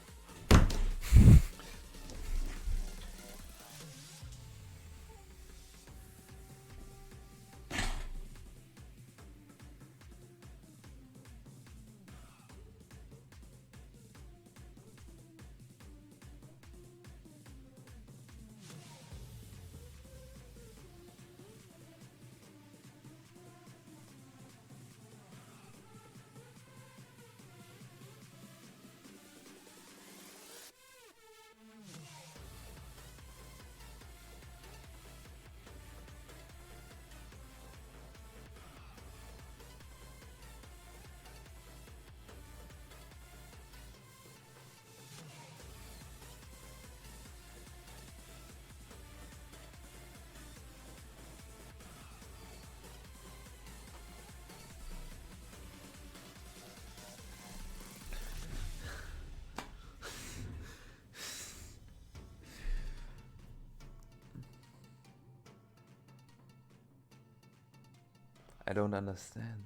I don't understand.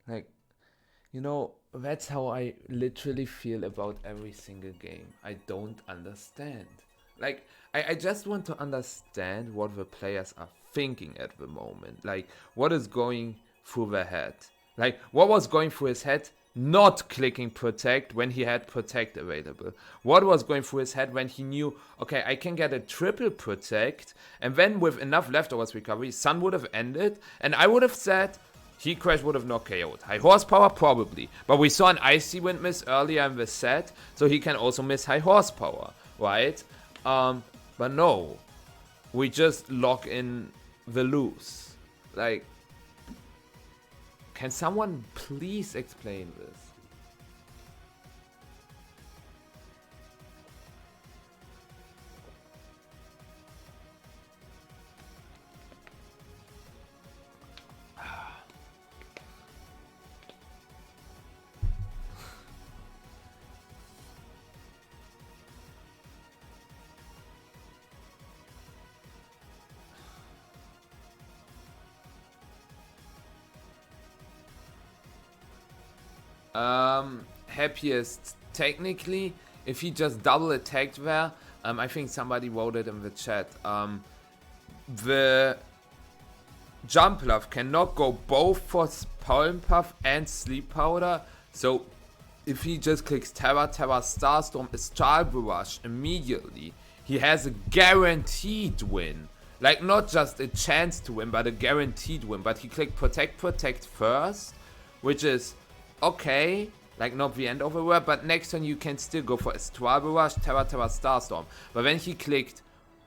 Like, you know, that's how I literally feel about every single game. I don't understand. Like, I just want to understand what the players are thinking at the moment. Like, what is going through their head. Like, what was going through his head not clicking Protect when he had Protect available? What was going through his head when he knew, okay, I can get a triple Protect, and then with enough leftovers recovery, Sun would have ended, and I would have said, Heat Crash would have not KO'd. High Horsepower, probably. But we saw an Icy Wind miss earlier in the set, so he can also miss High Horsepower, right? But no. We just lock in the loose. Like, can someone please explain this? Happiest. Technically, if he just double attacked there, I think somebody wrote it in the chat. The Jumpluff cannot go both for Pollen Puff and Sleep Powder. So if he just clicks Terra, Starstorm, Astral Barrage immediately, he has a guaranteed win. Like, not just a chance to win, but a guaranteed win. But he clicked Protect first, which is okay, like not the end of the world, but next turn you can still go for Astral Barrage, Terra, Starstorm. But then he clicked,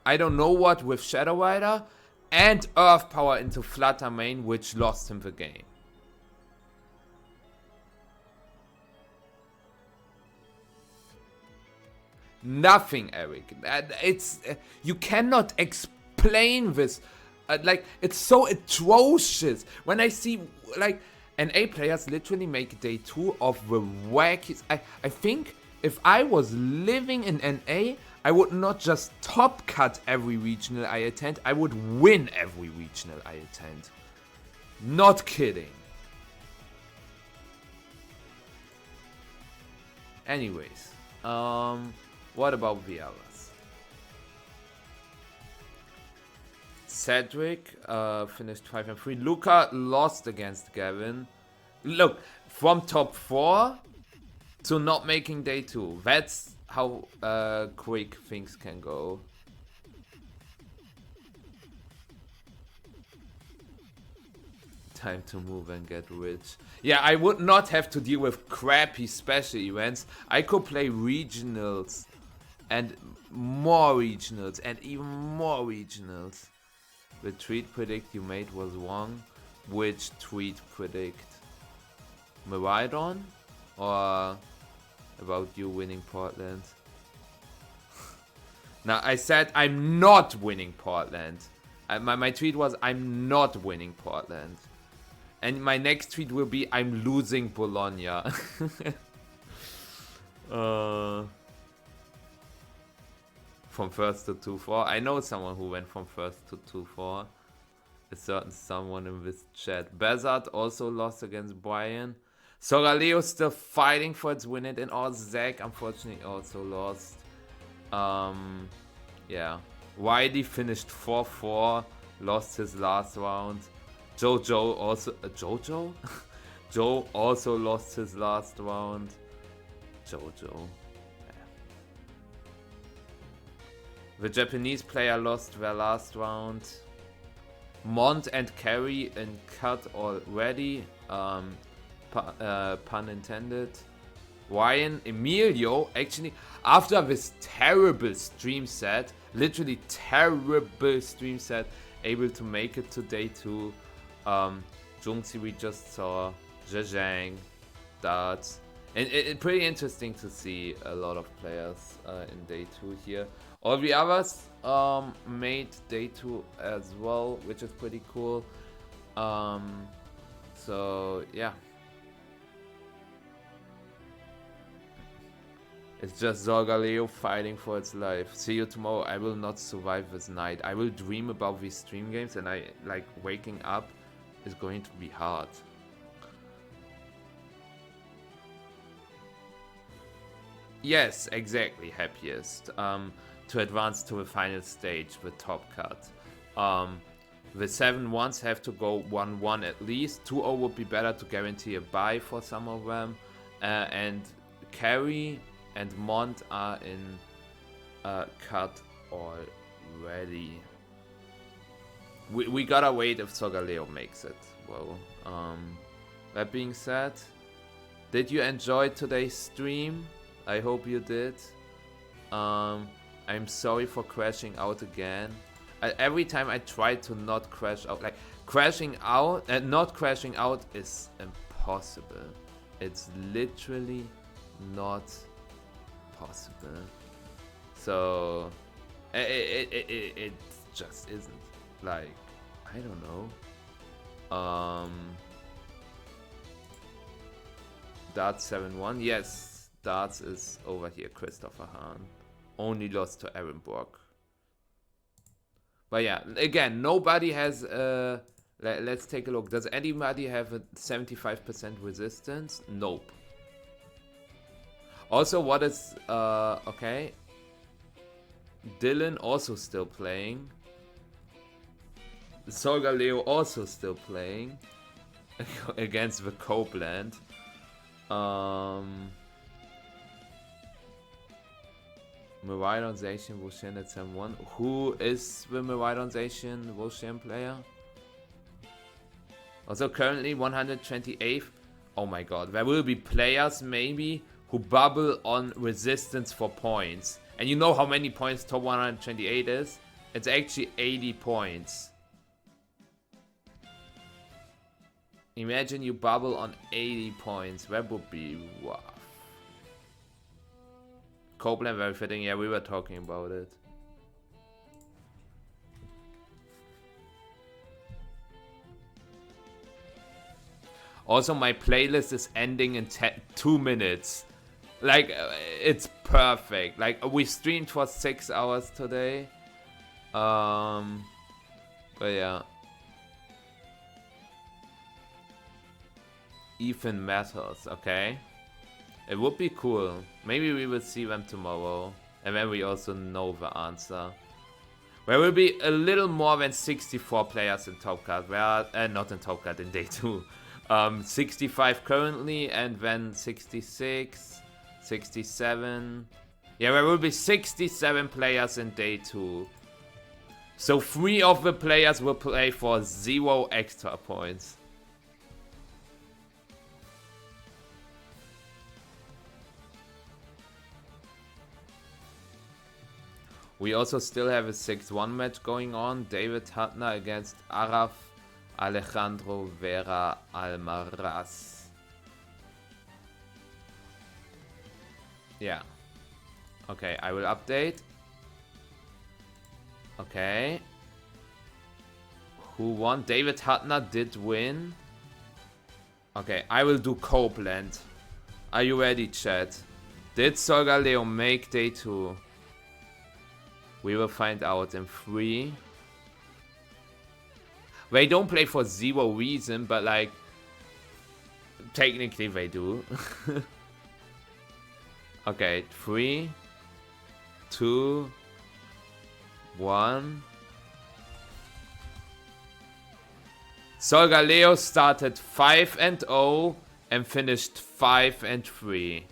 I don't know what, with Shadow Rider and Earth Power into Flutter Mane, which lost him the game. Nothing, Eric. It's you cannot explain this. Like, it's so atrocious when I see, like, NA players literally make day 2 of the wackiest. I think if I was living in NA, I would not just top cut every regional I attend, I would win every regional I attend. Not kidding. Anyways, what about the others? Cedric finished 5-3. Luca lost against Gavin. Look, from top 4 to not making day 2. That's how quick things can go. Time to move and get rich. Yeah, I would not have to deal with crappy special events. I could play regionals and more regionals and even more regionals. The tweet predict you made was wrong. Which tweet predict? Miraidon? Or about you winning Portland? Now, I said I'm not winning Portland. My tweet was I'm not winning Portland. And my next tweet will be I'm losing Bologna. From first to 2-4. I know someone who went from first to 2-4. A certain someone in this chat. Bezard also lost against Brian. Soraleo still fighting for its win it, and all Zach unfortunately also lost. Yeah. Wiley finished 4-4, lost his last round. Jojo also Jojo? Joe also lost his last round. Jojo. Yeah. The Japanese player lost their last round. Mont and Carry in cut already. Pun intended. Ryan Emilio actually after this terrible stream set, literally terrible stream set, able to make it to day 2. Junxi we just saw, Zheng, Darts, and it's pretty interesting to see a lot of players in day 2 here. All the others made day 2 as well, which is pretty cool. So yeah. It's just Zorgaleo fighting for its life. See you tomorrow. I will not survive this night. I will dream about these stream games, and I like waking up is going to be hard. Yes, exactly. Happiest. To advance to the final stage, the top cut. The 7-1s have to go 1-1 at least. 2-0 would be better to guarantee a bye for some of them. And Carry and Mont are in cut already. We gotta wait if Sogaleo makes it. Well, that being said, did you enjoy today's stream? I hope you did. I'm sorry for crashing out again. Every time I try to not crash out, like crashing out and not crashing out is impossible. It's literally not possible. So it just isn't. Like, I don't know. Darts 7-1. Yes, Darts is over here. Christopher Hahn only lost to Aaron Brock. But yeah, again, nobody has. Let's take a look. Does anybody have a 75% resistance? Nope. Also, what is okay? Dylan also still playing. Solgaleo also still playing against the Copeland. Miraidonization Wushen at 7-1. Who is the Miraidonization Wushen player? Also currently 128th. Oh my god, there will be players maybe who bubble on resistance for points. And you know how many points top 128 is? It's actually 80 points. Imagine you bubble on 80 points. That would be rough. Copeland very fitting. Yeah, we were talking about it. Also, my playlist is ending in 2 minutes. Like, it's perfect. Like, we streamed for 6 hours today. But yeah. Ethan Matters, okay. It would be cool. Maybe we will see them tomorrow. And then we also know the answer. There will be a little more than 64 players in Top Card. Not in Top Card, in Day 2. 65 currently, and then 66, 67. Yeah, there will be 67 players in Day 2. So 3 of the players will play for 0 extra points. We also still have a 6-1 match going on. David Hutner against Araf Alejandro Vera Almaraz. Yeah. Okay, I will update. Okay. Who won? David Hutner did win. Okay, I will do Copeland. Are you ready, chat? Did Solgaleo make Day 2? We will find out in 3. They don't play for 0 reason, but like, technically they do. Okay, 3, 2, 1. Solgaleo started 5-0 and finished 5-3.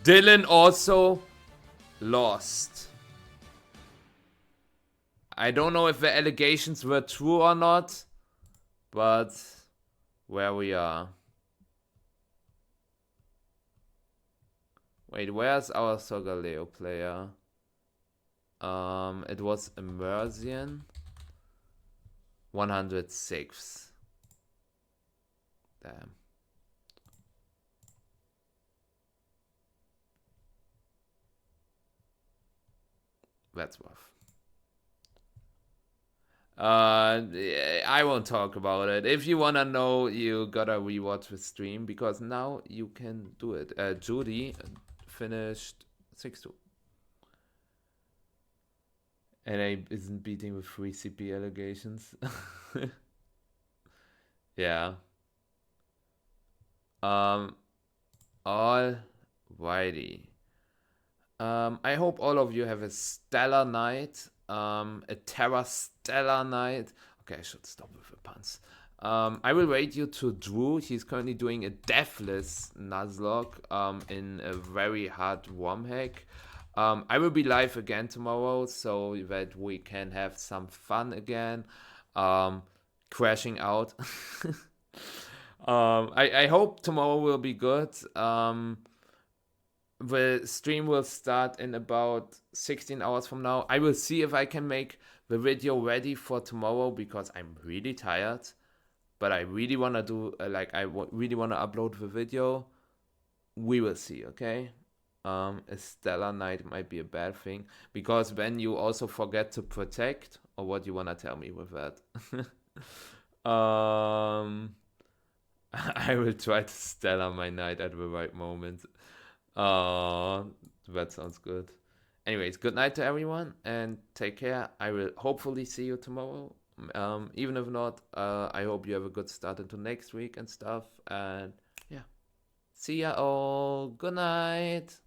Dylan also lost. I don't know if the allegations were true or not, but where we are. Wait, where's our Solgaleo player? It was Immersion. 106th. Damn. That's rough. I won't talk about it. If you wanna know, you gotta rewatch the stream, because now you can do it. Judy finished 6-2. NA isn't beating with 3 CP allegations. Yeah. Alrighty. I hope all of you have a stellar night. A Terra stellar night. Okay, I should stop with the puns. I will rate you to Drew. He's currently doing a deathless Nuzlocke in a very hard ROM hack. I will be live again tomorrow so that we can have some fun again. Crashing out. I hope tomorrow will be good. The stream will start in about 16 hours from now. I will see if I can make the video ready for tomorrow, because I'm really tired. But I really want to do, really want to upload the video. We will see, okay? A stellar night might be a bad thing, because then you also forget to protect, or what you want to tell me with that? I will try to stellar my night at the right moment. That sounds good. Anyways, good night to everyone and take care. I will hopefully see you tomorrow. Even if not, I hope you have a good start into next week and stuff. And yeah, see ya all. Good night.